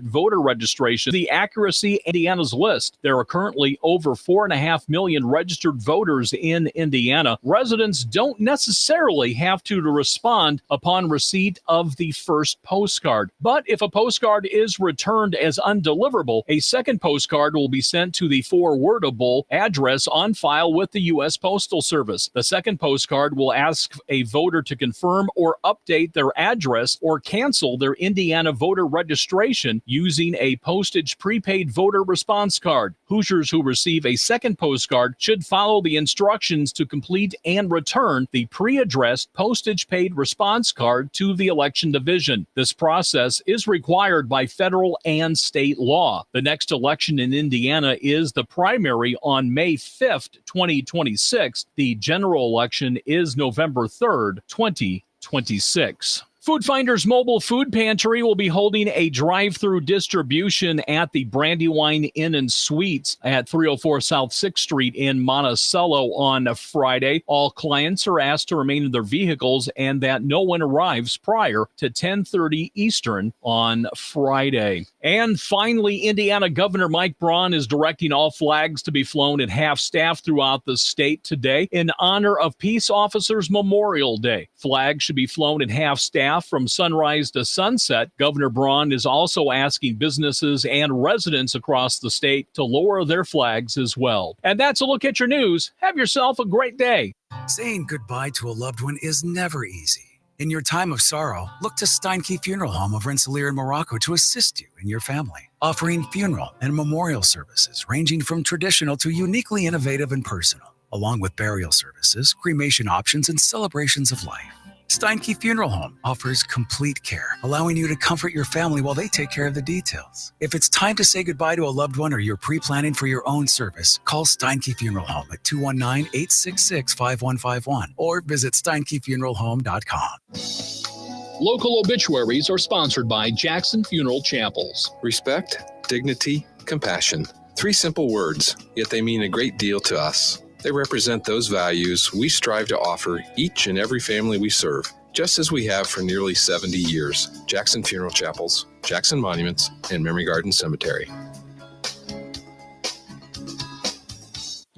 voter registration, the accuracy Indiana's list. There are currently over 4.5 million registered voters in Indiana. Residents don't necessarily have to respond upon receipt of the first postcard. But if a postcard is returned as undeliverable, a second postcard will be sent to the forwardable address on file with the U.S. Postal Service. The second postcard will ask a voter to confirm or update their address or cancel their Indiana voter registration using a postage prepaid voter response card. Hoosiers who receive a second postcard should follow the instructions to complete and return the pre-addressed postage paid response card to the election division. This process is required by federal and state law. The next election in Indiana is the primary on May 5th, 2026. The general election is November 3rd, 2026. Food Finder's Mobile Food Pantry will be holding a drive-through distribution at the Brandywine Inn and Suites at 304 South 6th Street in Monticello on Friday. All clients are asked to remain in their vehicles and that no one arrives prior to 10:30 Eastern on Friday. And finally, Indiana Governor Mike Braun is directing all flags to be flown at half-staff throughout the state today in honor of Peace Officers Memorial Day. Flags should be flown at half-staff from sunrise to sunset. Governor Braun is also asking businesses and residents across the state to lower their flags as well. And that's a look at your news. Have yourself a great day. Saying goodbye to a loved one is never easy. In your time of sorrow, look to Steinke Funeral Home of Rensselaer in Morocco to assist you and your family, offering funeral and memorial services ranging from traditional to uniquely innovative and personal, along with burial services, cremation options, and celebrations of life. Steinke Funeral Home offers complete care, allowing you to comfort your family while they take care of the details. If it's time to say goodbye to a loved one or you're pre-planning for your own service, call Steinke Funeral Home at 219-866-5151 or visit SteinkeFuneralHome.com. Local obituaries are sponsored by Jackson Funeral Chapels. Respect, dignity, compassion. 3 simple words, yet they mean a great deal to us. They represent those values we strive to offer each and every family we serve, just as we have for nearly 70 years. Jackson Funeral Chapels, Jackson Monuments, and Memory Garden Cemetery.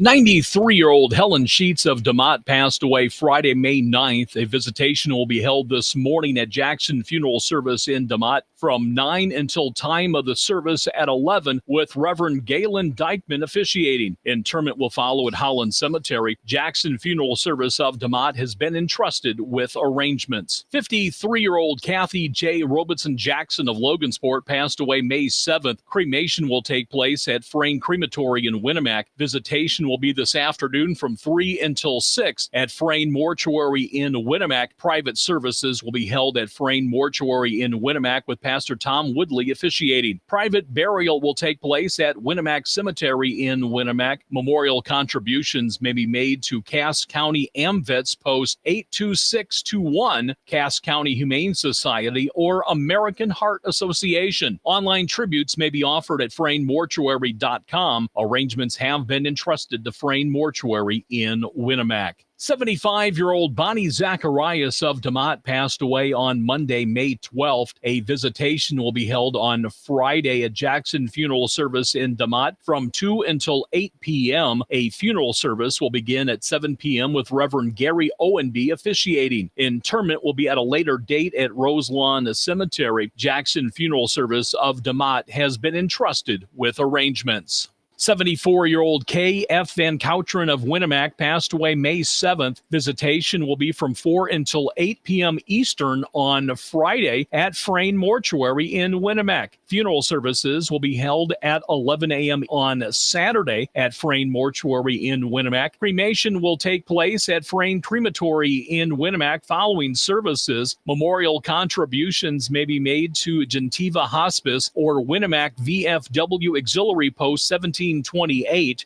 93-year-old Helen Sheets of DeMott passed away Friday, May 9th. A visitation will be held this morning at Jackson Funeral Service in DeMott from 9 until time of the service at 11 with Reverend Galen Dykeman officiating. Interment will follow at Holland Cemetery. Jackson Funeral Service of DeMott has been entrusted with arrangements. 53-year-old Kathy J. Robertson Jackson of Logansport passed away May 7th. Cremation will take place at Frayne Crematory in Winnemac. Visitation will be this afternoon from 3 until 6 at Frayne Mortuary in Winnemac. Private services will be held at Frayne Mortuary in Winnemac with Pastor Tom Woodley officiating. Private burial will take place at Winnemac Cemetery in Winnemac. Memorial contributions may be made to Cass County AMVETS Post 82621, Cass County Humane Society, or American Heart Association. Online tributes may be offered at FrayneMortuary.com. Arrangements have been entrusted to Frayne Mortuary in Winnemac. 75-year-old Bonnie Zacharias of DeMott passed away on Monday, May 12th. A visitation will be held on Friday at Jackson Funeral Service in DeMott from 2 until 8 p.m. A funeral service will begin at 7 p.m. with Reverend Gary Owenby officiating. Interment will be at a later date at Roselawn Cemetery. Jackson Funeral Service of DeMott has been entrusted with arrangements. 74-year-old K.F. Van Kouteren of Winnemac passed away May 7th. Visitation will be from 4 until 8 p.m. Eastern on Friday at Frayne Mortuary in Winnemac. Funeral services will be held at 11 a.m. on Saturday at Frayne Mortuary in Winnemac. Cremation will take place at Frayne Crematory in Winnemac following services. Memorial contributions may be made to Gentiva Hospice or Winnemac VFW Auxiliary Post 1728.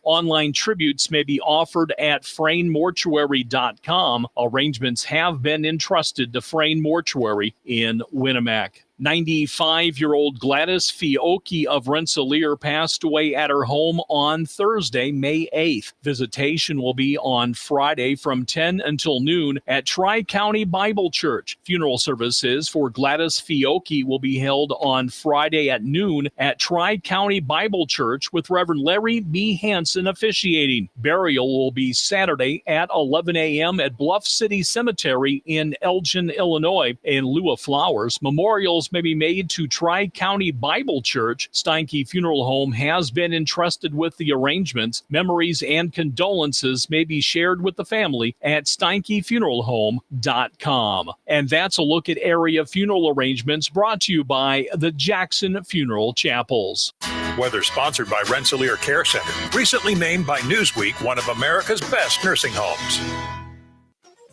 Online tributes may be offered at FrayneMortuary.com. Arrangements have been entrusted to Frayne Mortuary in Winnemac. 95-year-old Gladys Fiocchi of Rensselaer passed away at her home on Thursday, May 8th. Visitation will be on Friday from 10 until noon at Tri-County Bible Church. Funeral services for Gladys Fiocchi will be held on Friday at noon at Tri-County Bible Church with Reverend Larry B. Hansen officiating. Burial will be Saturday at 11 a.m. at Bluff City Cemetery in Elgin, Illinois. In lieu of flowers, memorials may be made to Tri-County Bible Church. Steinke Funeral Home has been entrusted with the arrangements. Memories and condolences may be shared with the family at SteinkeFuneralHome.com. And that's a look at area funeral arrangements brought to you by the Jackson Funeral Chapels. Weather sponsored by Rensselaer Care Center, recently named by Newsweek one of America's best nursing homes.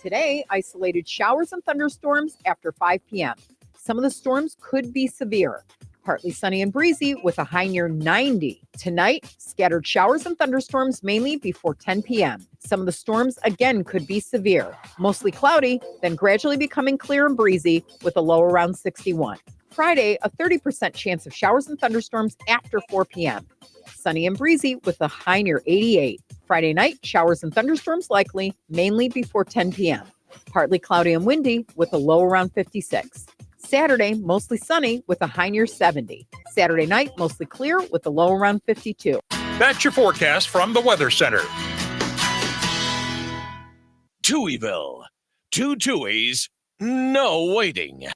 Today, isolated showers and thunderstorms after 5 p.m. Some of the storms could be severe. Partly sunny and breezy with a high near 90. Tonight, scattered showers and thunderstorms mainly before 10 p.m. Some of the storms again could be severe. Mostly cloudy, then gradually becoming clear and breezy with a low around 61. Friday, a 30% chance of showers and thunderstorms after 4 p.m. Sunny and breezy with a high near 88. Friday night, showers and thunderstorms likely, mainly before 10 p.m. Partly cloudy and windy with a low around 56. Saturday, mostly sunny with a high near 70. Saturday night, mostly clear with a low around 52. That's your forecast from the Weather Center. Touhyville. 2 Touhies, no waiting.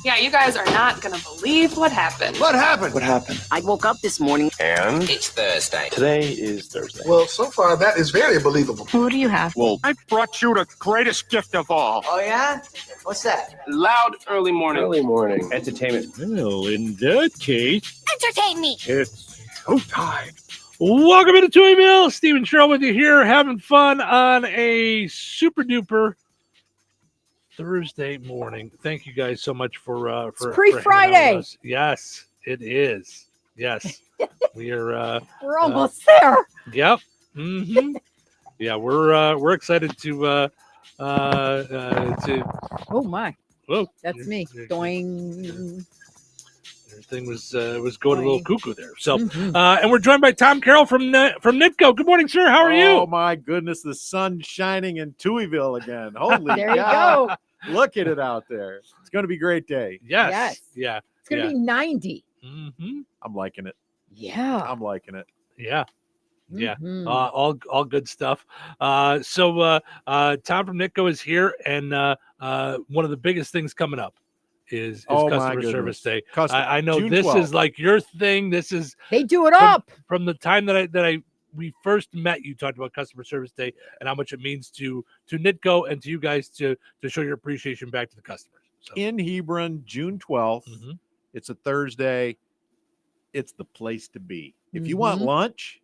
Yeah, you guys are not going to believe what happened. What happened? What happened? I woke up this morning. And? It's Thursday. Today is Thursday. Well, so far that is very believable. What do you have? Well, I brought you the greatest gift of all. Oh, yeah? What's that? Loud early morning. early morning entertainment. Well, in that case, Entertain me. it's showtime. Welcome into Touhyville. Steve and Cheryl with you here, having fun on a super duper Thursday morning. Thank you guys so much for pre-Friday. Yes, it is. Yes, we are. We're almost there. Yep. Mm-hmm. Yeah, we're excited to. Oh my! Whoa, That's me. Doing. Everything was going a little cuckoo there. So, and we're joined by Tom Carroll from NITCO. Good morning, sir. How are you? Oh my goodness, the sun's shining in Touhyville again. Holy There you cow. go. Look at it out there. It's going to be a great day. Yes. Yeah. It's going to be 90. Mm-hmm. I'm liking it. Yeah. I'm liking it. Yeah. Yeah. Mhm. All good stuff. So Tom from NITCO is here, and one of the biggest things coming up is Oh, my Customer goodness. Service Day. Custom- I know June this 12th. is like your thing. This is They do it up. from the time that we first met. You talked about Customer Service Day and how much it means to NITCO and to you guys to show your appreciation back to the customers. So, In Hebron, June 12th. Mhm. It's a Thursday. It's the place to be. If you want Mhm. lunch,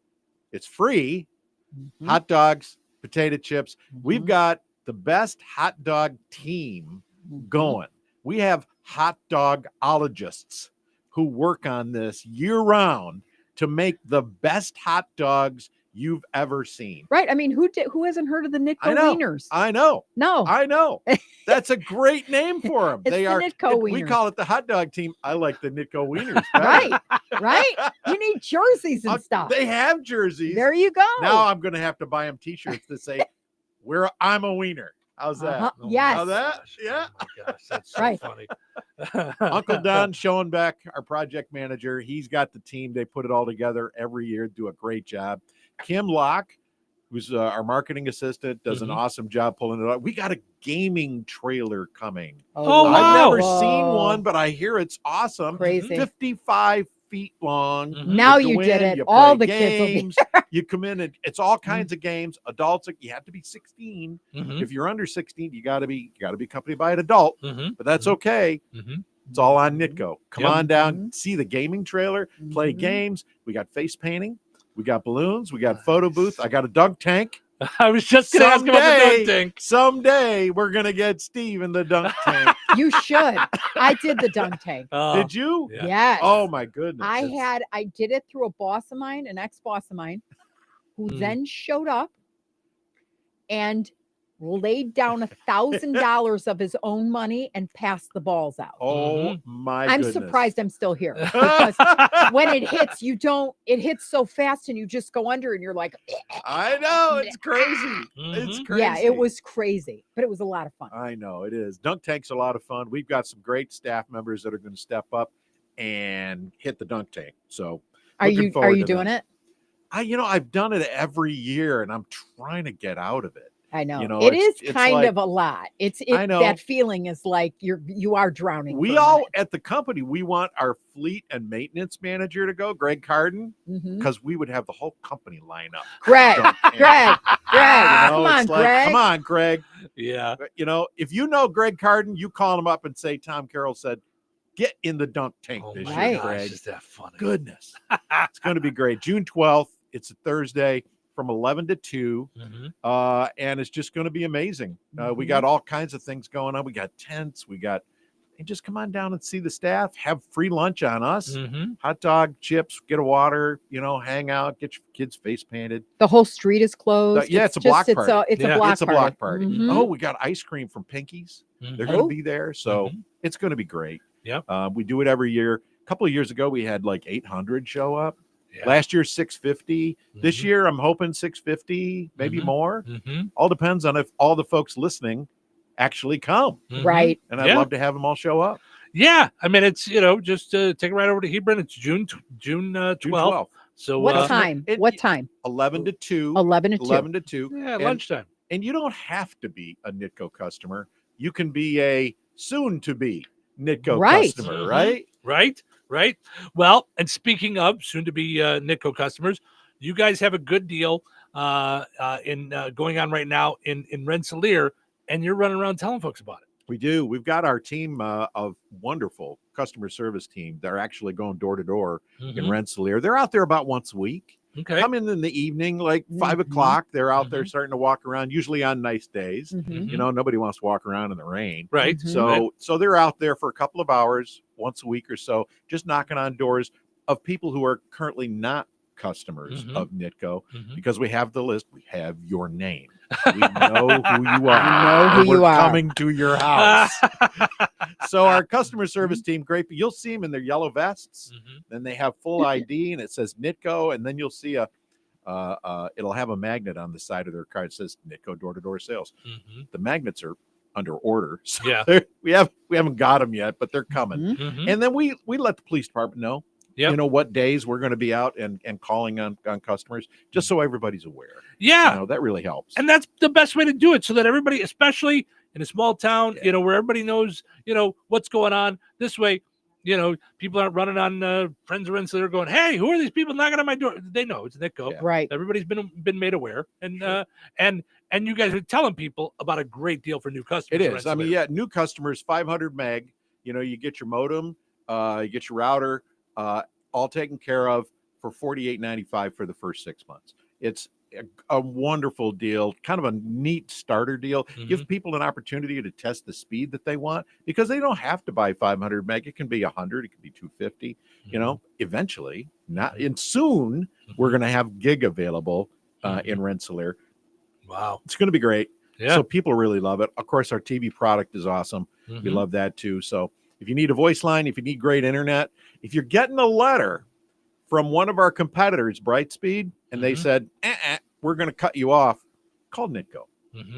it's free. Mhm. Hot dogs, potato chips. We've Mhm. got the best hot dog team going. We have hot dogologists who work on this year round to make the best hot dogs you've ever seen. Right. I mean, who hasn't heard of the I NITCO know. wieners? I know. No. I know. That's a great name for them. It's They the are. NITCO We wieners. call it the hot dog team. I like the NITCO wieners. Right. Right. You need jerseys and Uh, stuff. They have jerseys. There you go. Now I'm going to have to buy them T-shirts that say, I'm a wiener." How's that? Uh-huh. oh my Yes. How's that? gosh, Yeah. Oh my gosh, that's so Right. funny. Uncle Don Schoenbeck, our project manager, he's got the team. They put it all together every year, do a great job. Kim Locke, who's our marketing assistant, does an Mhm. awesome job pulling it up. We got a gaming trailer coming. Oh, I've wow. never seen one, but I hear it's awesome. Crazy. 55 feet long. Mhm. Now You you go did in, it. you All play the kids will be games. You come in and it's all kinds of games. Adults, you have to be 16. Mhm. If you're under 16, you got to be accompanied by an adult. Mhm. But that's okay. Mhm. It's all on NITCO. Come Yep. on down, see the gaming trailer, play Mhm. games. We got face painting. We got balloons. We got photo booth. I got a dunk tank. I was just going to ask about the dunk tank. Someday we're going to get Steve in the dunk tank. You should. I did the dunk tank. Did you? Yeah. Yes. Oh, my goodness. I did it through a boss of mine, an ex-boss of mine, who Mm. then showed up and laid down $1,000 of his own money and passed the balls out. Oh my I'm goodness. surprised I'm still here because when it hits, it hits so fast and you just go under and you're like, I know, it's crazy. It's crazy. yeah, it was crazy, but it was a lot of fun. I know it is. Dunk tank's a lot of fun. We've got some great staff members that are going to step up and hit the dunk tank. So Are you doing it? I've done it every year and I'm trying to get out of it. I know. It's It's kind like, of a lot. I know. That feeling is like you are drowning. We all at the company, we want our fleet and maintenance manager to go, Greg Carden, because we would have the whole company line up. Greg, Greg, come on, Greg. Come on, Greg. Yeah. If you know Greg Carden, you call him up and say, Tom Carroll said, get in the dunk tank this year, Greg. Is that funny? Goodness. It's going to be great. June 12th. It's a Thursday from 11 to 2. And it's just going to be amazing. We got all kinds of things going on. We got tents. And just come on down and see the staff, have free lunch on us, hot dog, chips, get a water, hang out, get your kids face painted. The whole street is closed. It's a block party. It's a block party. Oh, we got ice cream from Pinky's. They're going to be there. So it's going to be great. Yep. We do it every year. A couple of years ago, we had like 800 show up. Yeah. Last year, 650. This year, I'm hoping 650, maybe more. All depends on if all the folks listening actually come. Right. And I'd love to have them all show up. Yeah. I mean, it's, just take it right over to Hebron. It's June 12th. So what time? What time? 11 to 2. 11 to 2. 11 to 2. Yeah, lunchtime. And you don't have to be a Nitco customer. You can be a soon-to-be Nitco customer, right? Right. Well, and speaking of soon-to-be Nitco customers, you guys have a good deal in going on right now in Rensselaer, and you're running around telling folks about it. We do. We've got our team of wonderful customer service team. They're actually going door to door in Rensselaer. They're out there about once a week. Okay. Come in the evening, like 5 o'clock. They're out there starting to walk around, usually on nice days. Nobody wants to walk around in the rain. Right. So they're out there for a couple of hours once a week or so, just knocking on doors of people who are currently not customers of Nitco, because we have the list. We have your name. We know who you are. We're coming to your house. So our customer service team, great. You'll see them in their yellow vests. Then they have full ID and it says Nitco. And then you'll see it'll have a magnet on the side of their card. It says Nitco door-to-door sales. The magnets are under order. So we haven't got them yet, but they're coming. And then we let the police department know. What days we're going to be out and calling on customers, just so everybody's aware. Yeah. That really helps. And that's the best way to do it, so that everybody, especially in a small town, where everybody knows, what's going on. This way, people aren't running on Friends of Rensselaer going, hey, who are these people knocking on my door? They know it's Nitco. Right. Everybody's been made aware. And and you guys are telling people about a great deal for new customers. It is. I mean, new customers, 500 meg. You get your modem, you get your router, all taken care of for $48.95 for the first 6 months. It's a wonderful deal, kind of a neat starter deal. Give people an opportunity to test the speed that they want, because they don't have to buy 500 meg. It can be 100, it can be 250. Eventually, soon we're going to have gig available in Rensselaer. Wow, it's going to be great. Yeah. So people really love it. Of course, our TV product is awesome. We love that too. So if you need a voice line, if you need great internet, if you're getting a letter from one of our competitors, Brightspeed, and they said, we're going to cut you off, call Nitco.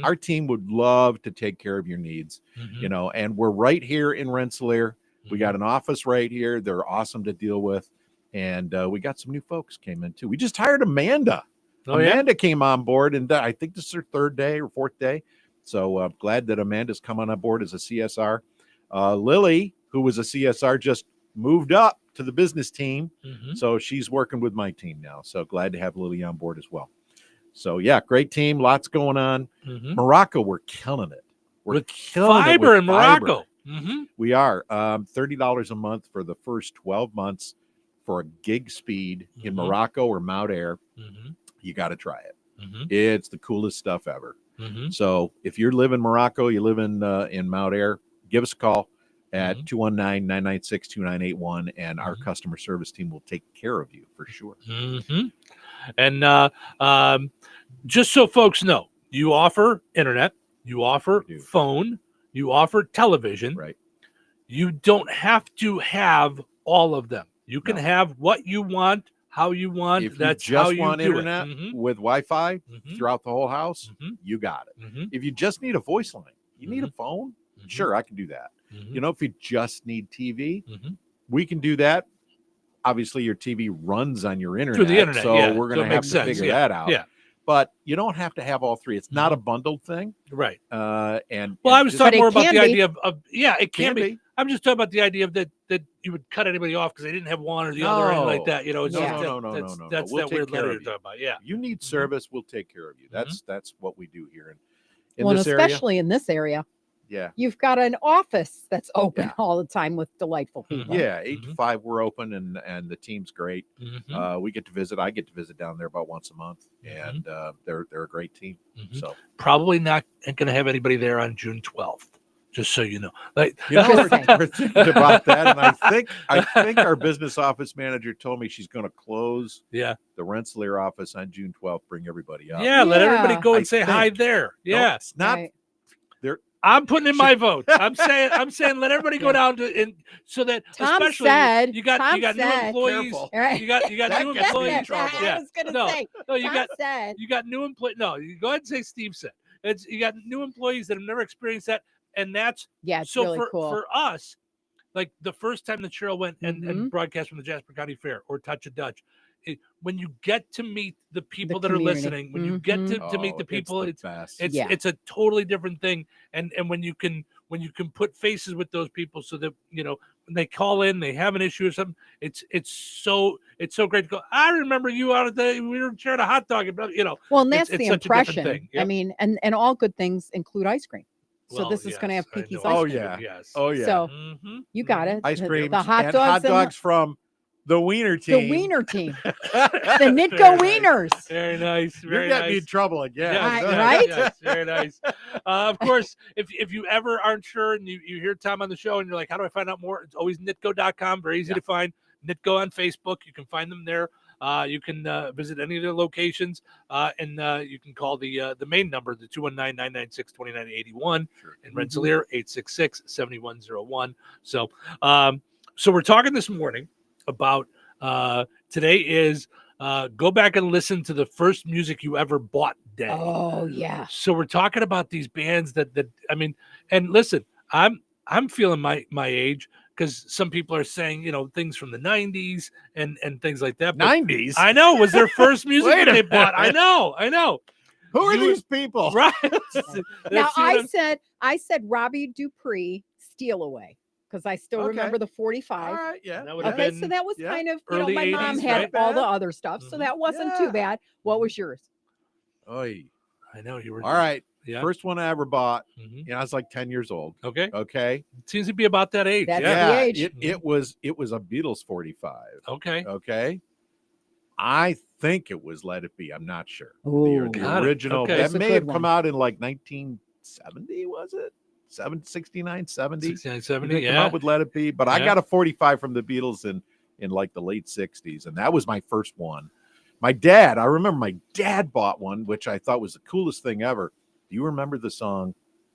Our team would love to take care of your needs, and we're right here in Rensselaer. We got an office right here. They're awesome to deal with. And we got some new folks came in too. We just hired Amanda. Amanda came on board, and I think this is her third day or fourth day. So I'm glad that Amanda's come on board as a CSR. Lily, who was a CSR, just moved up to the business team. So she's working with my team now. So glad to have Lily on board as well. So yeah, great team. Lots going on. Morocco, we're killing it. We're killing fiber it in Morocco. We are $30 a month for the first 12 months for a gig speed in Morocco or Mount Air. You got to try it. It's the coolest stuff ever. So if you live in Morocco, you live in Mount Air, give us a call at 219-996-2981, and our customer service team will take care of you for sure. And just so folks know, you offer internet, You offer phone. You offer television. Right. You don't have to have all of them. You can have what you want, how you want. If That's you just how you want do internet it. with Wi-Fi throughout the whole house, you got it. If you just need a voice line, you need a phone, sure, I can do that. You know, if you just need TV, we can do that. Obviously, your TV runs on your internet, Through the internet, so yeah. we're So going it to have makes to sense, figure yeah, that out. yeah. But you don't have to have all three. It's not a bundled thing, right? And Well, I was just- talking more about can the be. idea of yeah, it can Can be. be. I'm just talking about the idea of that you would cut anybody off because they didn't have one or the other or anything like that. You know, it's no, just no, that- no, that's, no, no. That's We'll that take weird care letter of you're you. talking about. Yeah. You need service, we'll take care of you. That's what we do here in Well, and this area. especially in this area. Yeah. You've got an office that's open all the time with delightful people. Yeah, 8 to 5 we're open, and the team's great. We get to visit. I get to visit down there about once a month, and they're a great team. So Probably not going to have anybody there on June 12th. Just so you know, like you know, we're thinking about that, and I think our business office manager told me she's going to close the Rensselaer office on June 12th. Bring everybody up. Yeah, let everybody go and I say hi think. there. No, Yeah, it's not. There. I'm putting in my vote. I'm saying let everybody go down to and so that Tom especially said- you got Tom new said- employees. Careful. Right. You got That new gets me in employees. trouble. I was gonna say, you Tom got said- you got new employees. No, you go ahead and say Steve said. It's you got new employees that have never experienced that, and that's it's so really cool. for us. Like the first time that Cheryl went and broadcast from the Jasper County Fair or Touch a Dutch, when you get to meet the people that community. are listening, when you get to meet the people, it's the best. it's a totally different thing. And when you can put faces with those people, so that you know when they call in, they have an issue or something. It's so great to go. I remember you out at we were sharing a hot dog, and you know. Well, and that's it's the such a different impression. thing. I Yep. mean, and all good things include ice cream. So Well, this is going to yes, have I Pinky's know. ice Oh cream. yeah. Yes. Oh yeah. So you got it. Ice cream, the hot and dogs, hot dogs from the Wiener team. the Wiener team, the Nitco Wieners. Very nice. You're Very getting nice. me in trouble again. Yes, Right? yes, Right? yes, very nice. Of course, if you ever aren't sure and you hear Tom on the show and you're like, how do I find out more? It's always nitco.com. Very easy to find. Nitco on Facebook. You can find them there. You can visit any of their locations, and you can call the main number, the 219-996-2981 in Rensselaer, 866-7101. So we're talking this morning about today is go back and listen to the first music you ever bought day. Oh yeah. So we're talking about these bands that I mean, and listen, I'm feeling my age. Because some people are saying, you know, things from the 90s and things like that. But 90s? I know, was their first music Wait that a they bought. I minute. know. Who are these people? Right. Now I said Robbie Dupree, Steal Away, because I still remember the 45. All right, yeah. That would have Okay, been so that was kind of, you know, early my mom 80s, had right? all the other stuff, so that wasn't too bad. What was yours? Oy. I know you were. All right. Yeah. First one I ever bought. You know, I was like 10 years old. Okay. Okay. It seems to be about that age. That's yeah. the age. It was a Beatles 45. Okay. Okay. I think it was Let It Be. I'm not sure. Ooh. The Got it. original. Okay. That That's a may good have come one. out in like 1970, was it? 69, 70? 69, 70, They come yeah. out with Let It Be. But I Yeah. got a 45 from the Beatles in like the late 60s. And that was my first one. I remember my dad bought one, which I thought was the coolest thing ever. Do you remember the song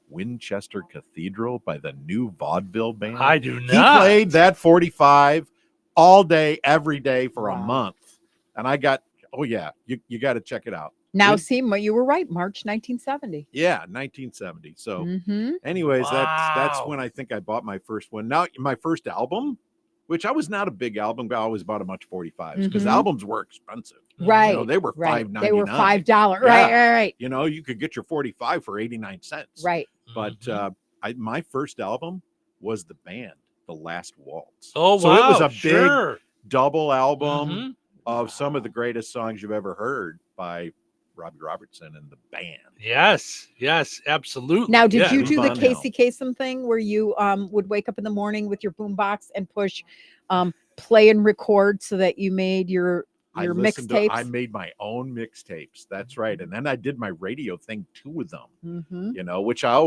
Winchester Cathedral by the New Vaudeville Band? I do He not. played that 45 all day, every day for a month. And I got, oh yeah, you got to check it out. Now, see, you were right, March 1970. Yeah, 1970. So Mhm. anyways, that's Wow. when I think I bought my first one. Now, my first album, which I was not a big album guy, I always bought a bunch of 45s because Mhm. albums were expensive. Right. You know, they were right. $5.99. They were $5. Right. You know, you could get your 45 for 89 cents. Right. But my first album was the band, The Last Waltz. Oh, So it was wow, a big sure. double album Mhm. of some of the greatest songs you've ever heard by Robbie Robertson and the band. Yes, absolutely. Now, did Yeah. you do the Von Casey Kasem thing where you would wake up in the morning with your boombox and push play and record so that you made your I listened to- mixtapes? I made my own mixtapes. That's right. And then I did my radio thing too with them, Mhm. you know, which I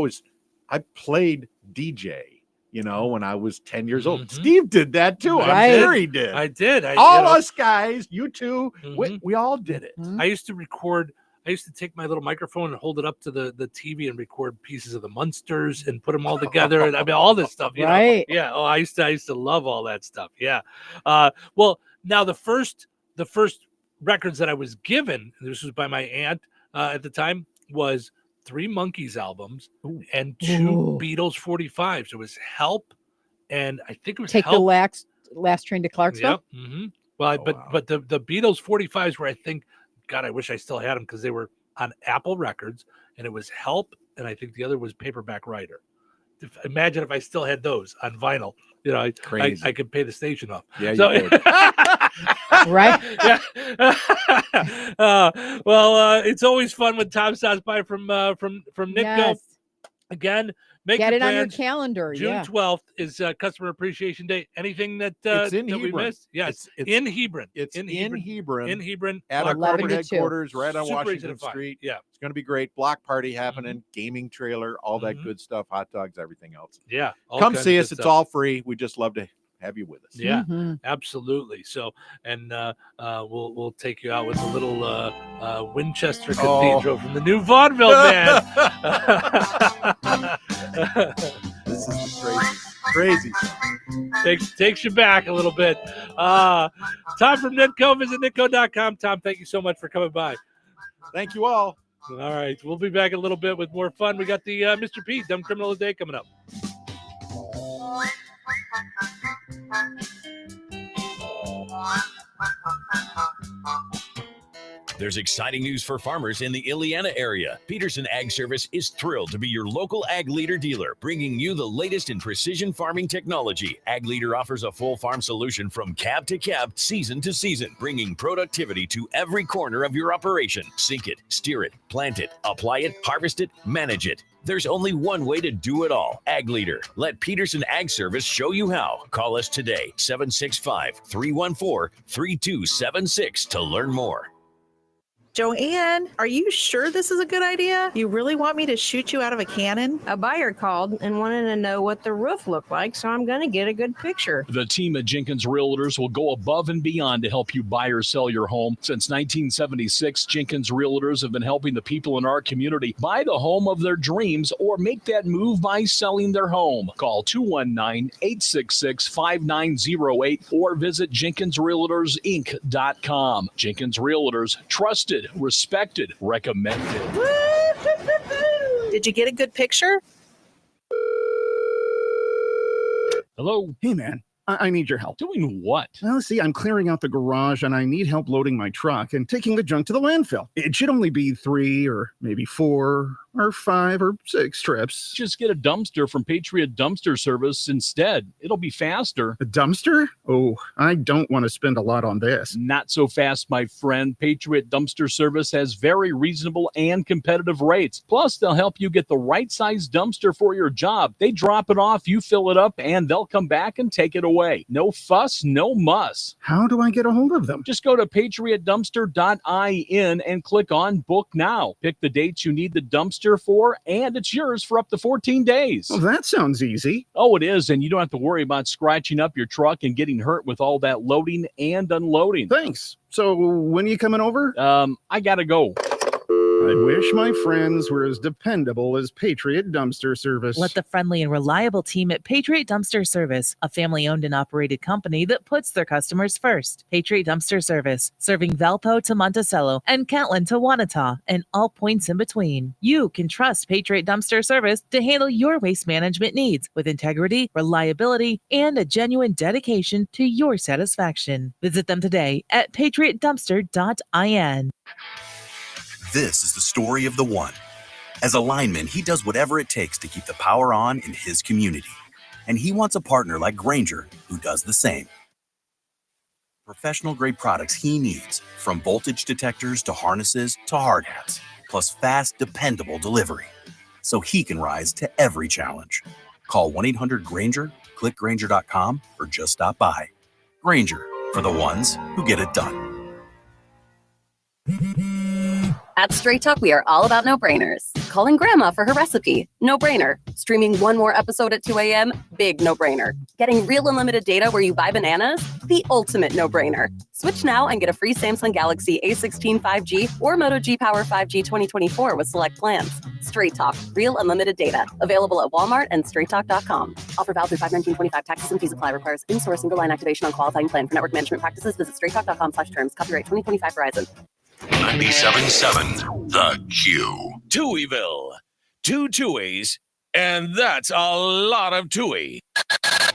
played DJ, you know, when I was 10 years old. Mhm. Steve did that too. Right. I'm sure he did. I did. All us guys, you two, Mhm. we all did it. Mhm. I used to record I used to take my little microphone and hold it up to the TV and record pieces of the Munsters and put them all together. And I mean, all this stuff, you know? Right. Yeah. Oh, I used to love all that stuff. Yeah. Well, now the first records that I was given, this was by my aunt at the time, was 3 Monkees albums and 2 Beatles 45s. It was Help, and I think it was Take Help. the last train to Clarksville. Yep. Mm-hmm. Well, but the Beatles 45s were, I think, God, I wish I still had them because they were on Apple Records, and it was Help, and I think the other was Paperback Writer. Imagine if I still had those on vinyl. You know, I could pay the station off. Yeah, so, you could. Right? Yeah. It's always fun when Tom stops by from Nitco. Yes. Again, make Get your it on your plans. calendar. June 12th is Customer Appreciation Day. Anything that It's in that we Hebron. missed? Yes, It's in Hebron. It's in Hebron. In Hebron. At our 11 corporate to 2. headquarters, right on Super easy Washington to find. Street. Yeah. It's going to be great. Block party happening, gaming trailer, all that good stuff, hot dogs, everything else. Yeah. all Come kinds see of us. good It's stuff. all free. We just love to have you with us. Yeah, Mhm. absolutely. So, and we'll take you out with a little Winchester Oh. Cathedral from the new vaudeville band. This is crazy. Takes you back a little bit. Tom from Nitco, visit nitco.com. Tom, thank you so much for coming by. Thank you all. All right, we'll be back in a little bit with more fun. We got the Mr. P, Dumb Criminal of the Day coming up. There's exciting news for farmers in the Ileana area. Peterson Ag Service is thrilled to be your local Ag Leader dealer, bringing you the latest in precision farming technology. Ag Leader offers a full farm solution from cab to cab, season to season, bringing productivity to every corner of your operation. Sink it, steer it, plant it, apply it, harvest it, manage it. There's only one way to do it all. Ag Leader. Let Peterson Ag Service show you how. Call us today, 765-314-3276 to learn more. Joanne, are you sure this is a good idea? You really want me to shoot you out of a cannon? A buyer called and wanted to know what the roof looked like, so I'm going to get a good picture. The team at Jenkins Realtors will go above and beyond to help you buy or sell your home. Since 1976, Jenkins Realtors have been helping the people in our community buy the home of their dreams or make that move by selling their home. Call 219-866-5908 or visit JenkinsRealtorsInc.com. Jenkins Realtors, trusted, respected, recommended. Did you get a good picture? Hello? Hey, man. I need your help. Doing what? Well, see, I'm clearing out the garage and I need help loading my truck and taking the junk to the landfill. It should only be 3 or maybe 4 or 5 or 6 trips. Just get a dumpster from Patriot Dumpster Service instead. It'll be faster. A dumpster? Oh, I don't want to spend a lot on this. Not so fast, my friend. Patriot Dumpster Service has very reasonable and competitive rates. Plus, they'll help you get the right size dumpster for your job. They drop it off, you fill it up, and they'll come back and take it away. No fuss, no muss. How do I get a hold of them? Just go to patriotdumpster.in and click on Book Now. Pick the dates you need the dumpster for, and it's yours for up to 14 days. Well, that sounds easy. Oh, it is, and you don't have to worry about scratching up your truck and getting hurt with all that loading and unloading. Thanks. So when are you coming over? I gotta go. I wish my friends were as dependable as Patriot Dumpster Service. Let the friendly and reliable team at Patriot Dumpster Service, a family-owned and operated company that puts their customers first. Patriot Dumpster Service, serving Valpo to Monticello and Catlin to Wanata and all points in between. You can trust Patriot Dumpster Service to handle your waste management needs with integrity, reliability, and a genuine dedication to your satisfaction. Visit them today at patriotdumpster.in. This is the story of the one. As a lineman, he does whatever it takes to keep the power on in his community. And he wants a partner like Grainger who does the same. Professional-grade products he needs, from voltage detectors to harnesses to hard hats, plus fast, dependable delivery, so he can rise to every challenge. Call 1-800-GRAINGER, click Grainger.com, or just stop by. Grainger, for the ones who get it done. At Straight Talk, we are all about no-brainers. Calling grandma for her recipe, no-brainer. Streaming one more episode at 2 a.m., big no-brainer. Getting real unlimited data where you buy bananas, the ultimate no-brainer. Switch now and get a free Samsung Galaxy A16 5G or Moto G Power 5G 2024 with select plans. Straight Talk, real unlimited data. Available at Walmart and straighttalk.com. Offer valid through 5/19/25. Taxes and fees apply. Requires in-source single line activation on qualifying plan. For network management practices, visit straighttalk.com/terms. Copyright 2025 Verizon. 97.7 The Q. Touhyville. 2 Touhies, and that's a lot of Touhy.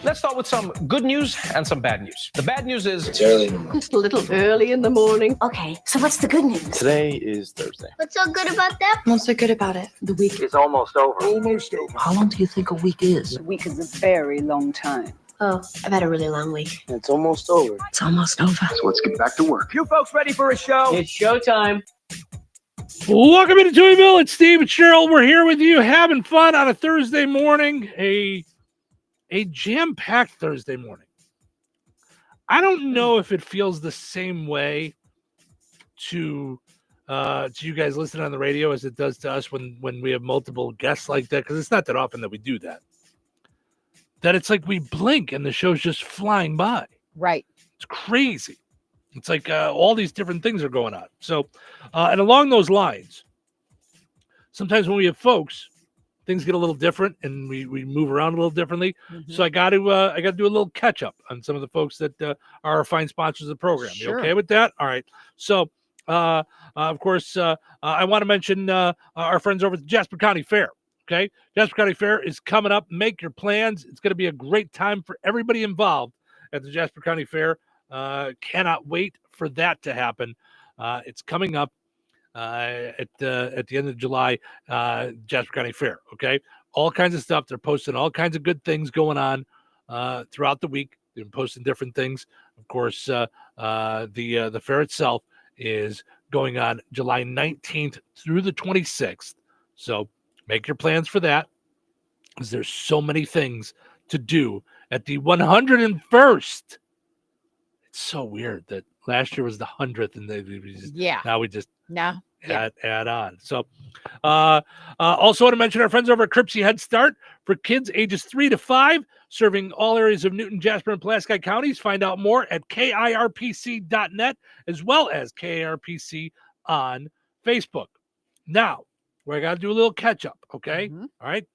Let's start with some good news and some bad news. The bad news is It's early in the morning. Just a little early in the morning. Okay, so what's the good news? Today is Thursday. What's so good about that? What's so good about it? The week is almost over. Almost over. How long do you think a week is? A week is a very long time. Oh, I've had a really long week. It's almost over. It's almost over. So let's get back to work. you folks ready for a show? It's showtime. Welcome into Touhyville. It's Steve and Cheryl. We're here with you having fun on a Thursday morning, a jam-packed Thursday morning. I don't know if it feels the same way to you guys listening on the radio as it does to us when we have multiple guests like that, because it's not that often that we do that. That it's like we blink and the show's just flying by. Right. It's crazy. It's like all these different things are going on. So, and along those lines, sometimes when we have folks, things get a little different and we move around a little differently. Mm-hmm. So I got to do a little catch up on some of the folks that are our fine sponsors of the program. Sure. You okay with that? All right. So, of course, I want to mention our friends over at the Jasper County Fair. Okay, Jasper County Fair is coming up. Make your plans. It's going to be a great time for everybody involved at the Jasper County Fair. Cannot wait for that to happen. It's coming up at the end of July. Jasper County Fair. Okay, all kinds of stuff. They're posting all kinds of good things going on throughout the week. They've been posting different things. Of course, the fair itself is going on July 19th through the 26th. So make your plans for that, because there's so many things to do at the 101st. It's so weird that last year was the 100th, and now we just add on. So also want to mention our friends over at Cripsey Head Start for kids ages 3 to 5, serving all areas of Newton, Jasper, and Pulaski counties. Find out more at KIRPC.net, as well as KIRPC on Facebook. Now, where I got to do a little catch up, okay? Mm-hmm. All right.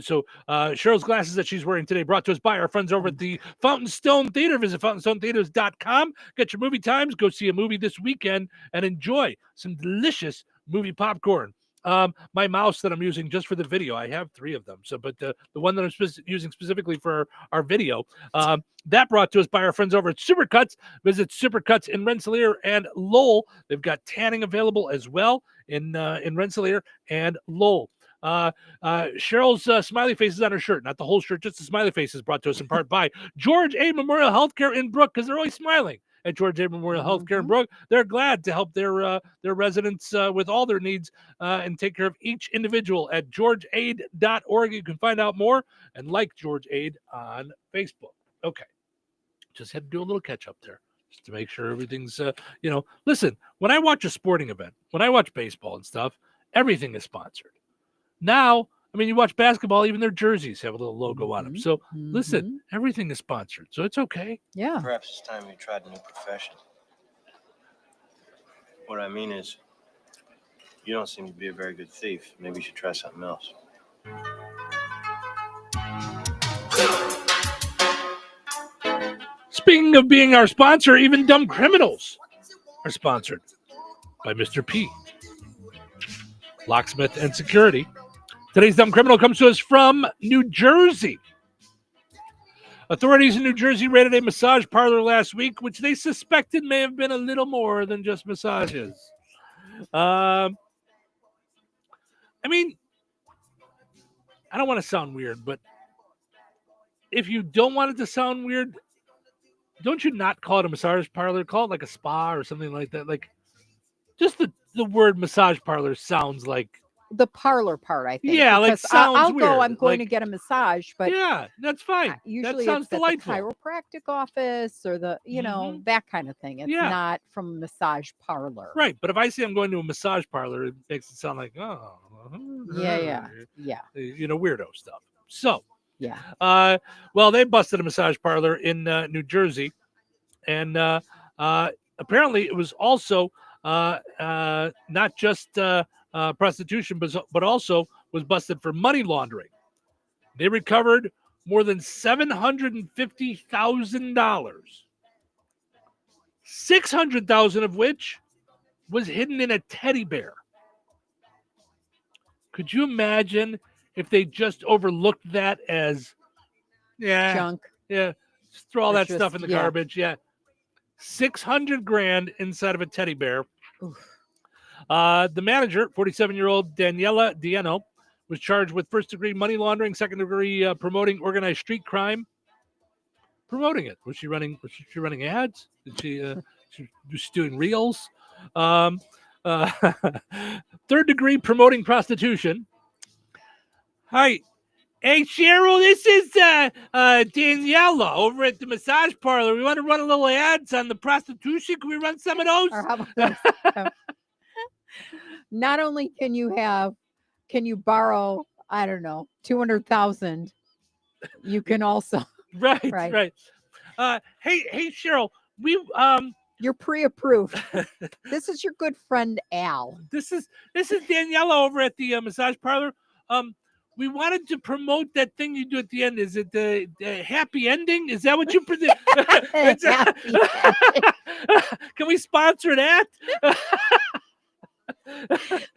So Cheryl's glasses that she's wearing today brought to us by our friends over at the Fountain Stone Theater. Visit fountainstonetheaters.com. Get your movie times. Go see a movie this weekend and enjoy some delicious movie popcorn. My mouse that I'm using just for the video, I have 3 of them. So, but the one that I'm using specifically for our video, that brought to us by our friends over at Supercuts. Visit Supercuts in Rensselaer and Lowell. They've got tanning available as well in Rensselaer and Lowell. Cheryl's smiley faces on her shirt, not the whole shirt, just the smiley faces, brought to us in part by George A. Memorial Healthcare in Brook, because they're always smiling at George A. Memorial Healthcare in Brook. They're glad to help their residents with all their needs and take care of each individual at georgeaid.org. You can find out more and like George Aid on Facebook. Okay. Just had to do a little catch up there just to make sure everything's, listen, when I watch a sporting event, when I watch baseball and stuff, everything is sponsored. Now, I mean, you watch basketball, even their jerseys have a little logo on them. So listen, everything is sponsored, so it's okay. Yeah. Perhaps it's time you tried a new profession. What I mean is, you don't seem to be a very good thief. Maybe you should try something else. Speaking of being our sponsor, even Dumb Criminals are sponsored by Mr. P. Locksmith and Security. Today's Dumb Criminal comes to us from New Jersey. Authorities in New Jersey raided a massage parlor last week, which they suspected may have been a little more than just massages. I mean, I don't want to sound weird, but if you don't want it to sound weird, don't you not call it a massage parlor? Call it like a spa or something like that. Like, just the word massage parlor sounds like the parlor part, I think. Yeah, like because sounds I'll weird. go. I'm going to Like, get a massage, but yeah, that's fine. usually that sounds it's at delightful. the chiropractic office or the that kind of thing. It's Yeah. not from a massage parlor. Right, but if I say I'm going to a massage parlor, it makes it sound like Yeah. Weirdo stuff. So yeah. Well, they busted a massage parlor in New Jersey, and apparently it was also not just prostitution, but also was busted for money laundering. They recovered more than $750,000, $600,000 of which was hidden in a teddy bear. Could you imagine if they just overlooked that as junk? Yeah, just throw all It's that stuff in the garbage. Yeah, $600,000 inside of a teddy bear. The manager, 47-year-old Daniela Dieno, was charged with first-degree money laundering, second-degree promoting organized street crime. Promoting it. Was she running ads? Did she was doing reels? Third-degree promoting prostitution. Hi. Hey, Cheryl, this is Daniela over at the massage parlor. We want to run a little ads on the prostitution. Can we run some of those? Or how about this? Not only can you borrow, I don't know, 200,000, you can also right. Hey, Cheryl, you're pre-approved. This is your good friend Al. This is Daniela over at the massage parlor. We wanted to promote that thing you do at the end. Is it the happy ending? Is that what you predict? Can we sponsor that?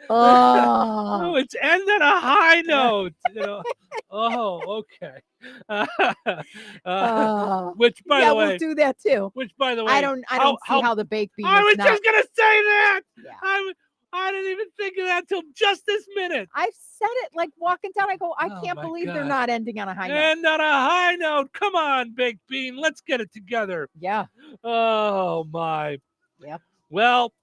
Oh, it's end on a high note. Oh, okay. Which, by the way, we'll do that too. Which, by the way, I don't see how the baked bean. I was not, just gonna say that. Yeah. I didn't even think of that till just this minute. I've said it like walking down. I go, I can't believe they're not ending on a high note. And on a high note. Come on, baked bean. Let's get it together. Yeah. Oh my. Yep. Well,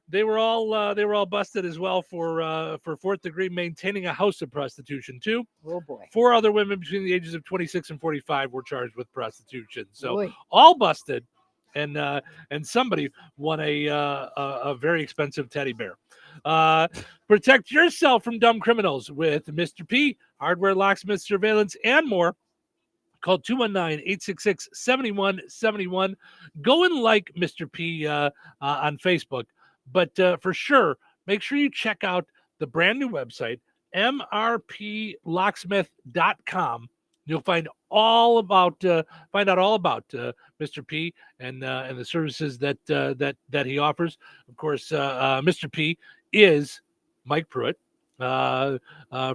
they were all busted as well for fourth degree maintaining a house of prostitution too. Oh boy. 4 other women between the ages of 26 and 45 were charged with prostitution. So Boy. all busted. And somebody won a very expensive teddy bear. Protect yourself from dumb criminals with Mr. P, hardware, locksmith, surveillance, and more. Call 219-866-7171. Go and like Mr. P on Facebook. But for sure, make sure you check out the brand new website, mrplocksmith.com. You'll find out all about Mr. P and the services that he offers. Of course, Mr. P is Mike Pruitt. For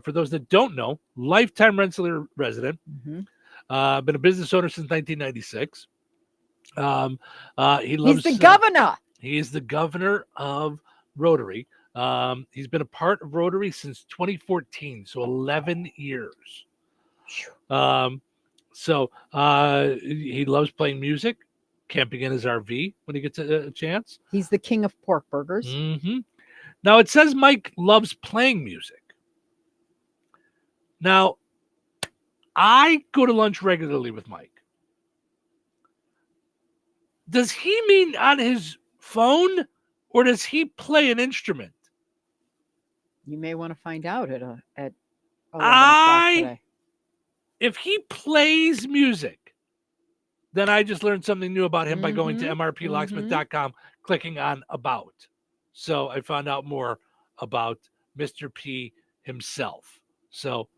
those that don't know, lifetime Rensselaer resident. Been a business owner since 1996. He loves. He's the governor. He is the governor of Rotary. He's been a part of Rotary since 2014, so 11 years. So he loves playing music, camping in his RV when he gets a chance. He's the king of pork burgers. Now it says Mike loves playing music. Now, I go to lunch regularly with Mike. Does he mean on his phone, or does he play an instrument? You may want to find out at 11 today. If he plays music, then I just learned something new about him by going to mrplocksmith.com, clicking on About. So I found out more about Mr. P himself. So,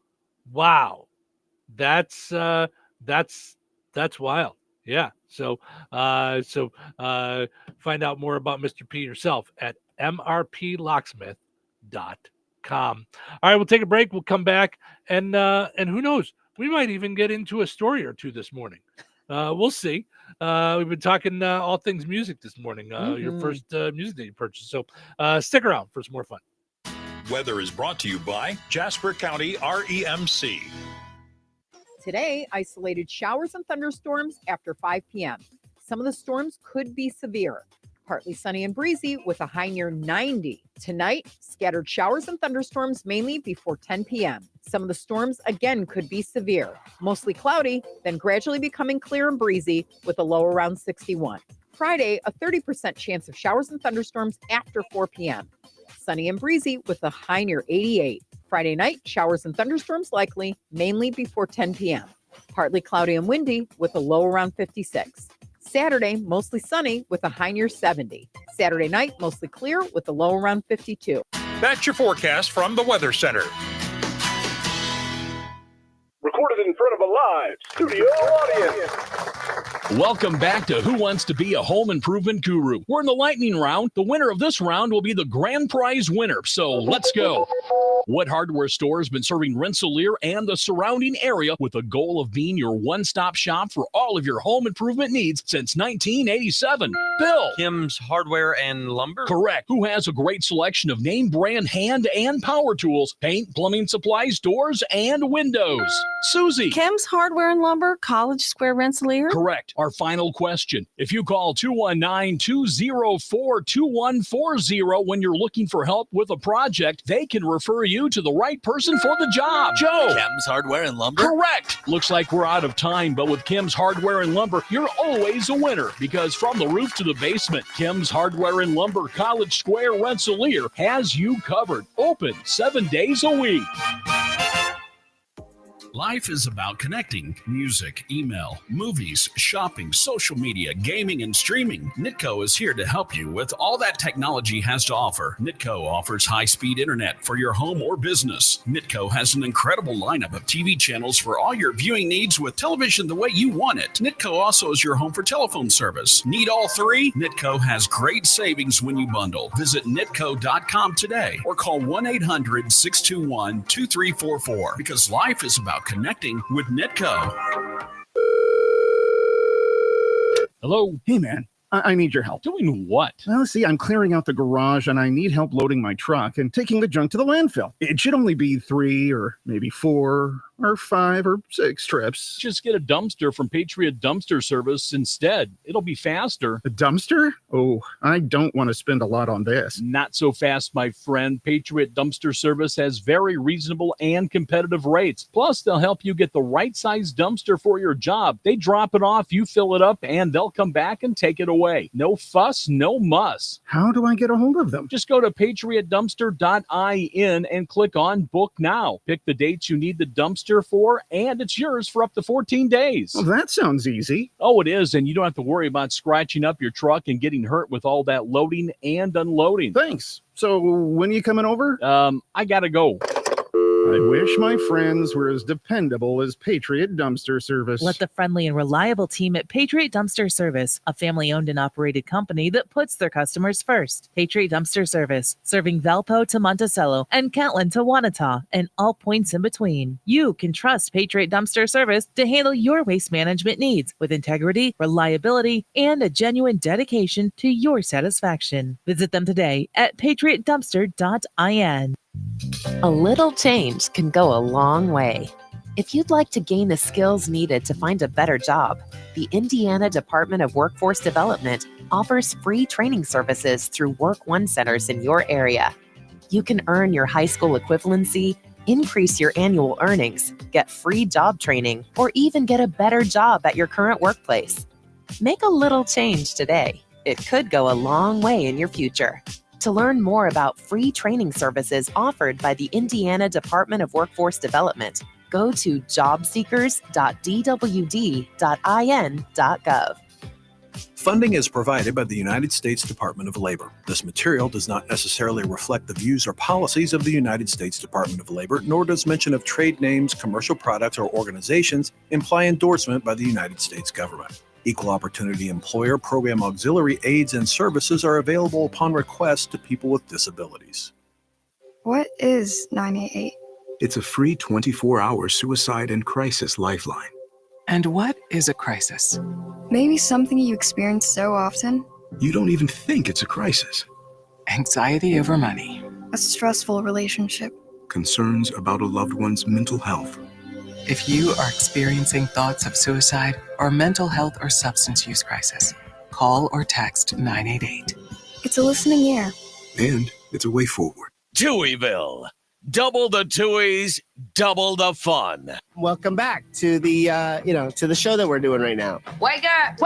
wow, that's wild. Yeah. So find out more about Mr. P yourself at mrplocksmith.com. All right, we'll take a break. We'll come back, and who knows? We might even get into a story or two this morning. We'll see. We've been talking all things music this morning. Your first music that you purchased. So stick around for some more fun. Weather is brought to you by Jasper County REMC. Today, isolated showers and thunderstorms after 5 p.m. Some of the storms could be severe. Partly sunny and breezy with a high near 90. Tonight, scattered showers and thunderstorms mainly before 10 p.m. Some of the storms again could be severe. Mostly cloudy, then gradually becoming clear and breezy with a low around 61. Friday, a 30% chance of showers and thunderstorms after 4 p.m. Sunny and breezy with a high near 88. Friday night, showers and thunderstorms likely, mainly before 10 p.m. Partly cloudy and windy with a low around 56. Saturday, mostly sunny with a high near 70. Saturday night, mostly clear with a low around 52. That's your forecast from the Weather Center. Recorded in front of a live studio audience. Welcome back to Who Wants to Be a Home Improvement Guru. We're in the lightning round. The winner of this round will be the grand prize winner. So let's go. What hardware store has been serving Rensselaer and the surrounding area with the goal of being your one-stop shop for all of your home improvement needs since 1987? Bill. Kim's Hardware and Lumber? Correct. Who has a great selection of name brand hand and power tools, paint, plumbing supplies, doors, and windows? Susie. Kim's Hardware and Lumber, College Square, Rensselaer? Correct. Our final question. If you call 219-204-2140 when you're looking for help with a project, they can refer you to the right person for the job. Joe. Kim's Hardware and Lumber? Correct. Looks like we're out of time, but with Kim's Hardware and Lumber, you're always a winner because from the roof to the basement, Kim's Hardware and Lumber, College Square, Rensselaer has you covered. Open 7 days a week. Life is about connecting. Music, email, movies, shopping, social media, gaming, and streaming. Nitco is here to help you with all that technology has to offer. Nitco offers high-speed internet for your home or business. Nitco has an incredible lineup of TV channels for all your viewing needs with television the way you want it. Nitco also is your home for telephone service. Need all three? Nitco has great savings when you bundle. Visit nitco.com today or call 1-800-621-2344 because life is about connecting with Nitco. Hello? Hey, man. I need your help. Doing what? Well, see, I'm clearing out the garage and I need help loading my truck and taking the junk to the landfill. It should only be 3 or maybe 4 or 5 or 6 trips. Just get a dumpster from Patriot Dumpster Service instead. It'll be faster. A dumpster? Oh, I don't want to spend a lot on this. Not so fast, my friend. Patriot Dumpster Service has very reasonable and competitive rates. Plus, they'll help you get the right size dumpster for your job. They drop it off, you fill it up, and they'll come back and take it away. No fuss, no muss. How do I get a hold of them? Just go to patriotdumpster.in and click on Book Now. Pick the dates you need the dumpster for, and it's yours for up to 14 days. Well, that sounds easy. Oh, it is, and you don't have to worry about scratching up your truck and getting hurt with all that loading and unloading. Thanks. So when are you coming over? I gotta go. I wish my friends were as dependable as Patriot Dumpster Service. Let the friendly and reliable team at Patriot Dumpster Service, a family-owned and operated company that puts their customers first. Patriot Dumpster Service, serving Valpo to Monticello and Catlin to Wanata and all points in between. You can trust Patriot Dumpster Service to handle your waste management needs with integrity, reliability, and a genuine dedication to your satisfaction. Visit them today at patriotdumpster.in. A little change can go a long way. If you'd like to gain the skills needed to find a better job, the Indiana Department of Workforce Development offers free training services through Work One centers in your area. You can earn your high school equivalency, increase your annual earnings, get free job training, or even get a better job at your current workplace. Make a little change today. It could go a long way in your future. To learn more about free training services offered by the Indiana Department of Workforce Development, go to jobseekers.dwd.in.gov. Funding is provided by the United States Department of Labor. This material does not necessarily reflect the views or policies of the United States Department of Labor, nor does mention of trade names, commercial products, or organizations imply endorsement by the United States government. Equal Opportunity Employer Program auxiliary aids and services are available upon request to people with disabilities. What is 988? It's a free 24-hour suicide and crisis lifeline. And what is a crisis? Maybe something you experience so often. You don't even think it's a crisis. Anxiety over money. A stressful relationship. Concerns about a loved one's mental health. If you are experiencing thoughts of suicide or mental health or substance use crisis, Call or text 988. It's a listening ear. And it's a way forward. Touhyville. Double the Touhies, double the fun. Welcome back to the to the show that we're doing right now. Wake up,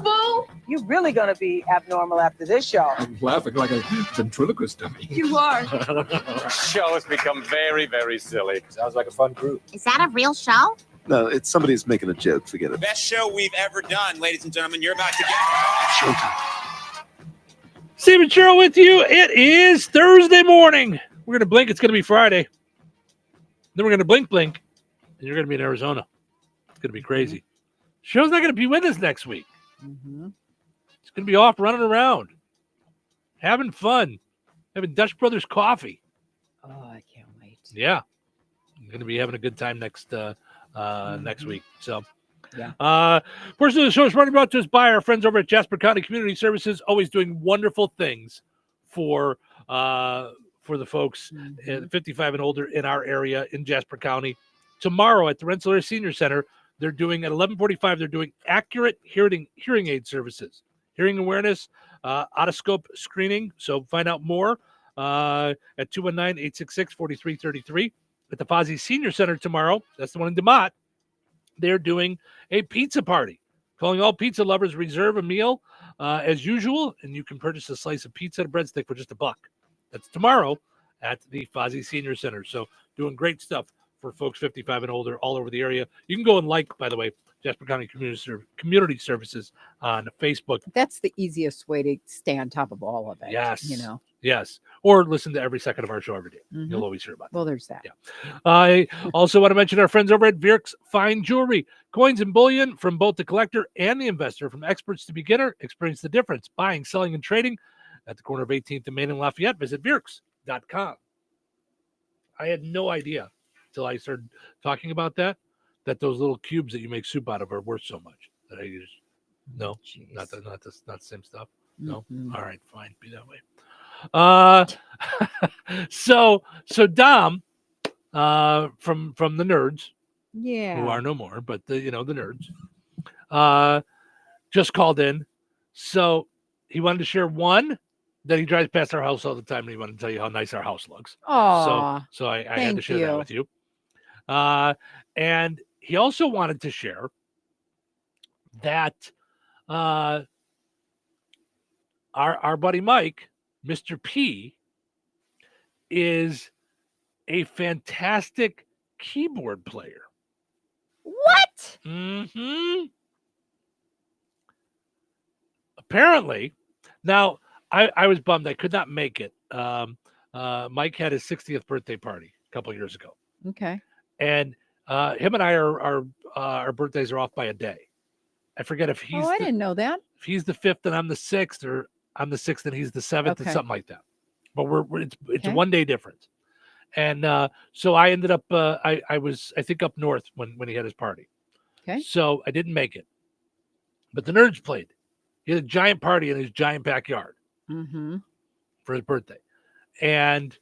fool! You're really gonna be abnormal after this show. I'm laughing like a ventriloquist dummy. You are. The show has become very, very silly. Sounds like a fun group. Is that a real show? No, it's somebody's making a joke. Forget it. Best show we've ever done, ladies and gentlemen. You're about to get Showtime. Stephen Sherrill with you. It is Thursday morning. We're going to blink. It's going to be Friday. Then we're going to blink, and you're going to be in Arizona. It's going to be crazy. Show's not going to be with us next week. It's going to be off running around, having fun, having Dutch Brothers coffee. Oh, I can't wait. Yeah. I'm going to be having a good time next week. So, yeah. Portion of the show is brought to us by our friends over at Jasper County Community Services, always doing wonderful things for the folks 55 and older in our area in Jasper County. Tomorrow at the Rensselaer Senior Center, they're doing at 11:45. They're doing accurate hearing aid services, hearing awareness, otoscope screening. So find out more at 219-866-4333 at the Fozzie Senior Center tomorrow. That's the one in DeMott. They're doing a pizza party. Calling all pizza lovers, reserve a meal as usual, and you can purchase a slice of pizza and a breadstick for just $1. That's tomorrow at the Fozzie Senior Center. So doing great stuff for folks 55 and older all over the area. You can go and by the way, Jasper County Community Services on Facebook. That's the easiest way to stay on top of all of it. Yes. Yes. Or listen to every second of our show every day. You'll always hear about it. Well, there's that. Yeah. I also want to mention our friends over at Virk's Fine Jewelry. Coins and bullion from both the collector and the investor. From experts to beginner, experience the difference. Buying, selling, and trading at the corner of 18th and Main and Lafayette. Visit Virks.com. I had no idea until I started talking about that those little cubes that you make soup out of are worth so much. That I just not the same stuff. No. All right, fine, be that way. So Dom from the nerds, who are no more, but the nerds, just called in. So he wanted to share one that he drives past our house all the time, and he wanted to tell you how nice our house looks. Oh, so I had to share that with you. And he also wanted to share that our buddy Mike, Mr. P, is a fantastic keyboard player. What? Apparently. Now, I was bummed I could not make it. Mike had his 60th birthday party a couple years ago. Okay. And him and I our birthdays are off by a day. I forget if he's I didn't know that. If he's the 5th and I'm the 6th, or I'm the 6th and he's the 7th, and something like that. But it's a 1 day difference. And so I ended up I was up north when he had his party. Okay. So I didn't make it. But the nerds played. He had a giant party in his giant backyard for his birthday. And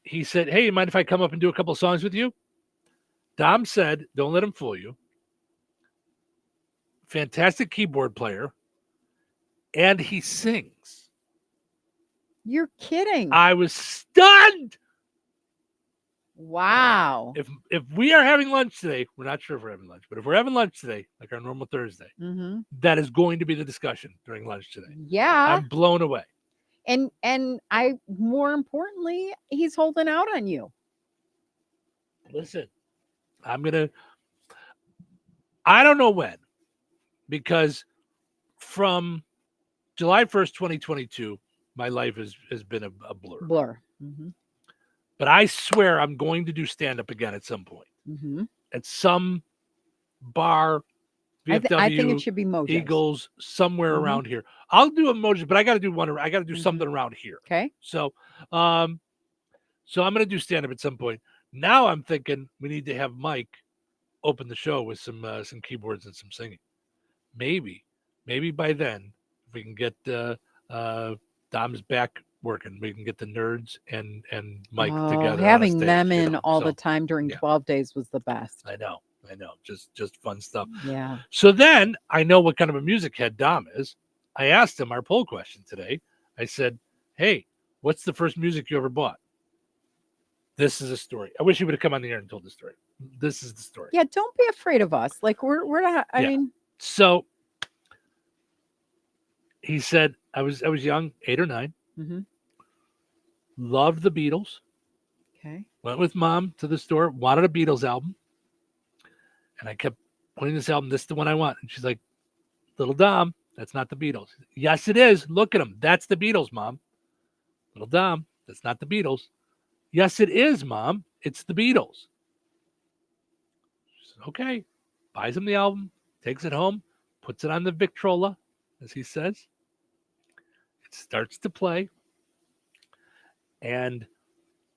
he said, "Hey, you mind if I come up and do a couple of songs with you?" Dom said, "Don't let him fool you. Fantastic keyboard player. And he sings." You're kidding. I was stunned. Wow. If we are having lunch today, we're not sure if we're having lunch, but if we're having lunch today, like our normal Thursday, that is going to be the discussion during lunch today. Yeah. I'm blown away. And more importantly, he's holding out on you. Listen, I don't know when, because from July 1st, 2022, my life has been a blur. But I swear I'm going to do stand-up again at some point. At some bar, VFW, I think it should be Mojo's. Eagles, somewhere around here. I'll do a Mojo's, but I got to do one. I got to do something around here. Okay. So I'm going to do stand-up at some point. Now I'm thinking we need to have Mike open the show with some keyboards and some singing. Maybe by then, if we can get Dom's back working, we can get the nerds and Mike together. Having them in all the time during 12 days was the best. I know. Just fun stuff. Yeah. So then I know what kind of a music head Dom is. I asked him our poll question today. I said, hey, what's the first music you ever bought? This is a story. I wish he would have come on the air and told the story. This is the story. Yeah, don't be afraid of us. Like we're not. I mean, so he said, I was young, 8 or 9. Mm-hmm. Loved the Beatles. Okay. Went with mom to the store, wanted a Beatles album. And I kept pointing this album, this is the one I want. And she's like, little Dom, that's not the Beatles. Yes, it is. Look at them. That's the Beatles, Mom. Little Dom, that's not the Beatles. Yes, it is, Mom. It's the Beatles. She said, okay. Buys him the album, takes it home, puts it on the Victrola, as he says. It starts to play. And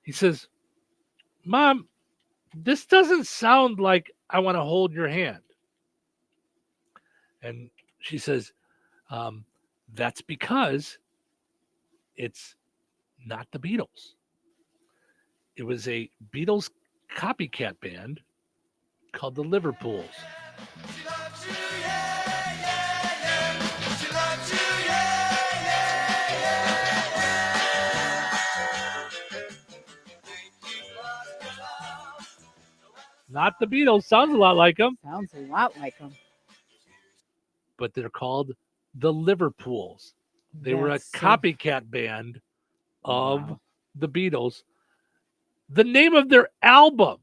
he says, Mom, this doesn't sound like I want to hold your hand. And she says, that's because it's not the Beatles. It was a Beatles copycat band called the Liverpools. Not the Beatles. Sounds a lot like them. Sounds a lot like them. But they're called the Liverpools. They were a That's so- copycat band of the Beatles. The name of their album,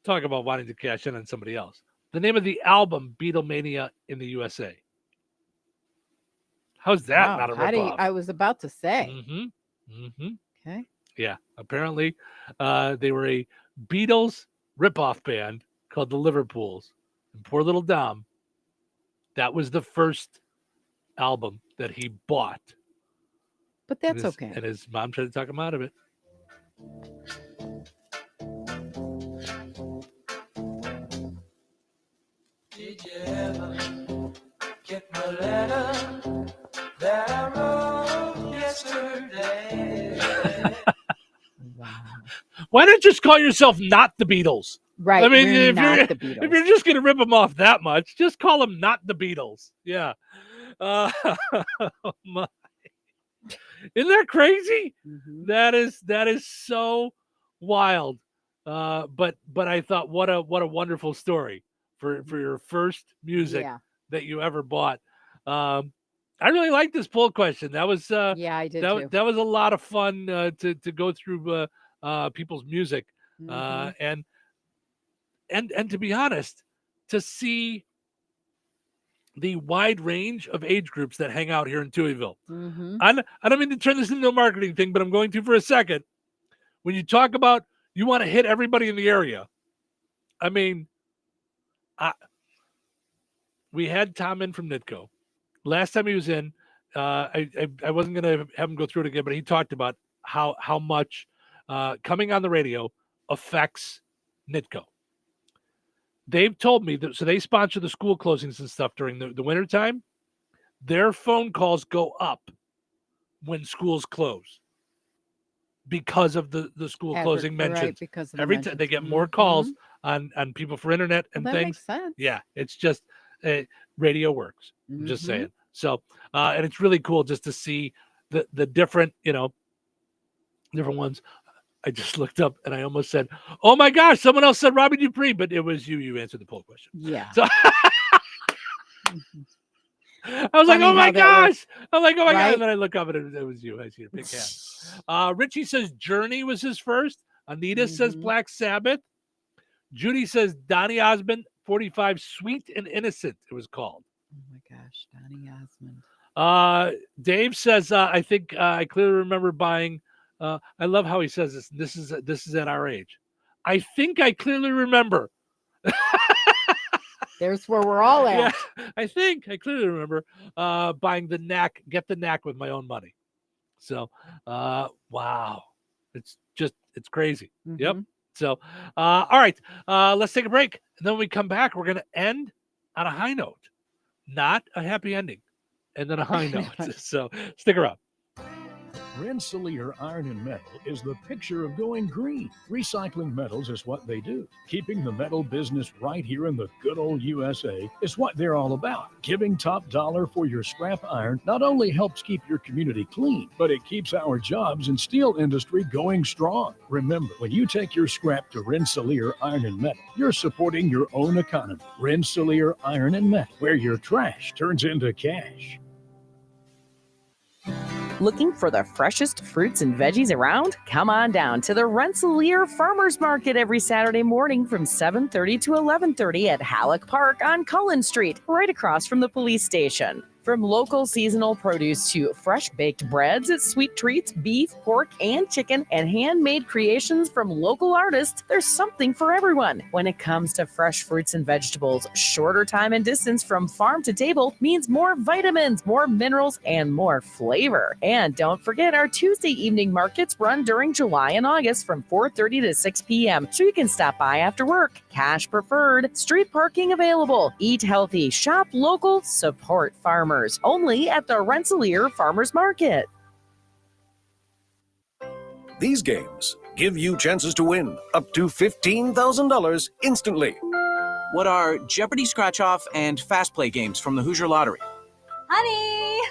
talk about wanting to cash in on somebody else. The name of the album, Beatlemania in the USA. How's that Wow, not a how do you- ripoff? I was about to say. Mm-hmm. Mm-hmm. Okay. Yeah, apparently they were a Beatles ripoff band called the Liverpools. And poor little Dom, that was the first album that he bought. But that's And okay. And his mom tried to talk him out of it. Did you ever get my letter that I wrote yesterday? Why not just call yourself not the Beatles? Right. I mean, we're if not you're, the Beatles. if you're just going to rip them off that much, just call them not the Beatles. Yeah. Oh my. Isn't that crazy? Mm-hmm. That is so wild. But I thought, what a wonderful story for your first music Yeah. that you ever bought. I really like this poll question. That was Yeah, I did too. that was a lot of fun to go through people's music Mhm. and to be honest, to see the wide range of age groups that hang out here in Touhyville. Mhm. I don't mean to turn this into a marketing thing, but I'm going to for a second. When you talk about you want to hit everybody in the area, I mean, we had Tom in from Nitco. Last time he was in, I wasn't going to have him go through it again, but he talked about how much coming on the radio affects Nitco. They've told me that, so they sponsor the school closings and stuff during the winter time. Their phone calls go up when schools close because of the school closing mentions. Right, because of the Every time they get more calls on people for internet and that things. makes sense. Yeah, it's just radio works. I'm just Mhm. saying. So, and it's really cool just to see the different, different ones. I just looked up and I almost said, "Oh my gosh!" Someone else said Robbie Dupree, but it was you. You answered the poll question. Yeah. So I was like, Funny "Oh my how that gosh!" works. I'm like, "Oh my god!" Right? And then I look up and it was you. I see your big hand. Richie says Journey was his first. Anita says Mhm. Black Sabbath. Judy says Donny Osmond, 45, Sweet and Innocent. It was called. Oh my gosh, Donny Osmond. Dave says, I think I clearly remember buying. I love how he says this. This is at our age. I think I clearly remember. There's where we're all at. Yeah, I think I clearly remember buying the Knack, Get the Knack with my own money. So, wow, it's crazy. Yep. Mhm. So, all right, let's take a break. And then when we come back, we're going to end on a high note, not a happy ending, and then a high note. So stick around. Rensselaer Iron and Metal is the picture of going green. Recycling metals is what they do. Keeping the metal business right here in the good old USA is what they're all about. Giving top dollar for your scrap iron not only helps keep your community clean, but it keeps our jobs and steel industry going strong. Remember, when you take your scrap to Rensselaer Iron and Metal, you're supporting your own economy. Rensselaer Iron and Metal, where your trash turns into cash. Looking for the freshest fruits and veggies around? Come on down to the Rensselaer Farmers Market every Saturday morning from 7:30 to 11:30 at Halleck Park on Cullen Street, right across from the police station. From local seasonal produce to fresh baked breads, sweet treats, beef, pork, and chicken, and handmade creations from local artists, there's something for everyone. When it comes to fresh fruits and vegetables, shorter time and distance from farm to table means more vitamins, more minerals, and more flavor. And don't forget, our Tuesday evening markets run during July and August from 4:30 to 6 p.m., so you can stop by after work. Cash preferred, street parking available. Eat healthy, shop local, support farmers. Only at the Rensselaer Farmers Market. These games give you chances to win up to $15,000 instantly. What are Jeopardy Scratch-Off and Fast Play games from the Hoosier Lottery? Honey,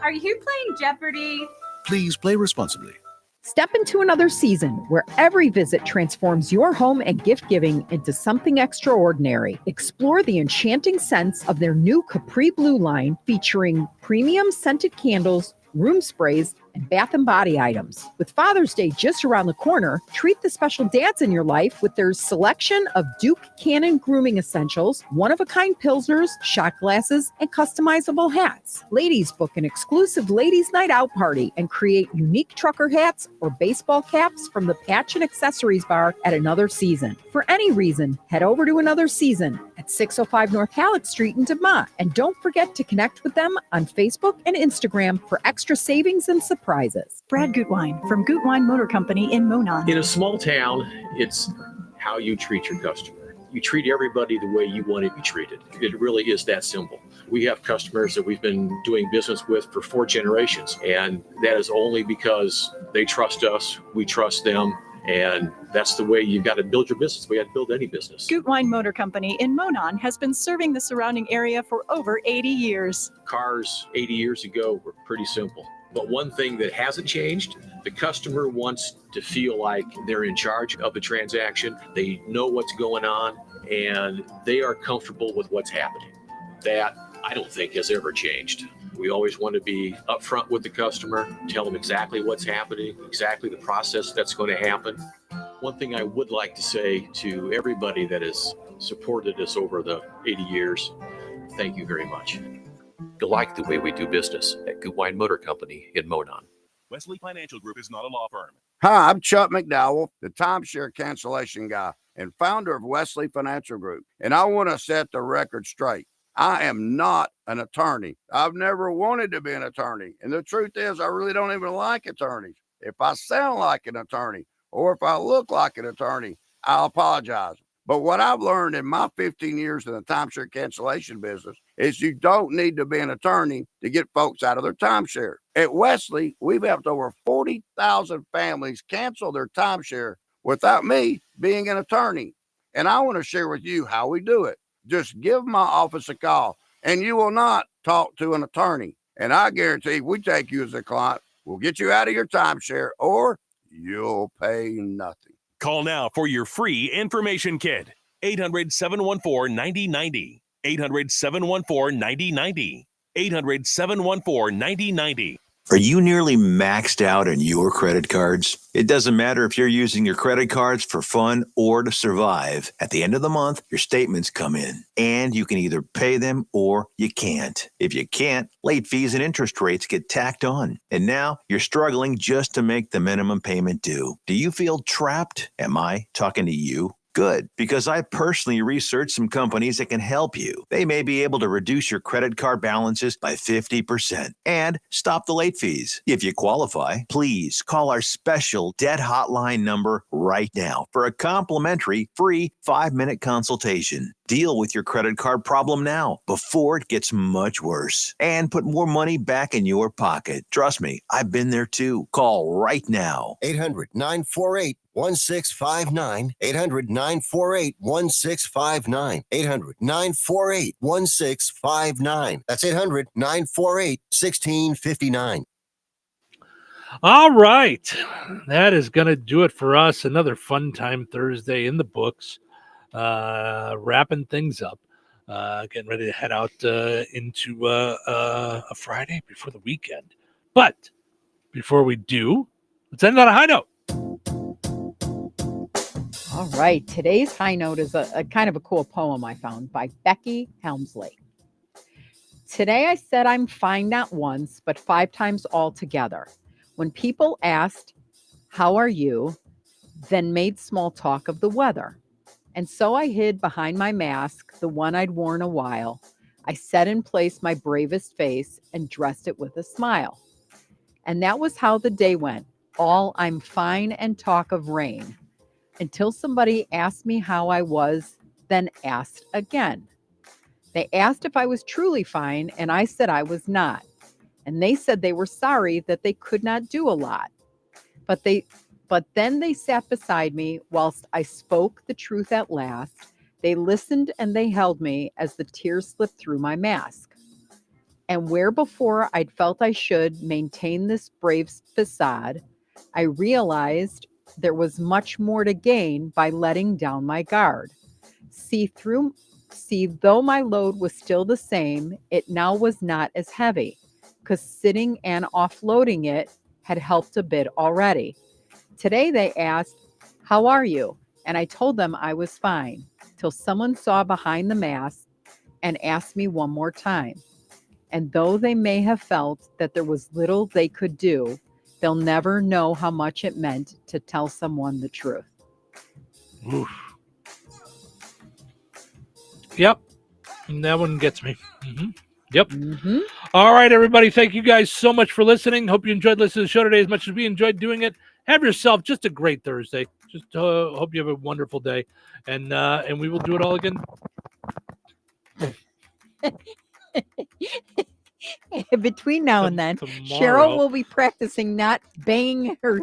are you playing Jeopardy? Please play responsibly. Step into another season where every visit transforms your home and gift giving into something extraordinary. Explore the enchanting scents of their new Capri Blue line featuring premium scented candles, room sprays, and bath and body items. With Father's Day just around the corner, treat the special dads in your life with their selection of Duke Cannon grooming essentials, one-of-a-kind pilsners, shot glasses, and customizable hats. Ladies, book an exclusive ladies' night out party and create unique trucker hats or baseball caps from the Patch and Accessories Bar at Another Season. For any reason, head over to Another Season at 605 North Halleck Street in DeMont. And don't forget to connect with them on Facebook and Instagram for extra savings and surprises. Brad Gutwein from Gutwein Motor Company in Monon. In a small town, it's how you treat your customer. You treat everybody the way you want to be treated. It really is that simple. We have customers that we've been doing business with for 4 generations, and that is only because they trust us, we trust them, and that's the way you've got to build your business. We got to build any business. Gutwein Motor Company in Monon has been serving the surrounding area for over 80 years. Cars 80 years ago were pretty simple. But one thing that hasn't changed, the customer wants to feel like they're in charge of the transaction. They know what's going on, and they are comfortable with what's happening. That, I don't think, has ever changed. We always want to be upfront with the customer, tell them exactly what's happening, exactly the process that's going to happen. One thing I would like to say to everybody that has supported us over the 80 years, thank you very much. You like the way we do business at Gutwein Motor Company in Monon. Wesley Financial Group is not a law firm. Hi, I'm Chuck McDowell, the timeshare cancellation guy and founder of Wesley Financial Group. And I want to set the record straight. I am not an attorney. I've never wanted to be an attorney. And the truth is, I really don't even like attorneys. If I sound like an attorney or if I look like an attorney, I'll apologize. But what I've learned in my 15 years in the timeshare cancellation business is you don't need to be an attorney to get folks out of their timeshare. At Wesley, we've helped over 40,000 families cancel their timeshare without me being an attorney. And I want to share with you how we do it. Just give my office a call and you will not talk to an attorney. And I guarantee if we take you as a client, we'll get you out of your timeshare or you'll pay nothing. Call now for your free information kit. 800-714-9090. 800-714-9090. 800-714-9090. Are you nearly maxed out on your credit cards? It doesn't matter if you're using your credit cards for fun or to survive. At the end of the month, your statements come in, and you can either pay them or you can't. If you can't, late fees and interest rates get tacked on. And now you're struggling just to make the minimum payment due. Do you feel trapped? Am I talking to you? Good, because I personally researched some companies that can help you. They may be able to reduce your credit card balances by 50% and stop the late fees. If you qualify, please call our special debt hotline number right now for a complimentary free 5-minute consultation. Deal with your credit card problem now before it gets much worse and put more money back in your pocket. Trust me, I've been there too. Call right now. 800-948-1659. 800-948-1659. 800-948-1659. That's 800-948-1659. All right. That is going to do it for us. Another fun time Thursday in the books. Wrapping things up. Getting ready to head out into a Friday before the weekend. But before we do, let's end on a high note. All right. Today's high note is a kind of a cool poem I found by Becky Helmsley. Today I said I'm fine not once, but 5 times altogether. When people asked, "How are you?" then made small talk of the weather. And so I hid behind my mask, the one I'd worn a while. I set in place my bravest face and dressed it with a smile. And that was how the day went, all I'm fine and talk of rain. Until somebody asked me how I was, then asked again. They asked if I was truly fine, and I said I was not. And they said they were sorry that they could not do a lot. But then they sat beside me whilst I spoke the truth at last. They listened and they held me as the tears slipped through my mask. And where before I'd felt I should maintain this brave facade, I realized there was much more to gain by letting down my guard. See, though my load was still the same, it now was not as heavy, 'cause sitting and offloading it had helped a bit already. Today they asked, "How are you?" And I told them I was fine, till someone saw behind the mask and asked me one more time. And though they may have felt that there was little they could do, they'll never know how much it meant to tell someone the truth. Oof. Yep. And that one gets me. Yep. All right, everybody. Thank you guys so much for listening. Hope you enjoyed listening to the show today as much as we enjoyed doing it. Have yourself just a great Thursday. Just hope you have a wonderful day. And we will do it all again. Between now and then, Cheryl will be practicing not banging her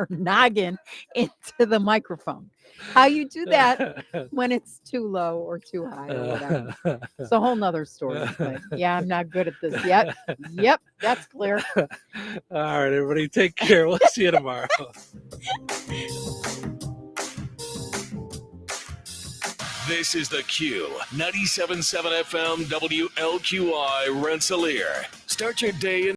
noggin into the microphone. How you do that when it's too low or too high or whatever. It's a whole nother story. But yeah, I'm not good at this yet. Yep, that's clear. All right, everybody, take care. We'll see you tomorrow. This is the Q 97.7 FM WLQI Rensselaer. Start your day in